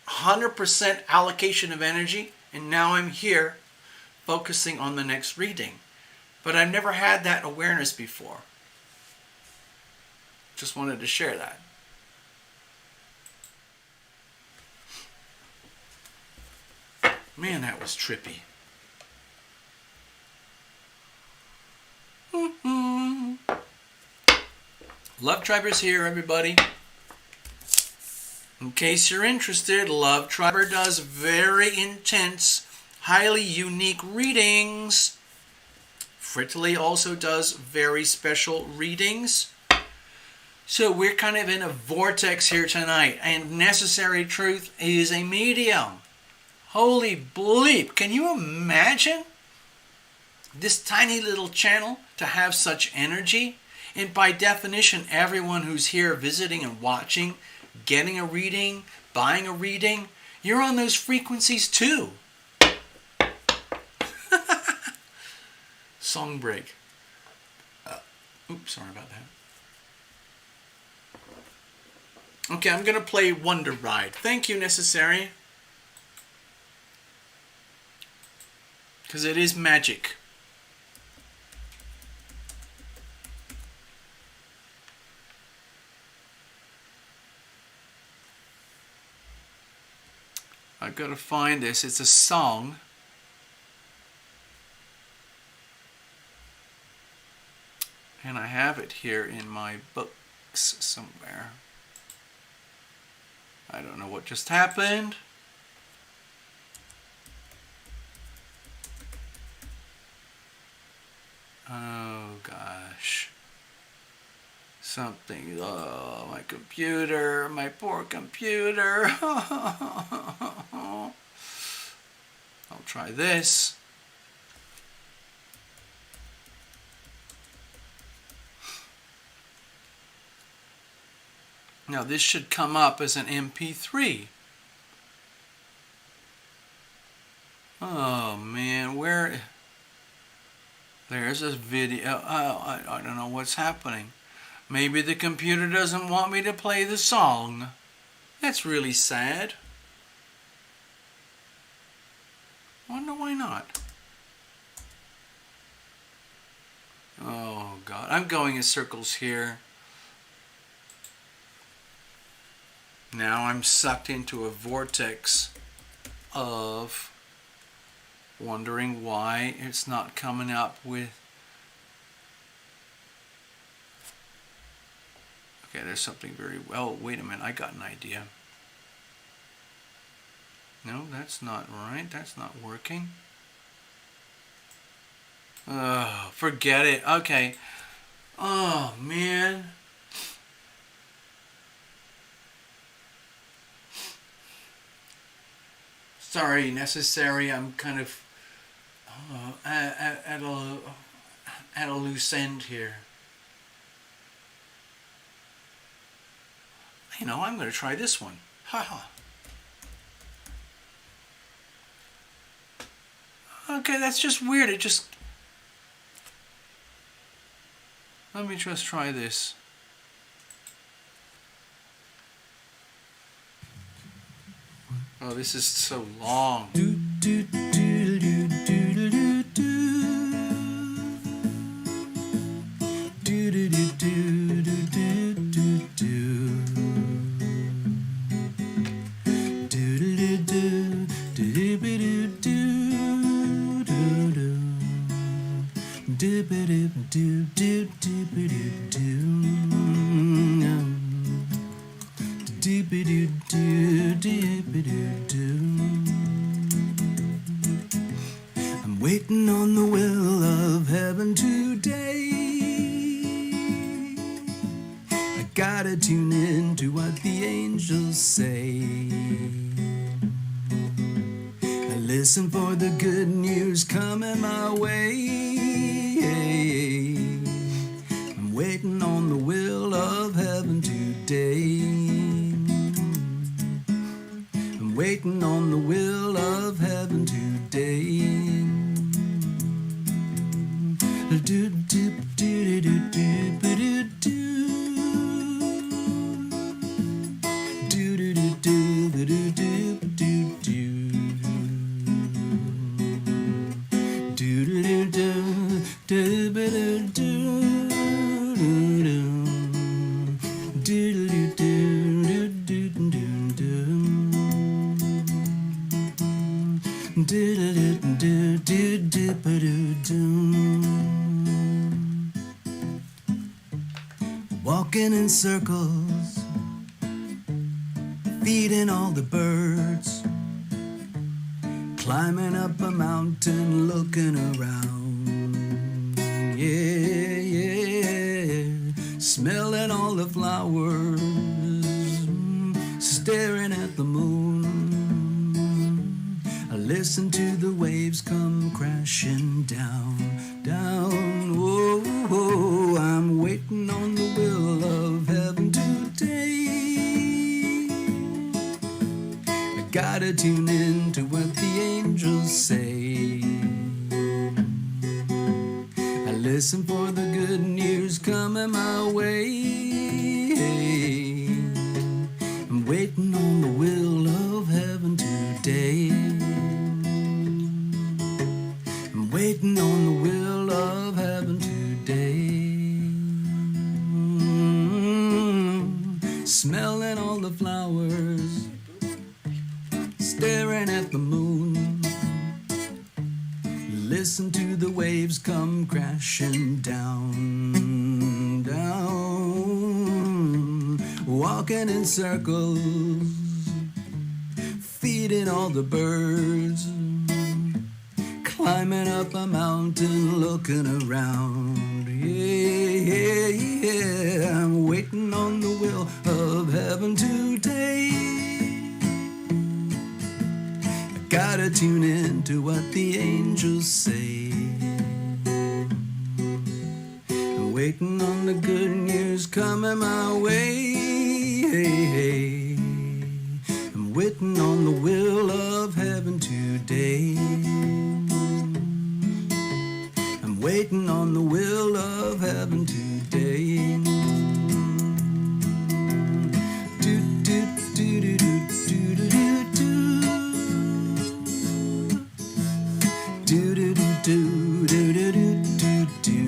100% allocation of energy, and now I'm here focusing on the next reading. But I've never had that awareness before. Just wanted to share that. Man, that was trippy. Love Triber's here, everybody. In case you're interested, Love Triber does very intense, highly unique readings. Frittily also does very special readings. So we're kind of in a vortex here tonight, and Necessary Truth is a medium. Holy bleep, can you imagine this tiny little channel to have such energy? And by definition, everyone who's here visiting and watching, getting a reading, buying a reading, you're on those frequencies too. Song break. Oops, sorry about that. Okay, I'm going to play Wonder Ride. Thank you, Necessary. Because it is magic. I've got to find this. It's a song. And I have it here in my books somewhere. I don't know what just happened. Oh gosh. Something. Oh, my computer. My poor computer. I'll try this. Now this should come up as an MP3. Oh man, where? There's a video. Oh, I don't know what's happening. Maybe the computer doesn't want me to play the song. That's really sad. Wonder why not. Oh God, I'm going in circles here. Now I'm sucked into a vortex of wondering why it's not coming up with... Okay, there's something very... Oh, wait a minute, I got an idea. No, that's not right. That's not working. Oh, forget it. Okay. Oh, man. Sorry, Necessary. I'm kind of at a loose end here. You know, I'm going to try this one. Haha. Okay, that's just weird. It just... Let me just try this. Oh, this is so long. I'm waiting on the will of heaven today. I gotta tune in to what the angels say. I listen for the good news coming my way. waiting on the will of heaven today. I'm waiting on the will of heaven today. Do do do do do do do do do do do do do do walking in circles, feeding all the birds, climbing up a mountain, looking around, yeah, yeah, smelling all the flowers, staring at the moon. I listen to the waves come crashing down, down, oh, oh, I'm waiting on the will of heaven today. I gotta tune in to what the angels say. I listen for the good news coming my way. I'm waiting on the will of heaven today. I'm waiting on the will of heaven today. Smelling all the flowers, staring at the moon. Listen to the waves come crashing down, down. Walking in circles, feeding all the birds, climbing up a mountain, looking around, yeah, yeah, yeah. I'm waiting on the will of heaven today. I gotta tune in to what the angels say. I'm waiting on the good news coming my way. I'm waiting on the will of heaven today. I'm waiting on the will of heaven today. Do do do do do do do do do do do do do do do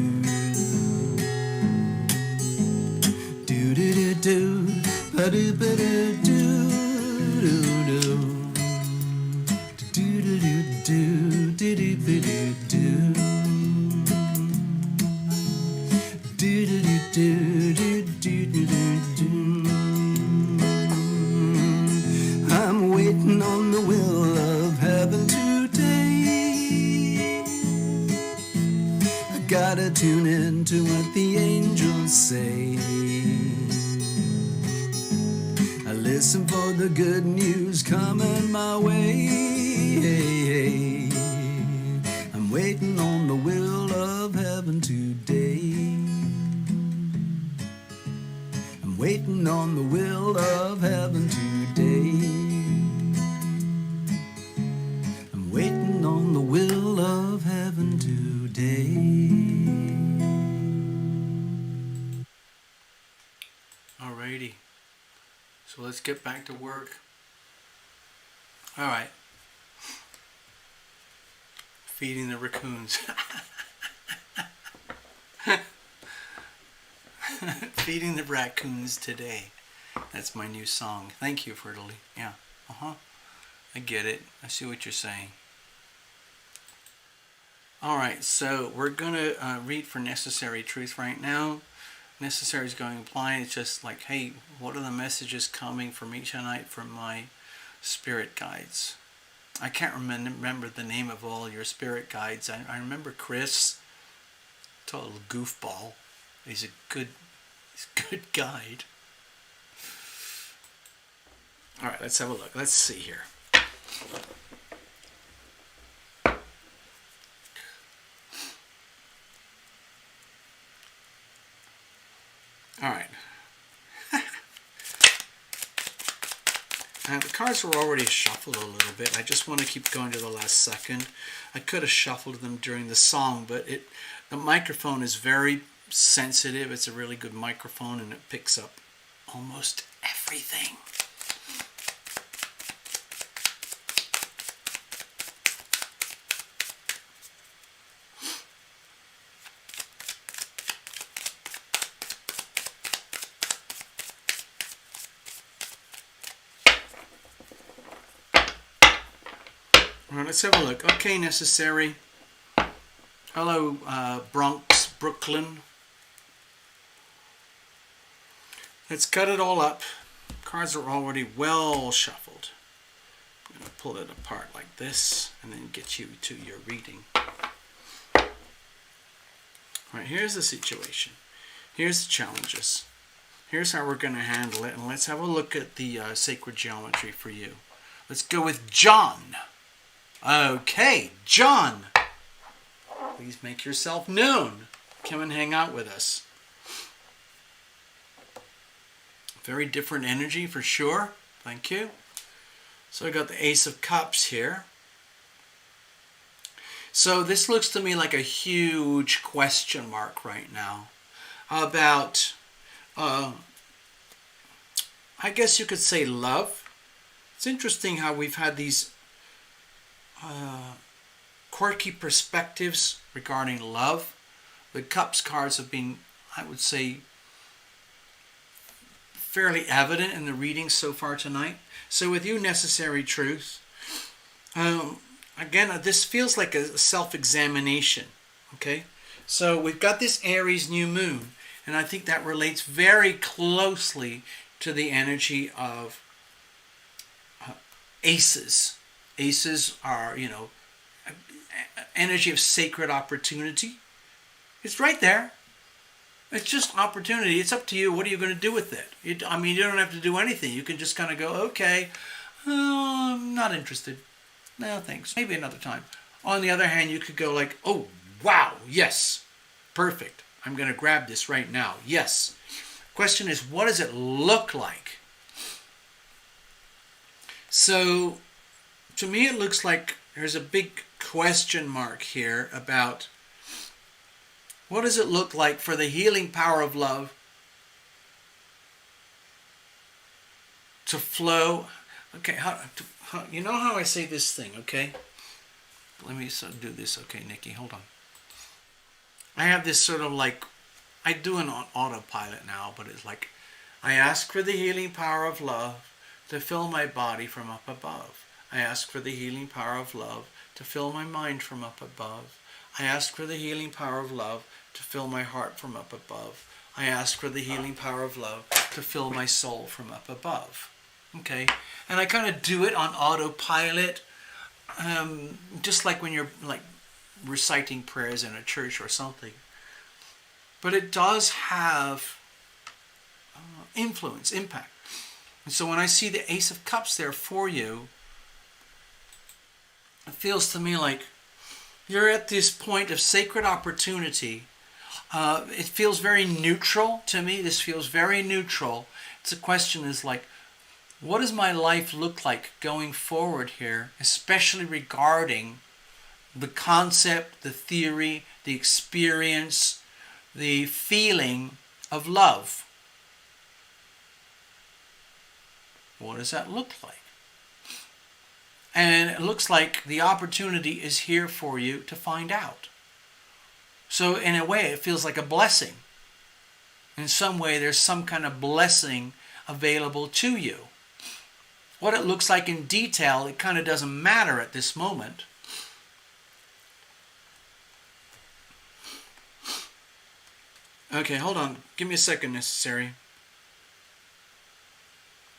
do do do do ba do ba do do do do do do do do do do. I'm waiting on the will of heaven today. I gotta tune in to what the angels say. I listen for the good news coming my way. I'm waiting on the will of heaven today. I'm waiting on the will of heaven today. I'm waiting on the will of heaven today. Alrighty, so let's get back to work. Alright, feeding the raccoons. Feeding the raccoons today. That's my new song. Thank you, Fertily. Yeah, I get it. I see what you're saying. Alright, so we're going to read for Necessary Truth right now. Necessary is going to apply. It's just like, hey, what are the messages coming for me tonight from my spirit guides? I can't remember the name of all your spirit guides. I remember Chris, total goofball. He's a good guide. All right, let's have a look. Let's see here. All right. And the cards were already shuffled a little bit. I just want to keep going to the last second. I could have shuffled them during the song, but the microphone is very sensitive. It's a really good microphone, and it picks up almost everything. All right, let's have a look. Okay, necessary. Hello, Bronx, Brooklyn. Let's cut it all up. Cards are already well shuffled. I'm going to pull it apart like this and then get you to your reading. All right, here's the situation. Here's the challenges. Here's how we're going to handle it. And let's have a look at the sacred geometry for you. Let's go with John. Okay, John. Please make yourself known. Come and hang out with us. Very different energy for sure. Thank you. So I got the Ace of Cups here. So this looks to me like a huge question mark right now about, I guess you could say love. It's interesting how we've had these quirky perspectives regarding love. The Cups cards have been, I would say, fairly evident in the readings so far tonight. So with you, Necessary Truth, again, this feels like a self-examination, okay? So we've got this Aries new moon, and I think that relates very closely to the energy of aces. Aces are, energy of sacred opportunity. It's right there. It's just opportunity. It's up to you. What are you going to do with it? You don't have to do anything. You can just kind of go, okay, I'm not interested. No, thanks. Maybe another time. On the other hand, you could go like, oh, wow, yes, perfect. I'm going to grab this right now. Yes. Question is, what does it look like? So, to me, it looks like there's a big question mark here about what does it look like for the healing power of love to flow? Okay, you know how I say this thing, okay? Let me do this. Okay, Nikki, hold on. I have this sort of like, I do an autopilot now, but it's like, I ask for the healing power of love to fill my body from up above. I ask for the healing power of love to fill my mind from up above. I ask for the healing power of love to fill my heart from up above. I ask for the healing power of love to fill my soul from up above. Okay? And I kind of do it on autopilot, just like when you're like reciting prayers in a church or something. But it does have influence, impact. And so when I see the Ace of Cups there for you, it feels to me like you're at this point of sacred opportunity. It feels very neutral to me. This feels very neutral. The question is like, what does my life look like going forward here, especially regarding the concept, the theory, the experience, the feeling of love? What does that look like? And it looks like the opportunity is here for you to find out. So in a way, it feels like a blessing. In some way, there's some kind of blessing available to you. What it looks like in detail, it kind of doesn't matter at this moment. Okay, hold on. Give me a second, Necessary.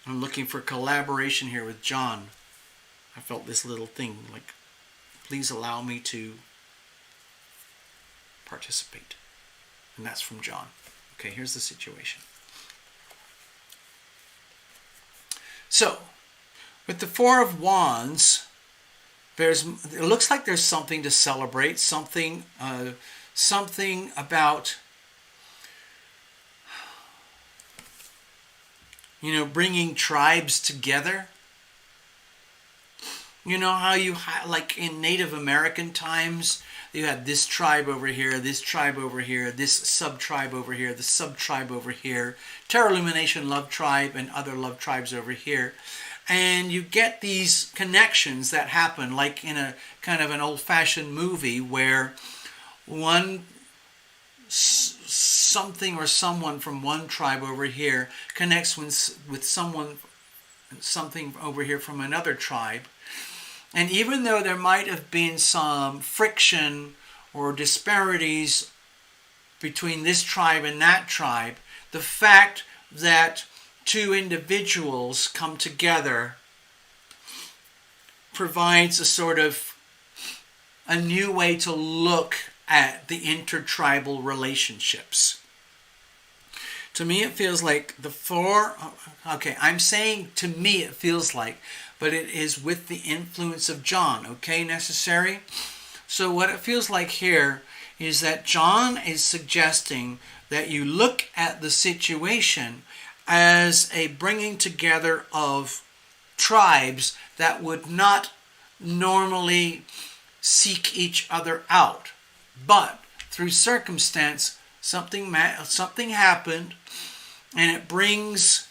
I'm looking for collaboration here with John. I felt this little thing, like, please allow me to participate. And that's from John. Okay, here's the situation. So, with the Four of Wands, it looks like there's something to celebrate, something about bringing tribes together. You know how like in Native American times, you had this tribe over here, this tribe over here, this sub-tribe over here, this sub-tribe over here, Terra Illumination Love Tribe and other love tribes over here. And you get these connections that happen like in a kind of an old-fashioned movie where something or someone from one tribe over here connects with something over here from another tribe. And even though there might have been some friction or disparities between this tribe and that tribe, the fact that two individuals come together provides a sort of a new way to look at the intertribal relationships. To me, it feels like I'm saying to me it feels like, but it is with the influence of John, okay, necessary? So what it feels like here is that John is suggesting that you look at the situation as a bringing together of tribes that would not normally seek each other out. But through circumstance, something happened, and it brings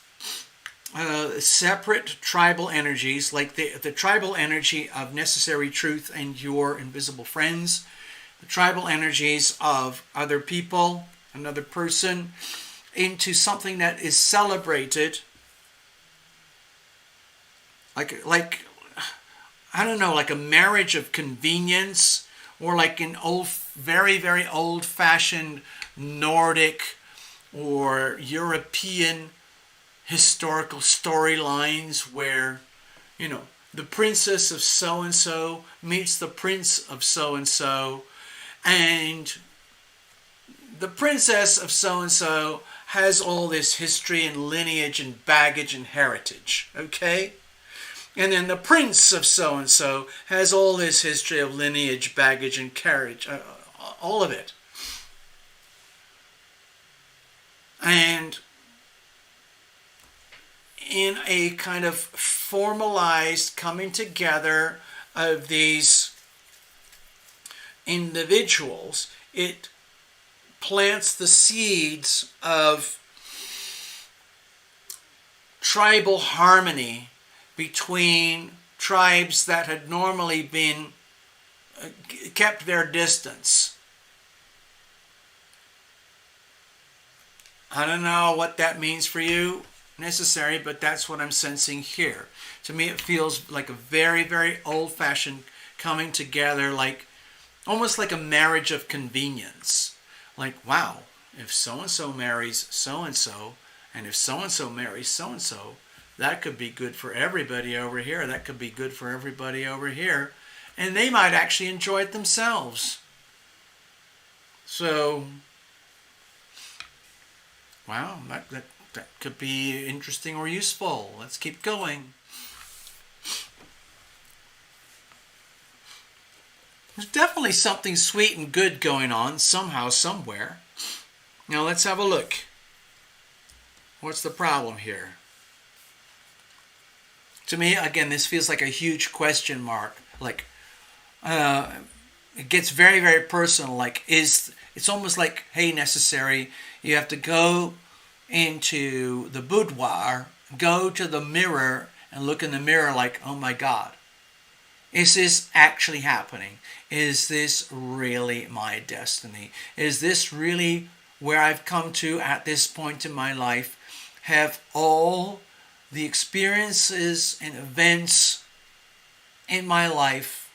separate tribal energies, like the tribal energy of necessary truth and your invisible friends, the tribal energies of other people, another person, into something that is celebrated, like I don't know, like a marriage of convenience, or like an very, very old-fashioned Nordic or European historical storylines where, the princess of so-and-so meets the prince of so-and-so, and the princess of so-and-so has all this history and lineage and baggage and heritage, okay? And then the prince of so-and-so has all this history of lineage, baggage, and carriage, all of it. And in a kind of formalized coming together of these individuals, it plants the seeds of tribal harmony between tribes that had normally been kept their distance. I don't know what that means for you, necessary, but that's what I'm sensing here. To me, it feels like a very, very old-fashioned coming together, like almost like a marriage of convenience. Like, wow, if so-and-so marries so-and-so, and if so-and-so marries so-and-so, that could be good for everybody over here. That could be good for everybody over here. And they might actually enjoy it themselves. So, wow, that could be interesting or useful. Let's keep going. There's definitely something sweet and good going on somehow, somewhere. Now let's have a look. What's the problem here? To me, again, this feels like a huge question mark. Like, it gets very, very personal. Like, it's almost like, hey, necessary, you have to go into the boudoir, go to the mirror, and look in the mirror like, oh my God, is this actually happening? Is this really my destiny? Is this really where I've come to at this point in my life? Have all the experiences and events in my life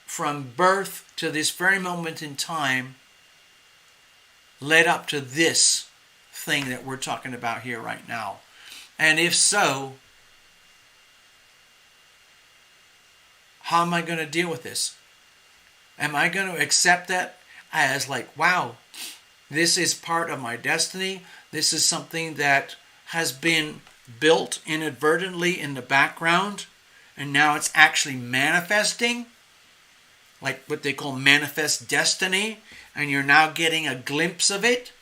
from birth to this very moment in time led up to this thing that we're talking about here right now? And if so, how am I going to deal with this? Am I going to accept that as like, wow, this is part of my destiny? This is something that has been built inadvertently in the background, and now it's actually manifesting, like what they call manifest destiny, and you're now getting a glimpse of it,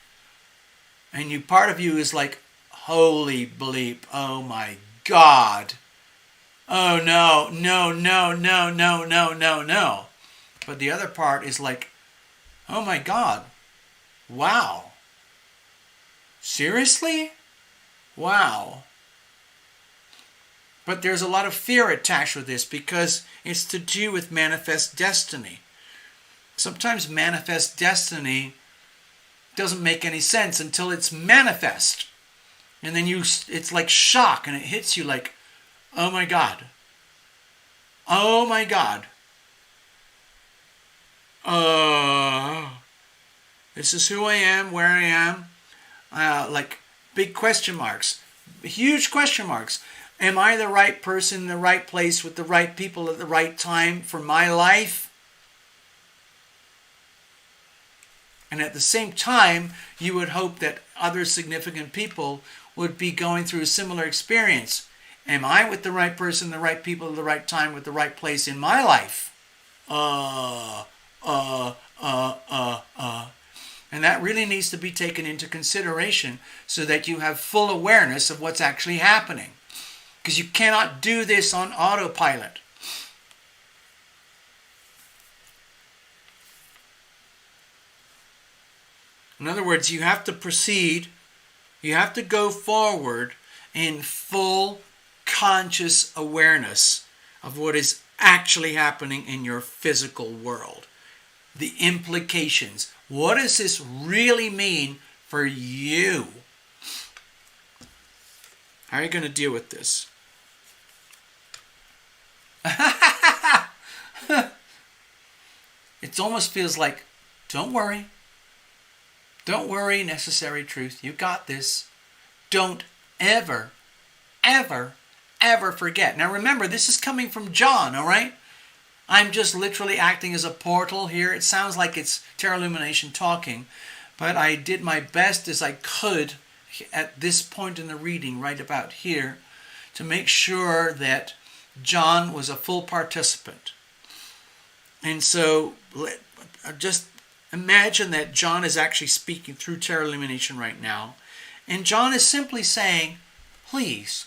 and part of you is like, holy bleep, oh my God. Oh no, no, no, no, no, no, no, no. But the other part is like, oh my God, wow. Seriously? Wow. But there's a lot of fear attached with this because it's to do with manifest destiny. Sometimes manifest destiny doesn't make any sense until it's manifest. And then it's like shock and it hits you like, oh my God. Oh my God. This is who I am, where I am. Like big question marks. Huge question marks. Am I the right person in the right place with the right people at the right time for my life? And at the same time, you would hope that other significant people would be going through a similar experience. Am I with the right person, the right people at the right time with the right place in my life? And that really needs to be taken into consideration so that you have full awareness of what's actually happening. Because you cannot do this on autopilot. In other words, you have to proceed, you have to go forward in full conscious awareness of what is actually happening in your physical world. The implications. What does this really mean for you? How are you going to deal with this? It almost feels like, don't worry. Don't worry, necessary truth. You got this. Don't ever, ever, ever forget. Now remember, this is coming from John, all right? I'm just literally acting as a portal here. It sounds like it's Terra Illumination talking, but I did my best as I could at this point in the reading, right about here, to make sure that John was a full participant. And so just imagine that John is actually speaking through Terra Illumination right now. And John is simply saying, please,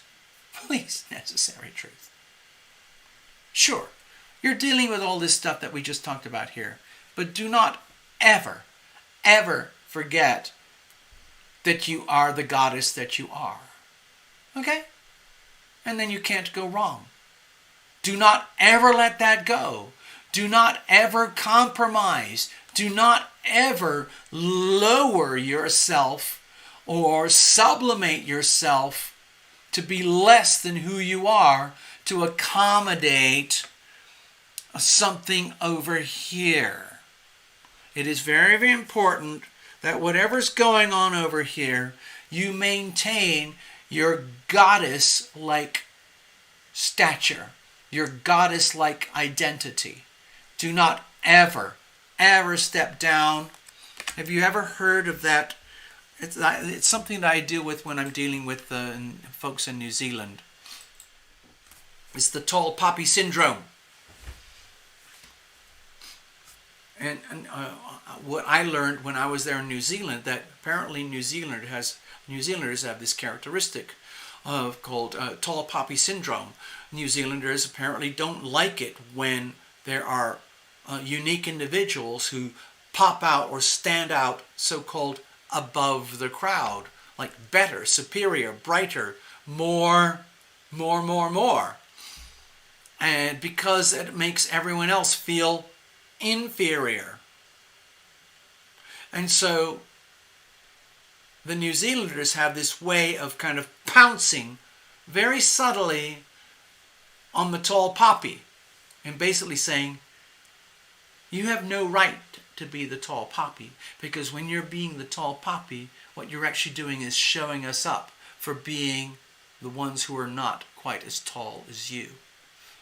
please, necessary truth. Sure, you're dealing with all this stuff that we just talked about here. But do not ever, ever forget that you are the goddess that you are. Okay? And then you can't go wrong. Do not ever let that go. Do not ever compromise. Do not ever lower yourself or sublimate yourself to be less than who you are to accommodate something over here. It is very, very important that whatever's going on over here, you maintain your goddess-like stature, your goddess-like identity. Do not ever, ever step down. Have you ever heard of that? It's something that I deal with when I'm dealing with folks in New Zealand. It's the tall poppy syndrome. And what I learned when I was there in New Zealand, that apparently New Zealanders have this characteristic called tall poppy syndrome. New Zealanders apparently don't like it when there are unique individuals who pop out or stand out, so-called above the crowd, like better, superior, brighter, more. And because it makes everyone else feel inferior. And so the New Zealanders have this way of kind of pouncing very subtly on the tall poppy and basically saying, you have no right to be the tall poppy, because when you're being the tall poppy, what you're actually doing is showing us up for being the ones who are not quite as tall as you.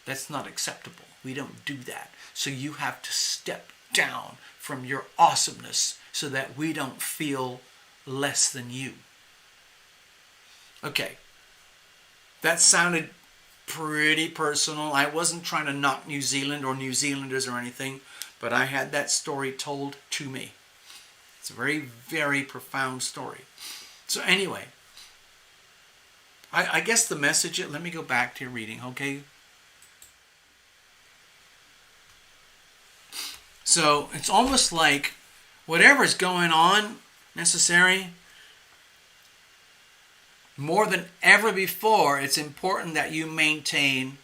That's not acceptable. We don't do that. So you have to step down from your awesomeness so that we don't feel less than you. Okay. That sounded pretty personal. I wasn't trying to knock New Zealand or New Zealanders or anything, but I had that story told to me. It's a very, very profound story. So anyway, I guess the message, let me go back to your reading, okay? So it's almost like whatever's going on, necessary, more than ever before, it's important that you maintain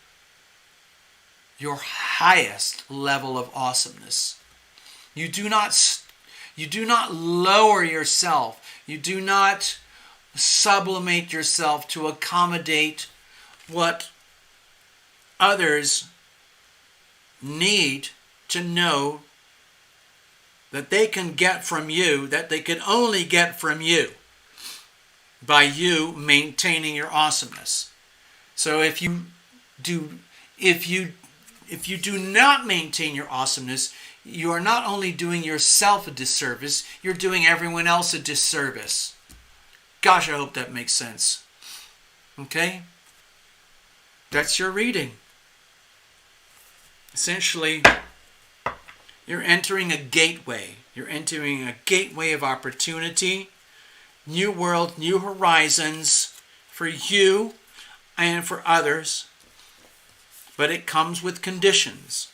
your highest level of awesomeness. You do not lower yourself. You do not sublimate yourself to accommodate what others need to know that they can get from you, that they can only get from you by you maintaining your awesomeness. So if you do not maintain your awesomeness, you are not only doing yourself a disservice, you're doing everyone else a disservice. Gosh, I hope that makes sense. Okay? That's your reading. Essentially, you're entering a gateway. You're entering a gateway of opportunity, new world, new horizons for you and for others. But it comes with conditions.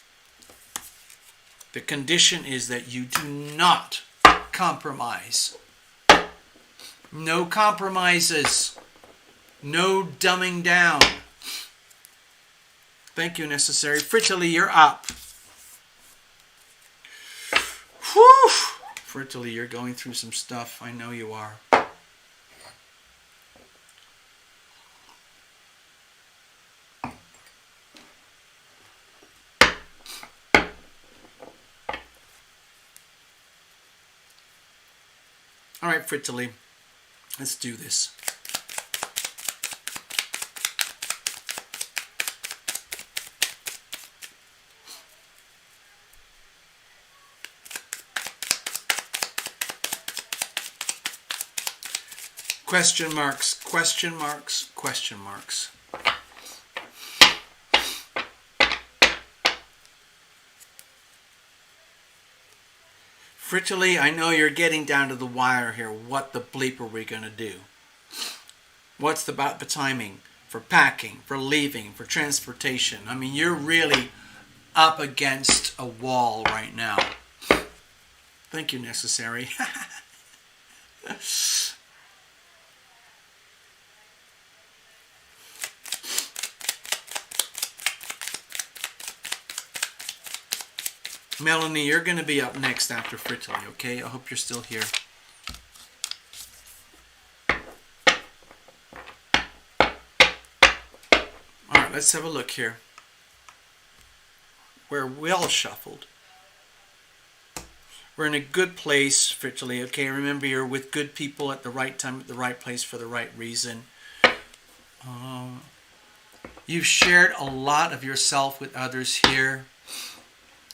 The condition is that you do not compromise. No compromises. No dumbing down. Thank you, necessary. Fritterly, you're up. Whew! Fritterly, you're going through some stuff. I know you are. All right, Fritterly, let's do this. Question marks, question marks, question marks. Fritterly, I know you're getting down to the wire here. What the bleep are we going to do? What's about the timing for packing, for leaving, for transportation? I mean, you're really up against a wall right now. Thank you, necessary. Melanie, you're going to be up next after Fritterly, okay? I hope you're still here. Alright, let's have a look here. We're well shuffled. We're in a good place, Fritterly, okay? Remember, you're with good people at the right time, at the right place, for the right reason. You've shared a lot of yourself with others here.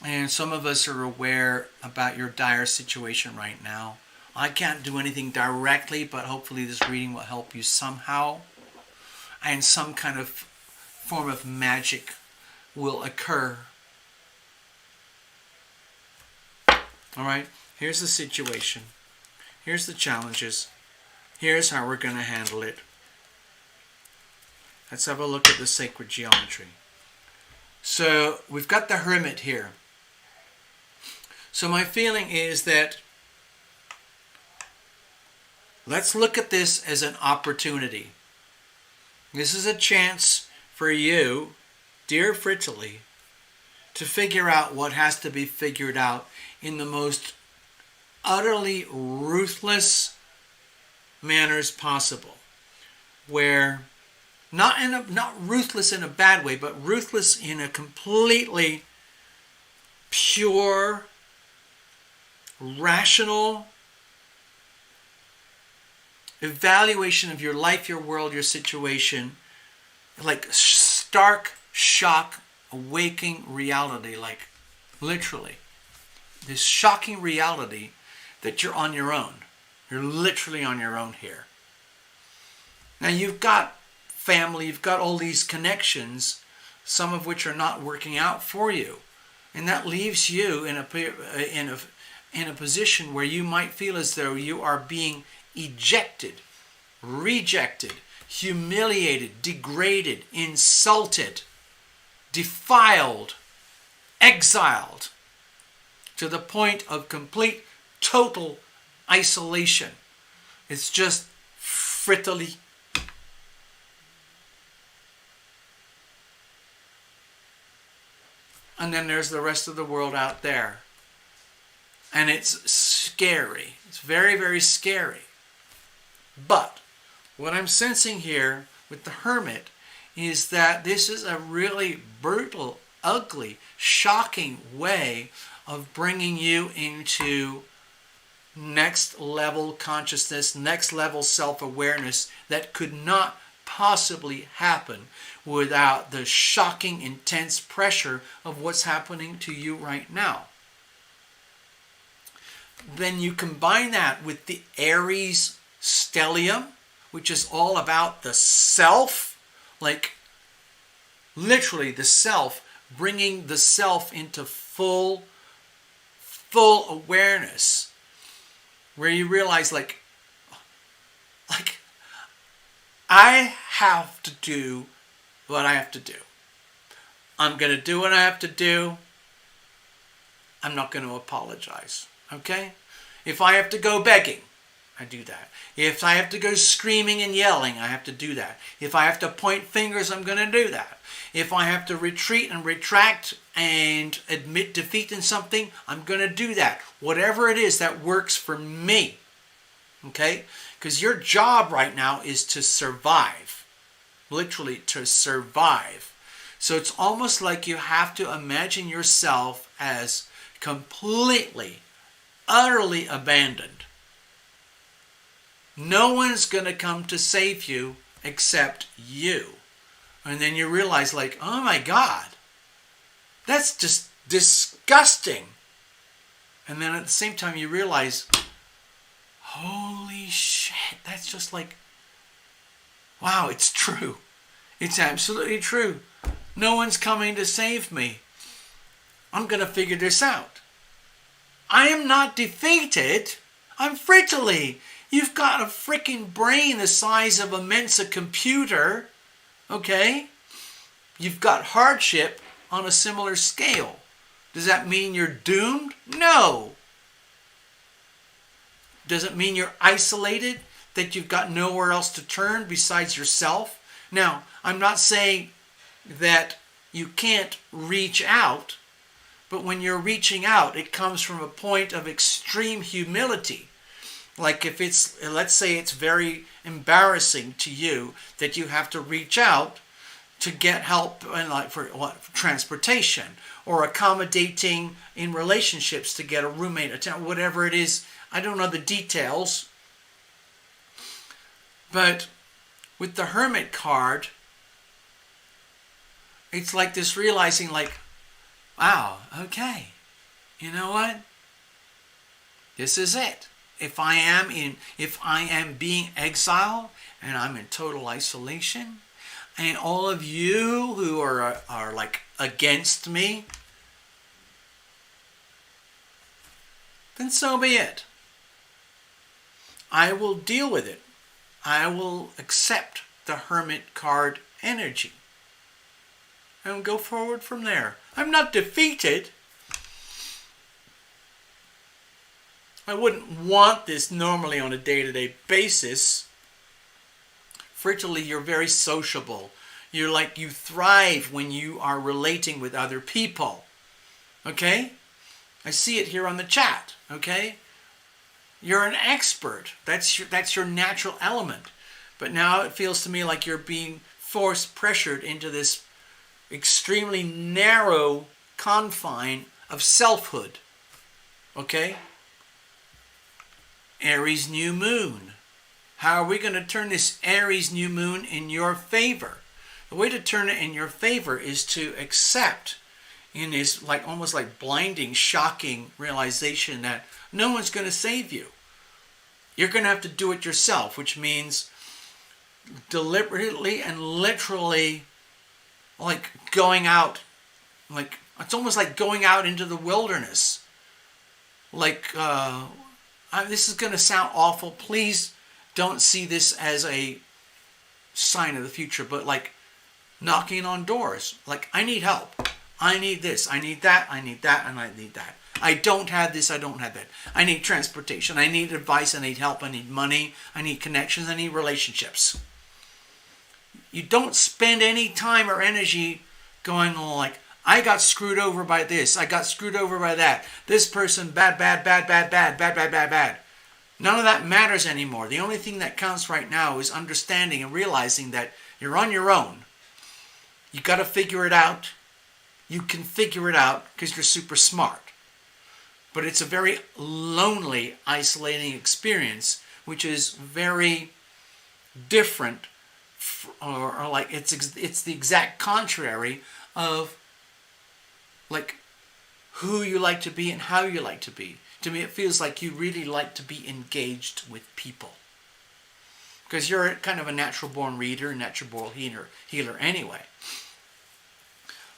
And some of us are aware about your dire situation right now. I can't do anything directly, but hopefully this reading will help you somehow. And some kind of form of magic will occur. Alright, here's the situation. Here's the challenges. Here's how we're going to handle it. Let's have a look at the sacred geometry. So, we've got the Hermit here. So my feeling is that let's look at this as an opportunity. This is a chance for you, dear Fritterly, to figure out what has to be figured out in the most utterly ruthless manners possible. Where, not ruthless in a bad way, but ruthless in a completely pure, rational evaluation of your life, your world, your situation, like stark shock, awakening reality, like literally this shocking reality that you're on your own. You're literally on your own here. Now you've got family, you've got all these connections, some of which are not working out for you, and that leaves you in a position where you might feel as though you are being ejected, rejected, humiliated, degraded, insulted, defiled, exiled, to the point of complete, total isolation. It's just frittily. And then there's the rest of the world out there. And it's scary. It's very, very scary. But what I'm sensing here with the hermit is that this is a really brutal, ugly, shocking way of bringing you into next level consciousness, next level self-awareness that could not possibly happen without the shocking, intense pressure of what's happening to you right now. Then you combine that with the Aries stellium, which is all about the self, like literally the self, bringing the self into full awareness, where you realize like I have to do what I have to do. I'm going to do what I have to do. I'm not going to apologize. Okay? If I have to go begging, I do that. If I have to go screaming and yelling, I have to do that. If I have to point fingers, I'm going to do that. If I have to retreat and retract and admit defeat in something, I'm going to do that. Whatever it is that works for me. Okay? Because your job right now is to survive. Literally to survive. So it's almost like you have to imagine yourself as completely, utterly abandoned. No one's going to come to save you except you. And then you realize like, oh my God, that's just disgusting. And then at the same time you realize, holy shit, that's just like, wow, it's true. It's absolutely true. No one's coming to save me. I'm going to figure this out. I am not defeated. I'm frittily. You've got a freaking brain the size of a Mensa computer. Okay? You've got hardship on a similar scale. Does that mean you're doomed? No. Does it mean you're isolated? That you've got nowhere else to turn besides yourself? Now, I'm not saying that you can't reach out, but when you're reaching out, it comes from a point of extreme humility. Like if it's, let's say it's very embarrassing to you that you have to reach out to get help and like for what, transportation, or accommodating in relationships to get a roommate, whatever it is. I don't know the details. But with the Hermit card, it's like this realizing like, wow, okay, you know what? This is it. If I am being exiled and I'm in total isolation, and all of you who are like against me, then so be it. I will deal with it. I will accept the Hermit card energy and go forward from there. I'm not defeated. I wouldn't want this normally on a day-to-day basis. Frittily, you're very sociable. You thrive when you are relating with other people. Okay? I see it here on the chat. Okay? You're an expert. That's your natural element. But now it feels to me like you're being pressured into this extremely narrow confine of selfhood. Okay? Aries new moon. How are we going to turn this Aries new moon in your favor? The way to turn it in your favor is to accept in this like almost like blinding, shocking realization that no one's going to save you. You're going to have to do it yourself, which means deliberately and literally like going out, like it's almost like going out into the wilderness. Like, this is going to sound awful. Please don't see this as a sign of the future, but like knocking on doors. Like, I need help. I need this. I need that. I need that. And I need that. I don't have this. I don't have that. I need transportation. I need advice. I need help. I need money. I need connections. I need relationships. You don't spend any time or energy going on like, I got screwed over by this. I got screwed over by that. This person, bad, bad, bad, bad, bad, bad, bad, bad, bad. None of that matters anymore. The only thing that counts right now is understanding and realizing that you're on your own. You got to figure it out. You can figure it out because you're super smart. But it's a very lonely, isolating experience, which is very different, or like it's the exact contrary of like who you like to be and how you like to be. To me, it feels like you really like to be engaged with people. Because you're kind of a natural born reader, natural born healer anyway.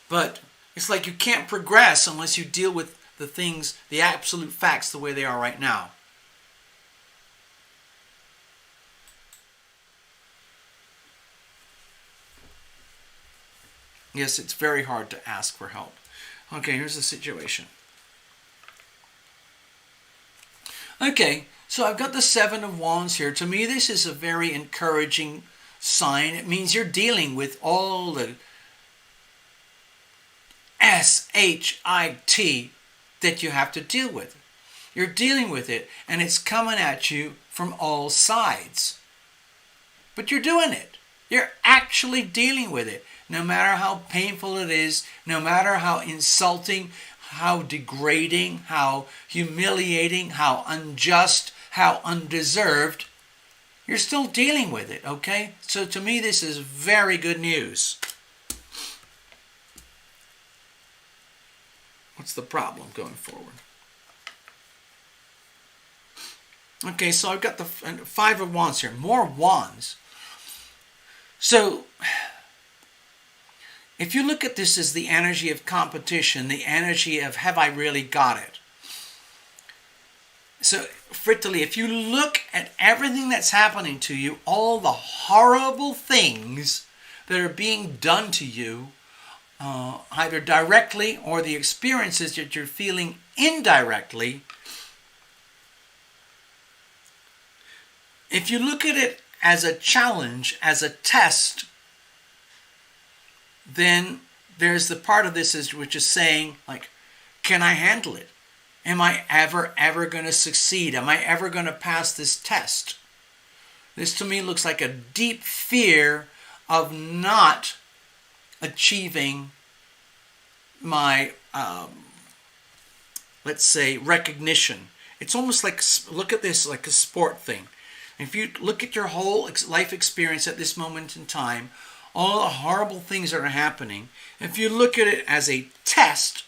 But it's like you can't progress unless you deal with the things, the absolute facts, the way they are right now. Yes, it's very hard to ask for help. Okay, here's the situation. Okay, so I've got the Seven of Wands here. To me, this is a very encouraging sign. It means you're dealing with all the S-H-I-T that you have to deal with. You're dealing with it, and it's coming at you from all sides. But you're doing it. You're actually dealing with it. No matter how painful it is, no matter how insulting, how degrading, how humiliating, how unjust, how undeserved, you're still dealing with it, okay? So to me, this is very good news. What's the problem going forward? Okay, so I've got the Five of Wands here. More wands. So, if you look at this as the energy of competition, the energy of have I really got it? So, Frittily, if you look at everything that's happening to you, all the horrible things that are being done to you, either directly or the experiences that you're feeling indirectly, if you look at it as a challenge, as a test, then there's the part of this which is saying, like, can I handle it? Am I ever going to succeed? Am I ever going to pass this test? This to me looks like a deep fear of not achieving my, let's say, recognition. It's almost like, look at this like a sport thing. If you look at your whole life experience at this moment in time, all the horrible things that are happening, if you look at it as a test,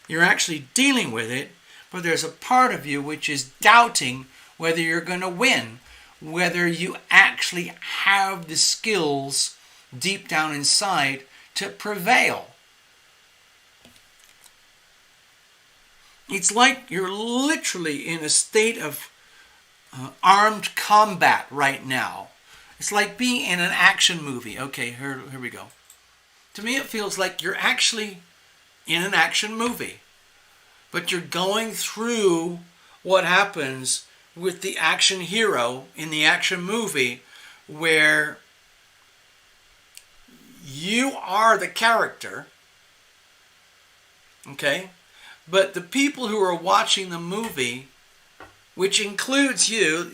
you're actually dealing with it, but there's a part of you which is doubting whether you're going to win, whether you actually have the skills deep down inside to prevail. It's like you're literally in a state of armed combat right now. It's like being in an action movie. Okay, here we go. To me, it feels like you're actually in an action movie, but you're going through what happens with the action hero in the action movie, where you are the character, okay? But the people who are watching the movie, which includes you,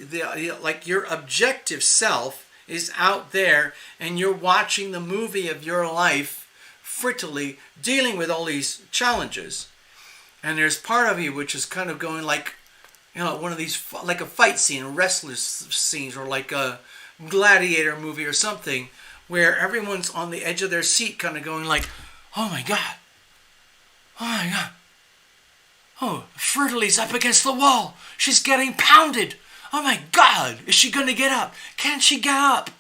like your objective self, is out there, and you're watching the movie of your life, frittily dealing with all these challenges. And there's part of you which is kind of going like, you know, one of these, like a fight scene, a wrestler scenes, or like a gladiator movie or something, where everyone's on the edge of their seat kind of going like, oh my God, oh my God. Oh, Fritily's up against the wall. She's getting pounded. Oh my God, is she going to get up? Can she get up?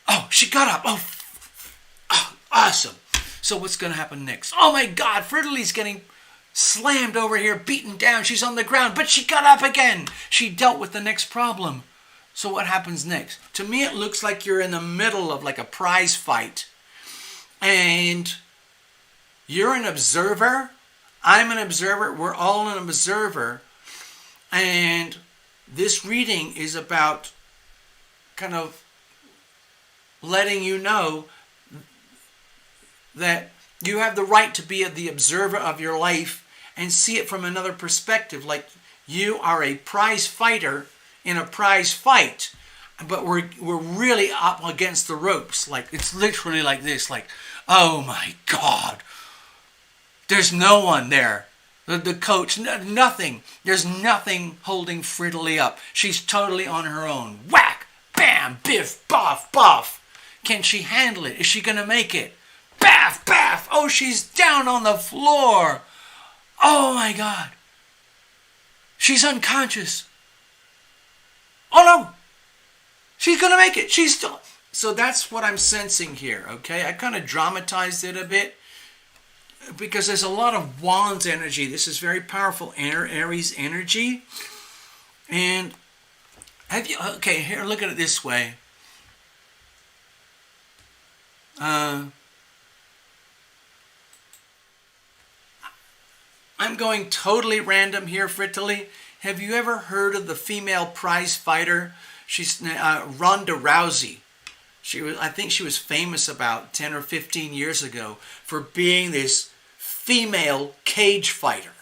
Oh, she got up. Oh, awesome. So what's going to happen next? Oh my God, Fritily's getting slammed over here, beaten down. She's on the ground, but she got up again. She dealt with the next problem. So what happens next? To me, it looks like you're in the middle of like a prize fight. And you're an observer. I'm an observer. We're all an observer. And this reading is about kind of letting you know that you have the right to be the observer of your life and see it from another perspective. Like you are a prize fighter in a prize fight, but we're really up against the ropes. Like it's literally like this. Like, oh my God, there's no one there. The coach, nothing. There's nothing holding Frittily up. She's totally on her own. Whack, bam, biff, boff, boff. Can she handle it? Is she going to make it? Baff, baff. Oh, she's down on the floor. Oh, my God. She's unconscious. Oh, no. She's going to make it. She's still... So that's what I'm sensing here, okay? I kind of dramatized it a bit because there's a lot of Wands energy. This is very powerful Aries energy. And have you... Okay, here, look at it this way. I'm going totally random here, Frittily. Have you ever heard of the female prize fighter? She's Ronda Rousey. I think she was famous about 10 or 15 years ago for being this female cage fighter.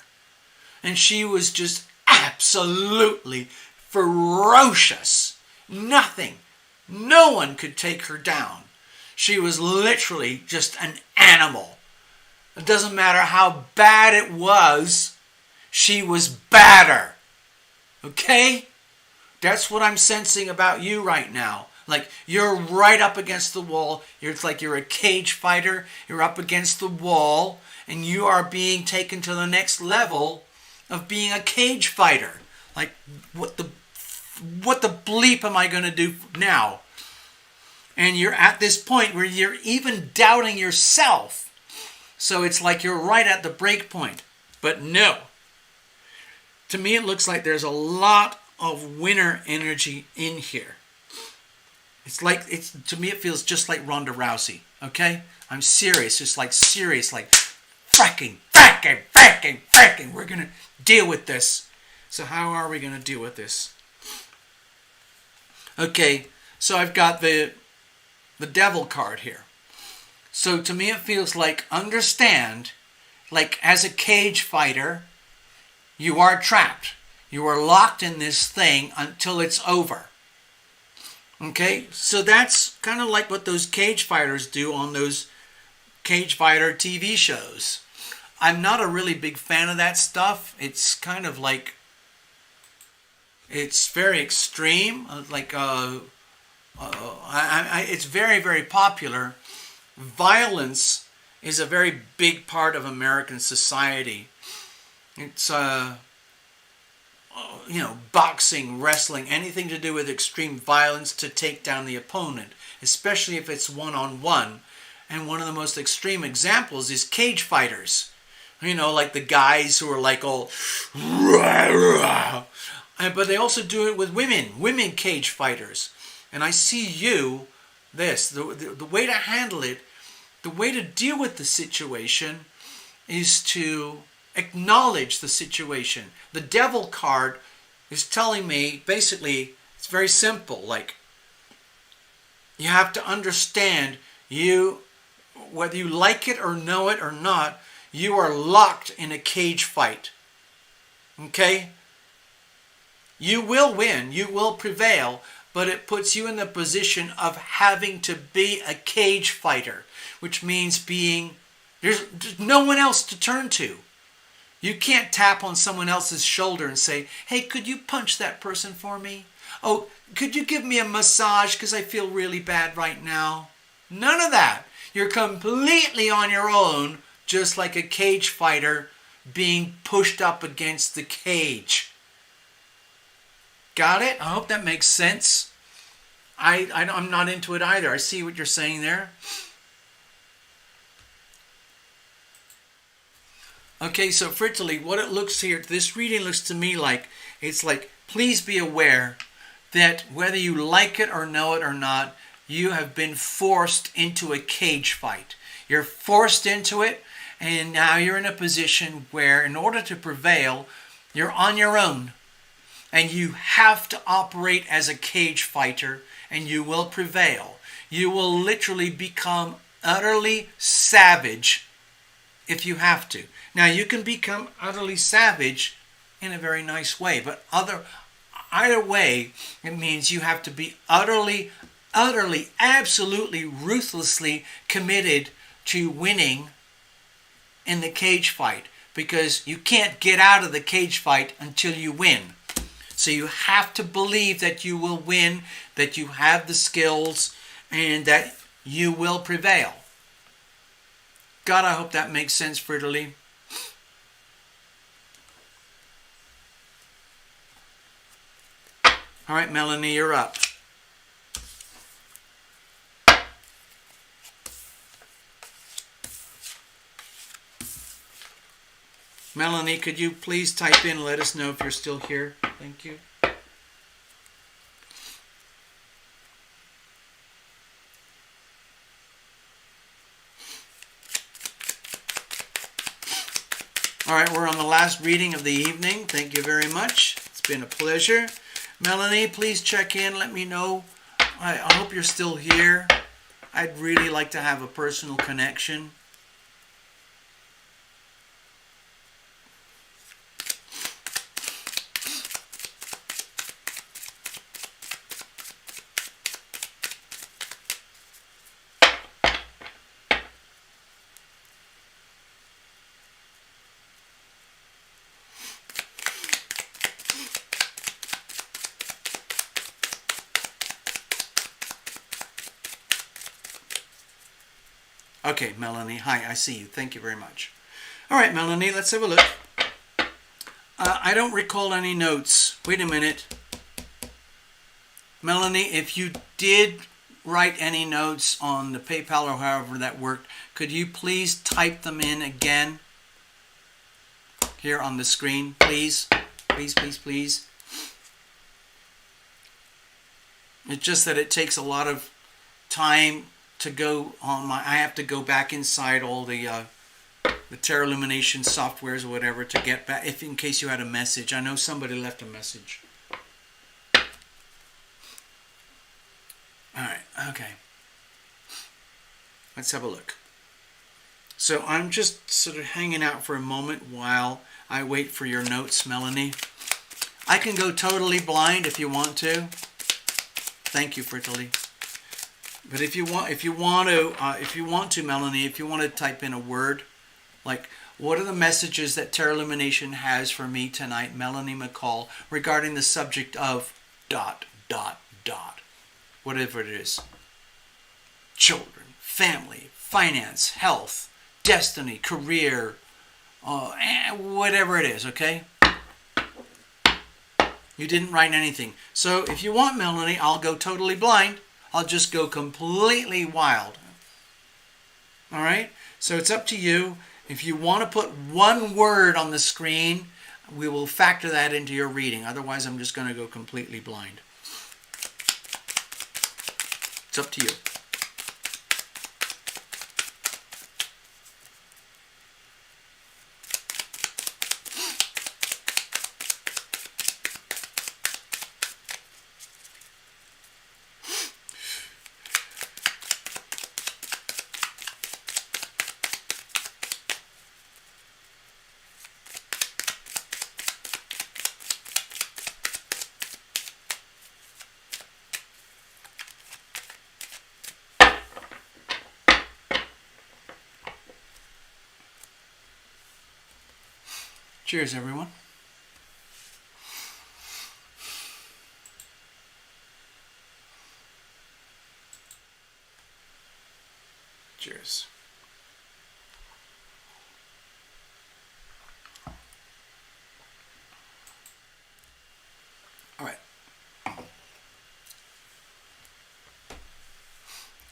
And she was just absolutely ferocious. No one could take her down. She was literally just an animal. It doesn't matter how bad it was, she was badder. Okay? That's what I'm sensing about you right now. Like, you're right up against the wall. It's like you're a cage fighter. You're up against the wall. And you are being taken to the next level of being a cage fighter. Like, what the bleep am I going to do now? And you're at this point where you're even doubting yourself. So it's like you're right at the break point. But no. To me, it looks like there's a lot of winner energy in here. To me, it feels just like Ronda Rousey. Okay? I'm serious. Just like serious. Like, fracking. We're going to deal with this. So how are we going to deal with this? Okay. So I've got the devil card here. So to me, it feels like, understand, like as a cage fighter, you are trapped. You are locked in this thing until it's over. Okay, so that's kind of like what those cage fighters do on those cage fighter TV shows. I'm not a really big fan of that stuff. It's kind of like, it's very extreme. It's very, very popular. Violence is a very big part of American society. It's boxing, wrestling, anything to do with extreme violence to take down the opponent, especially if it's one-on-one. And one of the most extreme examples is cage fighters. Like the guys who are like all... But they also do it with women cage fighters. And I see the way to handle it, the way to deal with the situation is to acknowledge the situation. The devil card is telling me, basically, it's very simple. Like, you have to understand, whether you like it or know it or not, you are locked in a cage fight. Okay? You will win, you will prevail, but it puts you in the position of having to be a cage fighter, which means there's no one else to turn to. You can't tap on someone else's shoulder and say, hey, could you punch that person for me? Oh, could you give me a massage because I feel really bad right now? None of that. You're completely on your own, just like a cage fighter being pushed up against the cage. Got it? I hope that makes sense. I'm not into it either. I see what you're saying there. Okay, so Frittily, what it looks here, this reading looks to me like, it's like, please be aware that whether you like it or know it or not, you have been forced into a cage fight. You're forced into it, and now you're in a position where in order to prevail, you're on your own. And you have to operate as a cage fighter, and you will prevail. You will literally become utterly savage if you have to. Now, you can become utterly savage in a very nice way, but either way, it means you have to be utterly, absolutely, ruthlessly committed to winning in the cage fight, because you can't get out of the cage fight until you win. So you have to believe that you will win, that you have the skills, and that you will prevail. God, I hope that makes sense for Italy. All right, Melanie, you're up. Melanie, could you please type in and let us know if you're still here? Thank you. All right, we're on the last reading of the evening. Thank you very much. It's been a pleasure. Melanie, please check in. Let me know. I hope you're still here. I'd really like to have a personal connection. Okay, Melanie. Hi, I see you. Thank you very much. All right, Melanie, let's have a look. I don't recall any notes. Wait a minute. Melanie, if you did write any notes on the PayPal or however that worked, could you please type them in again here on the screen, please? Please, please, please. It's just that it takes a lot of time to go on I have to go back inside all the Terra Lumination softwares or whatever to get back, if in case you had a message. I know somebody left a message. Alright, okay. Let's have a look. So I'm just sort of hanging out for a moment while I wait for your notes, Melanie. I can go totally blind if you want to. Thank you, Frittoli. But if you want to, Melanie, if you want to type in a word, like, what are the messages that Terra Illumination has for me tonight, Melanie McCall, regarding the subject of ... whatever it is. Children, family, finance, health, destiny, career, whatever it is, okay? You didn't write anything. So if you want, Melanie, I'll go totally blind. I'll just go completely wild. All right? So it's up to you. If you want to put one word on the screen, we will factor that into your reading. Otherwise, I'm just going to go completely blind. It's up to you. Cheers, everyone. Cheers. All right.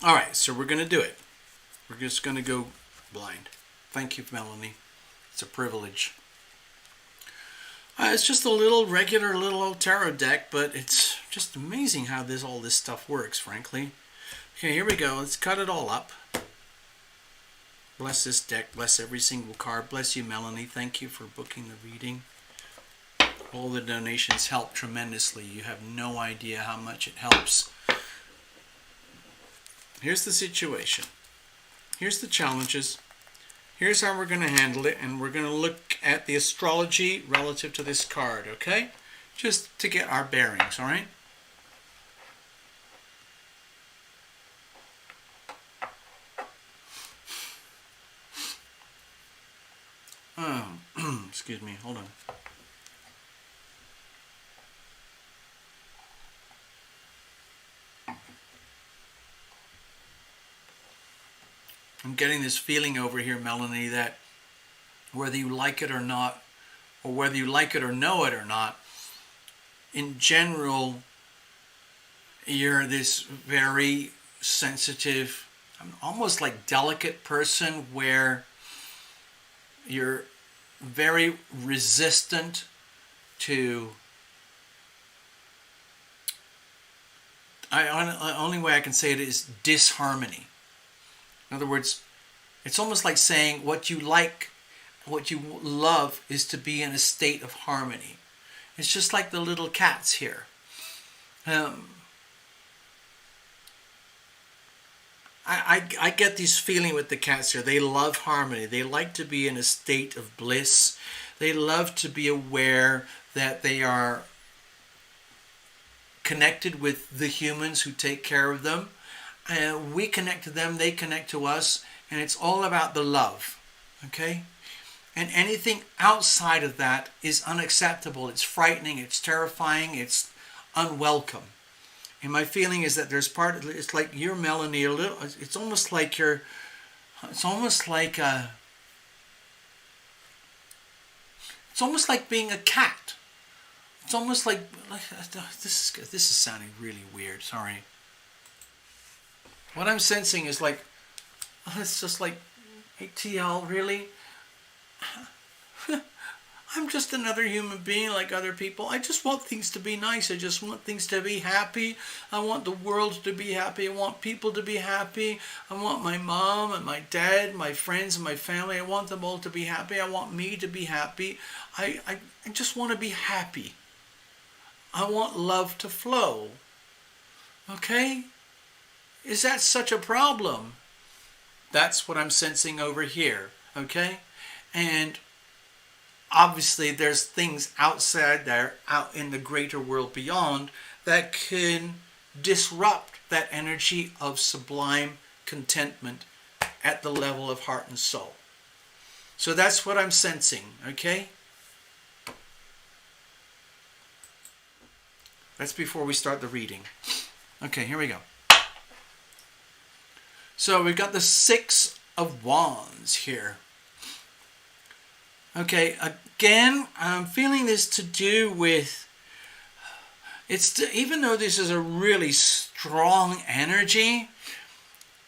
All right, so we're going to do it. We're just going to go blind. Thank you, Melanie. It's a privilege. It's just a regular little old tarot deck, but it's just amazing how all this stuff works, frankly. Okay, here we go. Let's cut it all up. Bless this deck. Bless every single card. Bless you, Melanie. Thank you for booking the reading. All the donations help tremendously. You have no idea how much it helps. Here's the situation. Here's the challenges. Here's how we're going to handle it. And we're going to look at the astrology relative to this card, okay? Just to get our bearings, all right? Excuse me, hold on. I'm getting this feeling over here, Melanie, that whether you like it or not, or whether you like it or know it or not, in general, you're this very sensitive, almost like delicate person where you're very resistant to, the only way I can say it is disharmony. In other words, it's almost like saying what you like, what you love is to be in a state of harmony. It's just like the little cats here. I get this feeling with the cats here. They love harmony. They like to be in a state of bliss. They love to be aware that they are connected with the humans who take care of them. We connect to them, they connect to us, and it's all about the love. Okay? And anything outside of that is unacceptable. It's frightening, it's terrifying, it's unwelcome. And my feeling is that there's it's like you're Melanie a little, it's almost like being a cat. It's almost like this is sounding really weird, sorry. What I'm sensing is like, it's just like, hey TL, really? I'm just another human being like other people. I just want things to be nice. I just want things to be happy. I want the world to be happy. I want people to be happy. I want my mom and my dad, my friends and my family. I want them all to be happy. I want me to be happy. I just want to be happy. I want love to flow. Okay? Is that such a problem? That's what I'm sensing over here. Okay? And obviously there's things outside there, out in the greater world beyond, that can disrupt that energy of sublime contentment at the level of heart and soul. So that's what I'm sensing, okay? That's before we start the reading. Okay, here we go. So we've got the Six of Wands here. Okay, again, I'm feeling this to do with, even though this is a really strong energy,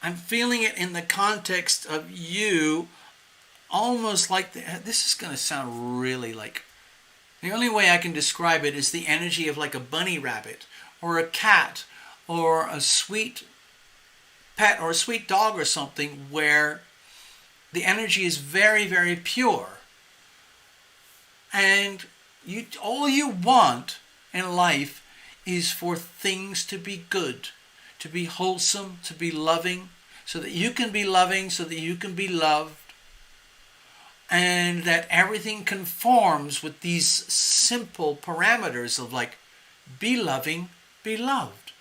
I'm feeling it in the context of you, almost like, this is going to sound really like, the only way I can describe it is the energy of like a bunny rabbit, or a cat, or a sweet pet, or a sweet dog or something, where the energy is very, very pure. And all you want in life is for things to be good, to be wholesome, to be loving, so that you can be loving, so that you can be loved, and that everything conforms with these simple parameters of like, be loving, be loved.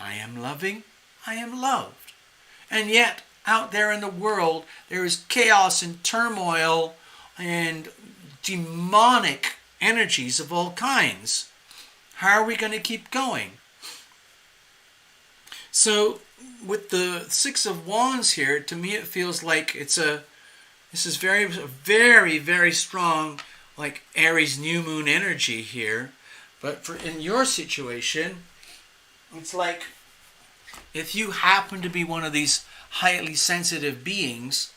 I am loving, I am loved. And yet, out there in the world, there is chaos and turmoil and demonic energies of all kinds. How are we going to keep going? So with the Six of Wands here, to me it feels like this is very, very, very strong, like Aries new moon energy here. But in your situation, it's like if you happen to be one of these highly sensitive beings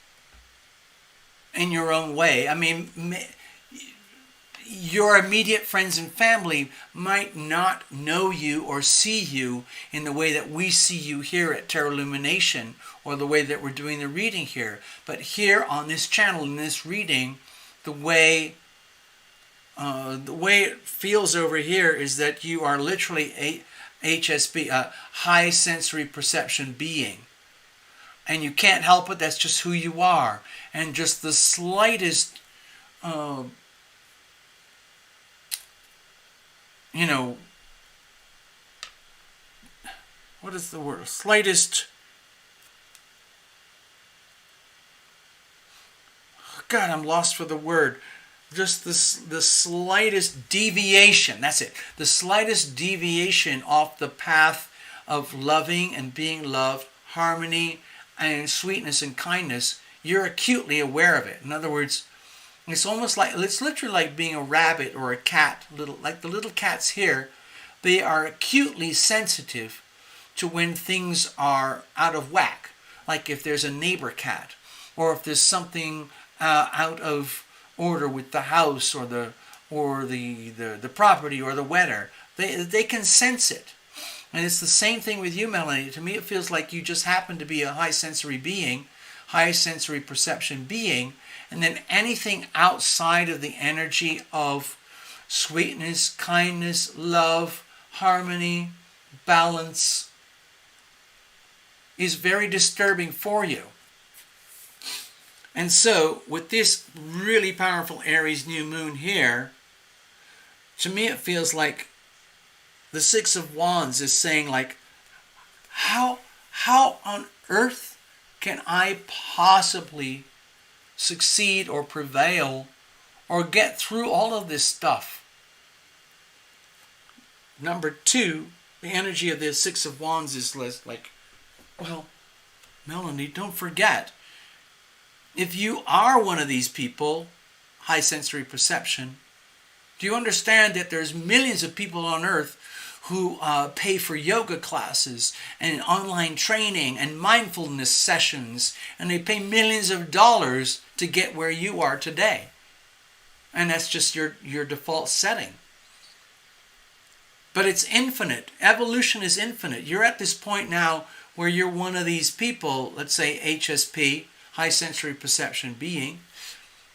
in your own way, I mean, your immediate friends and family might not know you or see you in the way that we see you here at Tarot Illumination, or the way that we're doing the reading here. But here on this channel, in this reading, the way it feels over here is that you are literally a HSB, a high sensory perception being. And you can't help it, that's just who you are. And just the slightest, what is the word? Slightest, God, I'm lost for the word. Just the slightest deviation, that's it. The slightest deviation off the path of loving and being loved, harmony and sweetness and kindness, you're acutely aware of it. In other words, it's literally like being a rabbit or a cat, like the little cats here. They are acutely sensitive to when things are out of whack. Like if there's a neighbor cat, or if there's something out of order with the house or the property or the weather. They can sense it. And it's the same thing with you, Melanie. To me, it feels like you just happen to be a high sensory being, high sensory perception being, and then anything outside of the energy of sweetness, kindness, love, harmony, balance is very disturbing for you. And so, with this really powerful Aries new moon here, to me it feels like the Six of Wands is saying, like, how on earth can I possibly succeed or prevail or get through all of this stuff? Number two, the energy of the Six of Wands is like, well, Melanie, don't forget, if you are one of these people, high sensory perception, do you understand that there's millions of people on earth who pay for yoga classes and online training and mindfulness sessions, and they pay millions of dollars to get where you are today? And that's just your default setting. But it's infinite. Evolution is infinite. You're at this point now where you're one of these people, let's say HSP, high sensory perception being.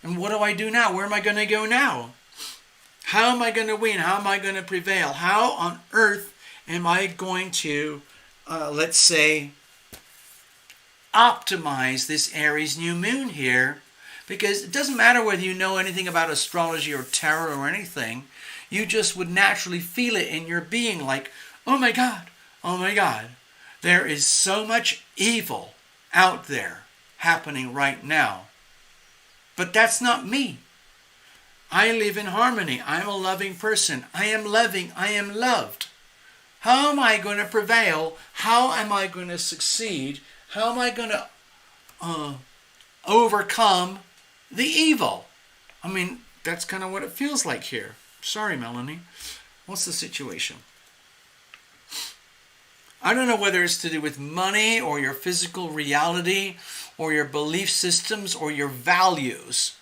And what do I do now? Where am I going to go now? How am I going to win? How am I going to prevail? How on earth am I going to, let's say, optimize this Aries new moon here? Because it doesn't matter whether you know anything about astrology or tarot or anything. You just would naturally feel it in your being, like, oh my God, there is so much evil out there happening right now. But that's not me. I live in harmony. I'm a loving person. I am loving. I am loved. How am I going to prevail? How am I going to succeed? How am I going to overcome the evil? I mean, that's kind of what it feels like here. Sorry, Melanie. What's the situation? I don't know whether it's to do with money or your physical reality or your belief systems or your values.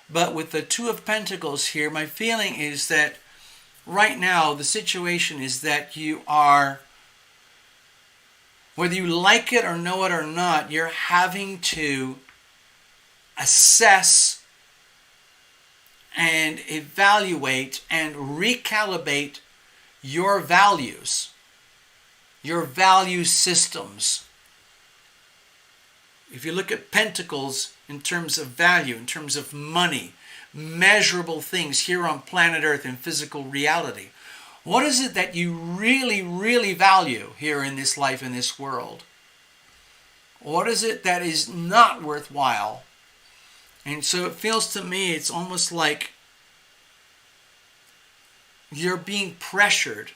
But with the Two of Pentacles here, my feeling is that right now the situation is that you are, whether you like it or know it or not, you're having to assess and evaluate and recalibrate your values, your value systems. If you look at Pentacles in terms of value, in terms of money, measurable things here on planet Earth in physical reality, what is it that you really, really value here in this life, in this world? What is it that is not worthwhile? And so it feels to me, it's almost like you're being pressured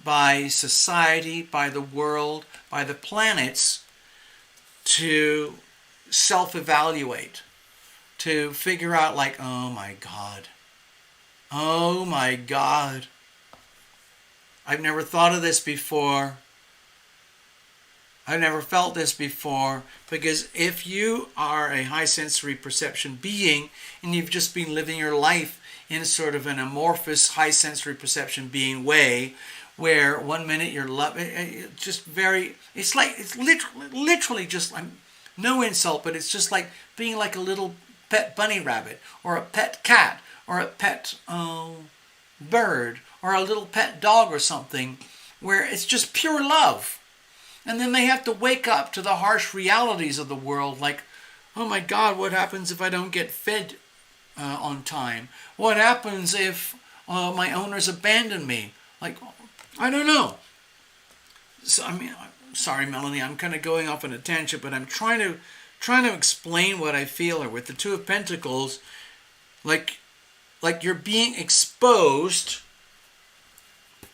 by society, by the world, by the planets to self-evaluate, to figure out like, oh my God, I've never thought of this before. I've never felt this before. Because if you are a high sensory perception being and you've just been living your life in sort of an amorphous high sensory perception being way, where one minute you're just very, it's literally just, no insult, but it's just like being like a little pet bunny rabbit, or a pet cat, or a pet bird, or a little pet dog or something, where it's just pure love. And then they have to wake up to the harsh realities of the world, like, oh my God, what happens if I don't get fed on time? What happens if my owners abandon me? Like, I don't know. So, I mean, sorry, Melanie, I'm kind of going off on a tangent, but I'm trying to explain what I feel here with the Two of Pentacles. Like you're being exposed.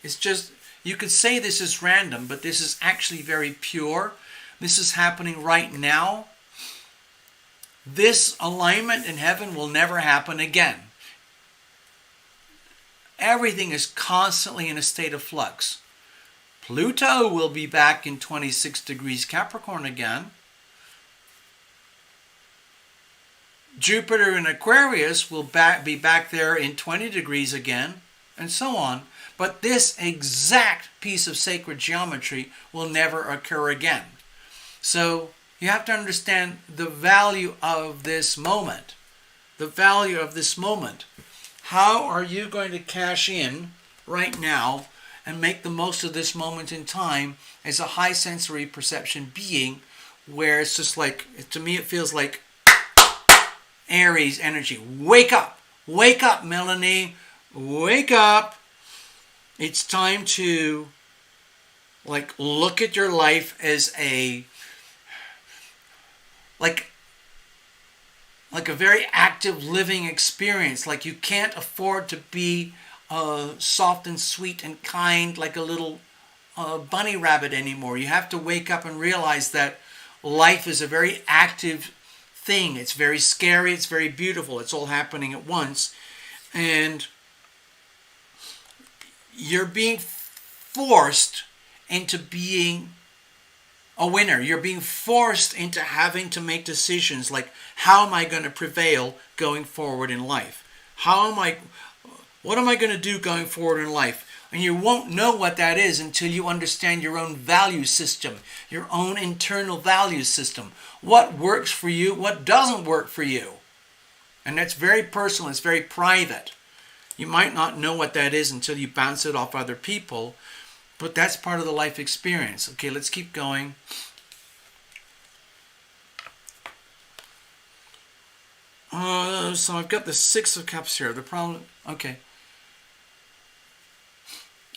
It's just, you could say this is random, but this is actually very pure. This is happening right now. This alignment in heaven will never happen again. Everything is constantly in a state of flux. Pluto will be back in 26 degrees Capricorn again. Jupiter in Aquarius will be back there in 20 degrees again, and so on. But this exact piece of sacred geometry will never occur again. So you have to understand the value of this moment. The value of this moment. How are you going to cash in right now and make the most of this moment in time as a high sensory perception being, where it's just like, to me it feels like Aries energy. Wake up! Wake up, Melanie! Wake up! It's time to look at your life as a a very active living experience. Like, you can't afford to be soft and sweet and kind like a little bunny rabbit anymore. You have to wake up and realize that life is a very active thing. It's very scary. It's very beautiful. It's all happening at once. And you're being forced into being a winner. You're being forced into having to make decisions like, how am I going to prevail going forward in life? What am I going to do going forward in life? And you won't know what that is until you understand your own value system, your own internal value system. What works for you, what doesn't work for you. And that's very personal, it's very private. You might not know what that is until you bounce it off other people, but that's part of the life experience. Okay, let's keep going. So I've got the Six of Cups here. The problem, okay.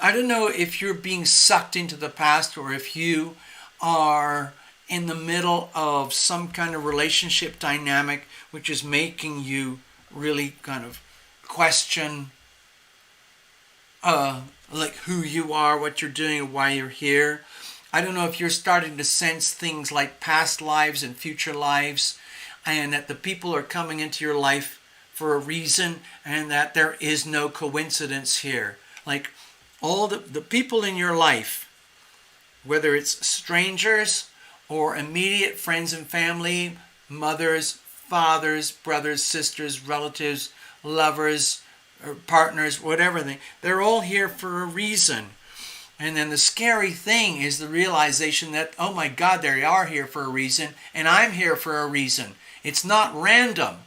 I don't know if you're being sucked into the past, or if you are in the middle of some kind of relationship dynamic which is making you really kind of question like who you are, what you're doing, and why you're here. I don't know if you're starting to sense things like past lives and future lives, and that the people are coming into your life for a reason, and that there is no coincidence here. Like, all the people in your life, whether it's strangers or immediate friends and family, mothers, fathers, brothers, sisters, relatives, lovers, or partners, whatever, they're all here for a reason. And then the scary thing is the realization that, oh my God, they are here for a reason, and I'm here for a reason. It's not random.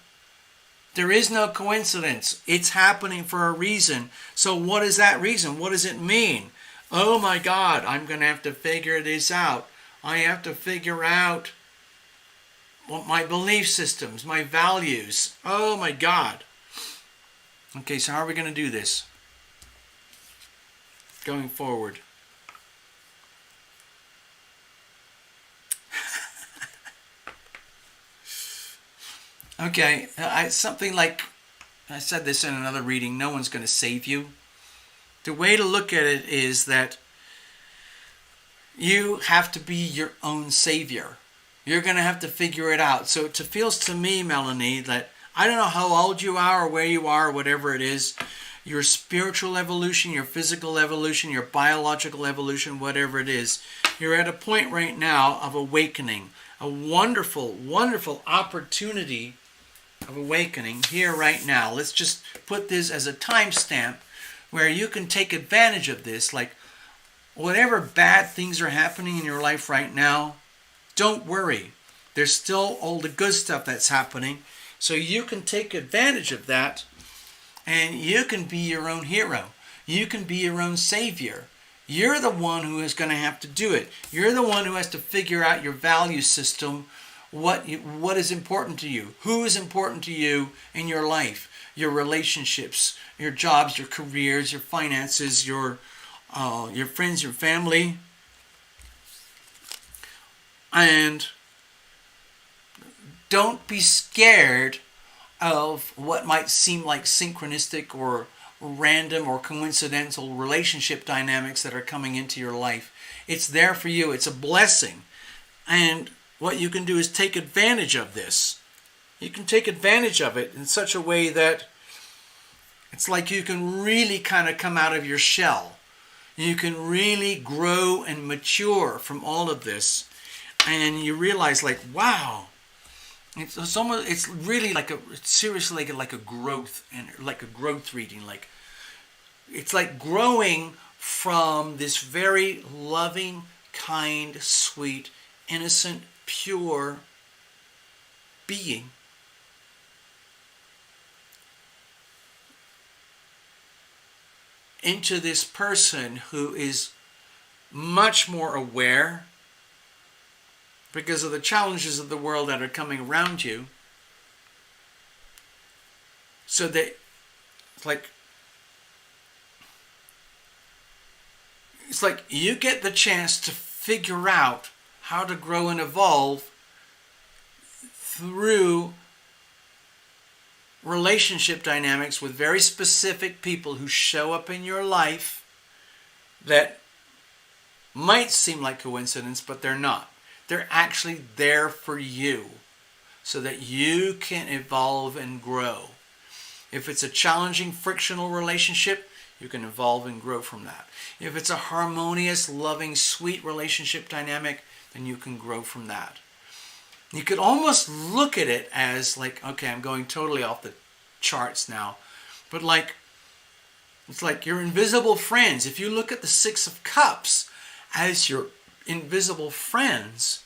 There is no coincidence. It's happening for a reason. So what is that reason? What does it mean? Oh my God, I'm going to have to figure this out. I have to figure out what my belief systems, my values. Oh my God. Okay, so how are we going to do this going forward? Okay, something like, I said this in another reading, no one's going to save you. The way to look at it is that you have to be your own savior. You're going to have to figure it out. So it feels to me, Melanie, that I don't know how old you are or where you are or whatever it is, your spiritual evolution, your physical evolution, your biological evolution, whatever it is, you're at a point right now of awakening. A wonderful, wonderful opportunity of awakening here right now. Let's just put this as a timestamp where you can take advantage of this. Like, whatever bad things are happening in your life right now, don't worry. There's still all the good stuff that's happening. So you can take advantage of that, and you can be your own hero. You can be your own savior. You're the one who is going to have to do it. You're the one who has to figure out your value system, what is important to you, who is important to you in your life, your relationships, your jobs, your careers, your finances, your friends, your family. And don't be scared of what might seem like synchronistic or random or coincidental relationship dynamics that are coming into your life. It's there for you. It's a blessing. And what you can do is take advantage of this. You can take advantage of it in such a way that it's like you can really kind of come out of your shell. You can really grow and mature from all of this. And you realize, like, wow, it's really like seriously like a growth, and like a growth reading. Like, it's like growing from this very loving, kind, sweet, innocent, pure being into this person who is much more aware because of the challenges of the world that are coming around you. So that, it's like you get the chance to figure out how to grow and evolve through relationship dynamics with very specific people who show up in your life that might seem like coincidence, but they're not. They're actually there for you so that you can evolve and grow. If it's a challenging, frictional relationship, you can evolve and grow from that. If it's a harmonious, loving, sweet relationship dynamic, then you can grow from that. You could almost look at it as like, okay, I'm going totally off the charts now, but like, it's like your invisible friends. If you look at the Six of Cups as your invisible friends,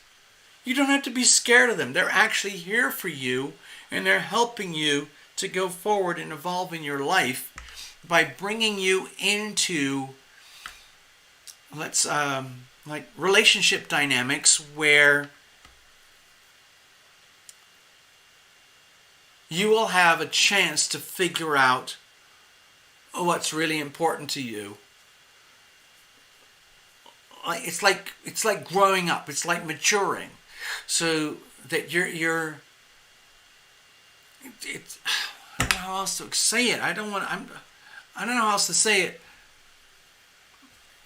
you don't have to be scared of them. They're actually here for you, and they're helping you to go forward and evolve in your life by bringing you into like relationship dynamics where you will have a chance to figure out what's really important to you. It's like growing up. It's like maturing, so that you're. I don't know how else to say it. I don't know how else to say it.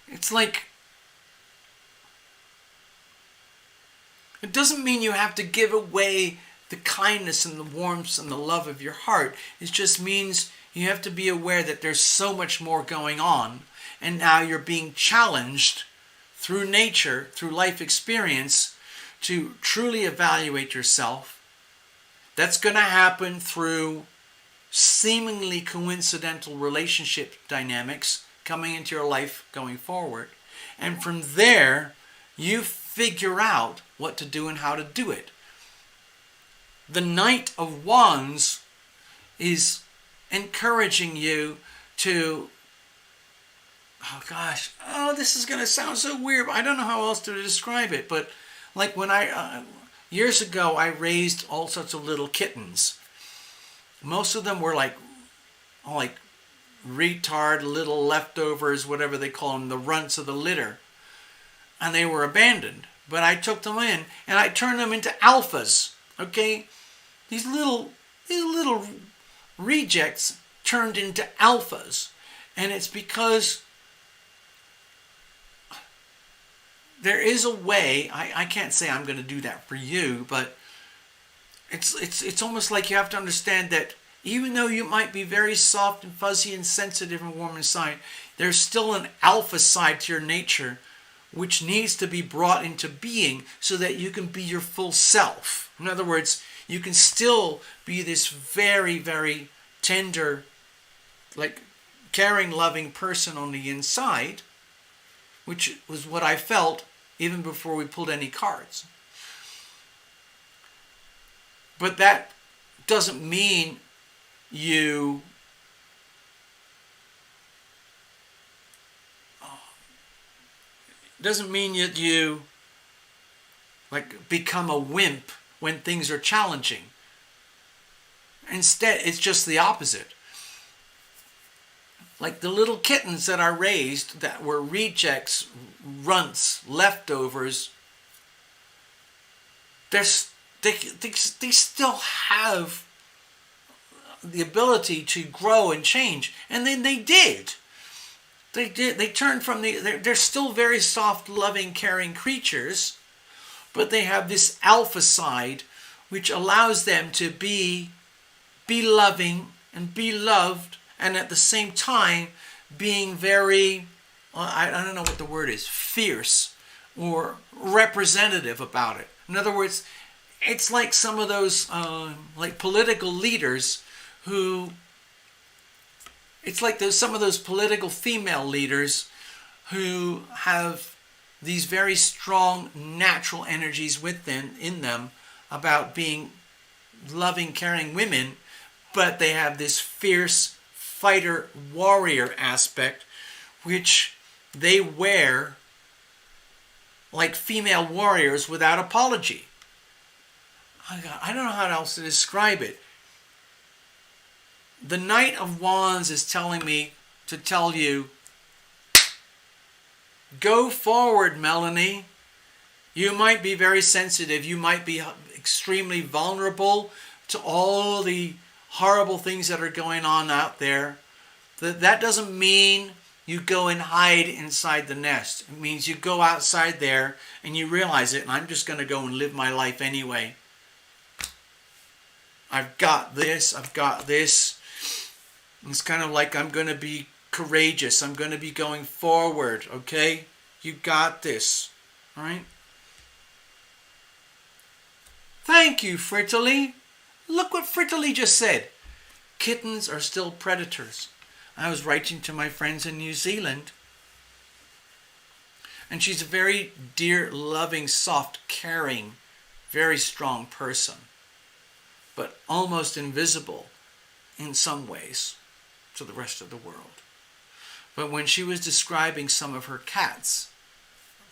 It's like, it doesn't mean you have to give away the kindness and the warmth and the love of your heart. It just means you have to be aware that there's so much more going on, and now you're being challenged through nature, through life experience, to truly evaluate yourself. That's going to happen through seemingly coincidental relationship dynamics coming into your life going forward. And from there, you figure out what to do and how to do it. The Knight of Wands is encouraging you to, this is going to sound so weird, but I don't know how else to describe it. But like when years ago, I raised all sorts of little kittens. Most of them were like retard little leftovers, whatever they call them, the runts of the litter. And they were abandoned. But I took them in and I turned them into alphas. Okay? These little rejects turned into alphas. And it's because there is a way. I can't say I'm going to do that for you, but it's almost like you have to understand that even though you might be very soft and fuzzy and sensitive and warm inside, there's still an alpha side to your nature which needs to be brought into being so that you can be your full self. In other words, you can still be this very, very tender, like caring, loving person on the inside, which was what I felt even before we pulled any cards. But that doesn't mean you that you like become a wimp when things are challenging. Instead, it's just the opposite. Like the little kittens that I raised that were rejects, runts, leftovers, they still have the ability to grow and change. And then they did. They turned from they're still very soft, loving, caring creatures, but they have this alpha side which allows them to be loving and be loved, and at the same time being very, I don't know what the word is, fierce or representative about it. In other words, it's like some of those like political leaders who, it's like some of those political female leaders who have these very strong natural energies in them about being loving, caring women, but they have this fierce fighter warrior aspect which they wear like female warriors without apology. I don't know how else to describe it. The Knight of Wands is telling me to tell you, go forward, Melanie. You might be very sensitive. You might be extremely vulnerable to all the horrible things that are going on out there. That doesn't mean you go and hide inside the nest. It means you go outside there and you realize it, and I'm just going to go and live my life anyway. I've got this. It's kind of like I'm going to be courageous. I'm going to be going forward, okay? You got this, all right? Thank you, Frittily. Look what Frittily just said. Kittens are still predators. I was writing to my friends in New Zealand, and she's a very dear, loving, soft, caring, very strong person, but almost invisible in some ways to the rest of the world. But when she was describing some of her cats,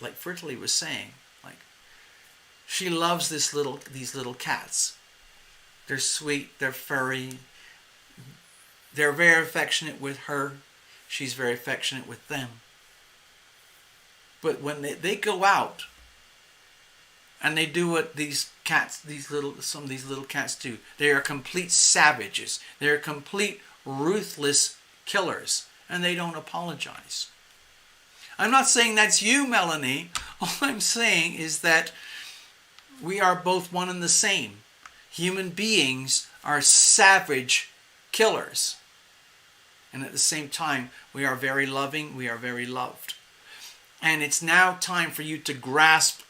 like Frittily was saying, like she loves these little cats. They're sweet, they're furry, they're very affectionate with her. She's very affectionate with them. But when they go out and they do what some of these little cats do, they are complete savages. They're complete ruthless killers, and they don't apologize. I'm not saying that's you, Melanie. All I'm saying is that we are both one and the same. Human beings are savage killers. And at the same time, we are very loving, we are very loved. And it's now time for you to grasp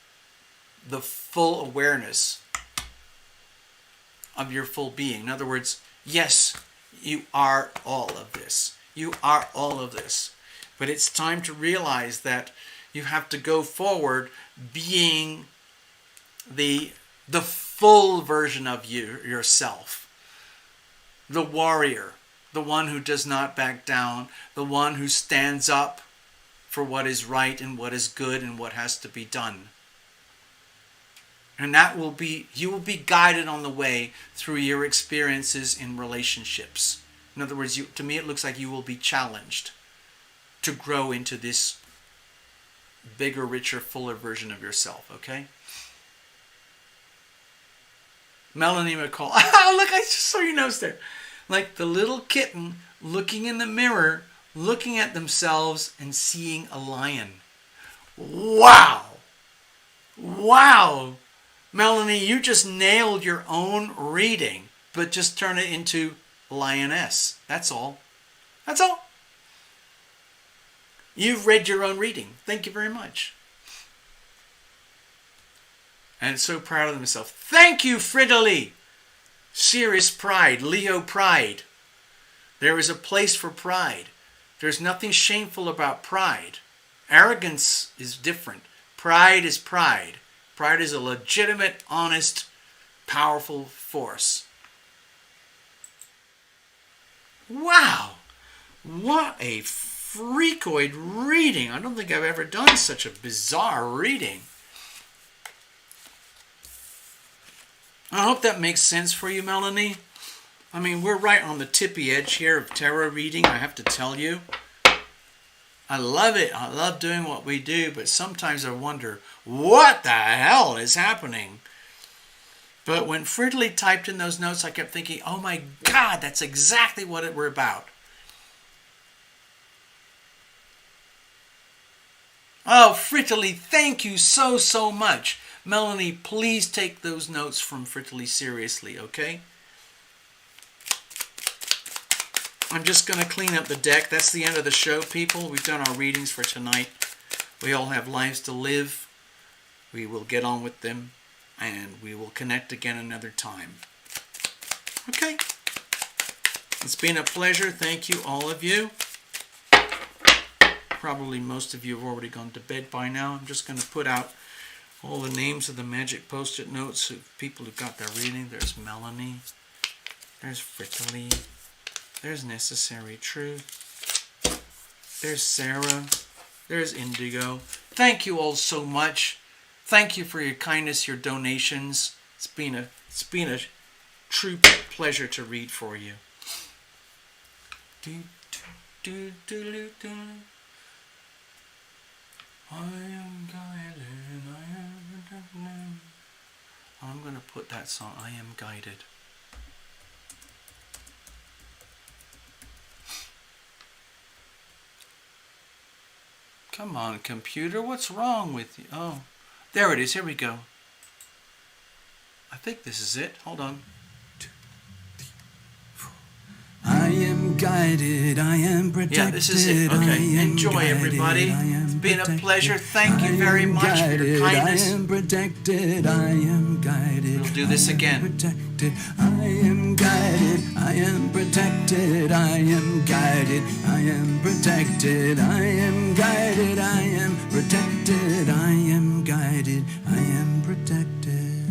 the full awareness of your full being. In other words, yes, you are all of this. You are all of this. But it's time to realize that you have to go forward being the full version of yourself. The warrior, the one who does not back down, the one who stands up for what is right and what is good and what has to be done. And you will be guided on the way through your experiences in relationships. In other words, to me it looks like you will be challenged to grow into this bigger, richer, fuller version of yourself, okay? Melanie McCall. Oh, look, I just saw your nose there. Like the little kitten looking in the mirror, looking at themselves and seeing a lion. Wow! Wow! Melanie, you just nailed your own reading, but just turn it into lioness. That's all. That's all. You've read your own reading. Thank you very much. And so proud of myself. Thank you, Frittily. Serious pride, Leo pride. There is a place for pride. There's nothing shameful about pride. Arrogance is different. Pride is pride. Pride is a legitimate, honest, powerful force. Wow! What a freakoid reading. I don't think I've ever done such a bizarre reading. I hope that makes sense for you, Melanie. I mean, we're right on the tippy edge here of tarot reading, I have to tell you. I love it. I love doing what we do, but sometimes I wonder, what the hell is happening? But when Fridley typed in those notes, I kept thinking, oh my God, that's exactly what we're about. Oh, Fridley, thank you so much. Melanie, please take those notes from Fridley seriously, okay? I'm just going to clean up the deck. That's the end of the show, people. We've done our readings for tonight. We all have lives to live. We will get on with them, and we will connect again another time. Okay? It's been a pleasure. Thank you, all of you. Probably most of you have already gone to bed by now. I'm just going to put out all the names of the magic post-it notes of people who got their reading. There's Melanie. There's Frittley. There's Necessary Truth. There's Sarah. There's Indigo. Thank you all so much. Thank you for your kindness, your donations. It's been a true pleasure to read for you. I am guided, I am protected. I'm going to put that song, I Am Guided. Come on, computer, what's wrong with you? Oh, there it is, here we go. I think this is it, hold on. I am guided, I am protected. Yeah, this is it. Okay, enjoy, everybody. It's been a pleasure. Thank you very much for your kindness. I am protected, I am guided. We'll do this again. Protected, I am guided, I am protected, I am guided, I am protected, I am guided, I am protected, I am guided, I am protected.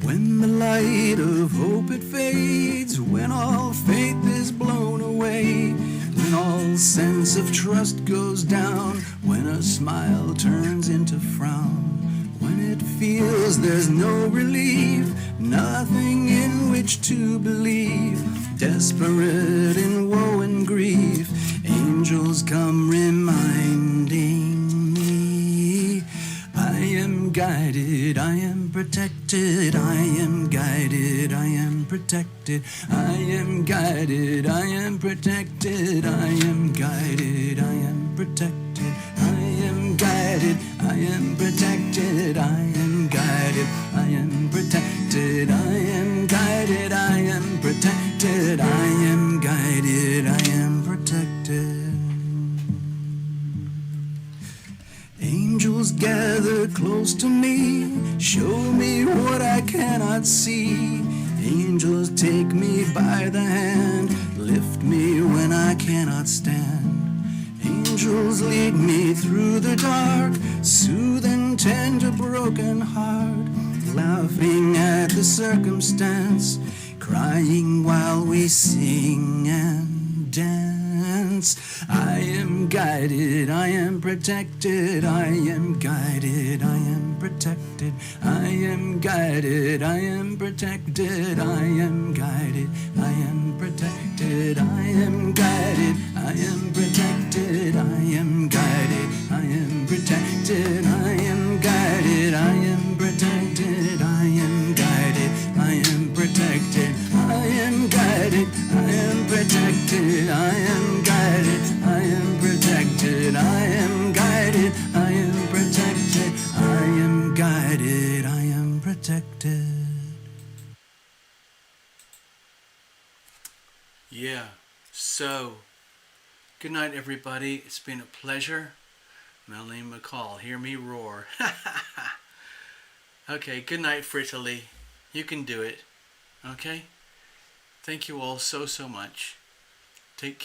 When the light of hope it fades, when all faith is blown away, when all sense of trust goes down, when a smile turns into frown, when it feels there's no relief, nothing in which to believe, desperate in woe and grief, angels come reminding me, I am guided, I am protected, I am guided, I am protected, I am guided, I am protected, I am guided, I am protected, I am guided, I am protected, I am guided, I am protected, I am guided, I am protected, I am guided, I am protected. Angels gather close to me, show me what I cannot see. Angels take me by the hand, lift me when I cannot stand. Angels lead me through the dark, soothe and tend a broken heart, laughing at the circumstance, crying while we sing and dance. I am guided, I am protected, I am guided, I am protected, I am guided, I am protected, I am guided, I am protected, I am guided, I am protected, I am guided, I am protected, I am guided, I am protected, I am guided, I am protected, I am guided, I am protected, I am guided, I am protected, I am guided, I am protected, I am guided, I am protected. Yeah, so, good night, everybody. It's been a pleasure. Melanie McCall, hear me roar. Okay, good night, Frittali. You can do it. Okay? Thank you all so, so much.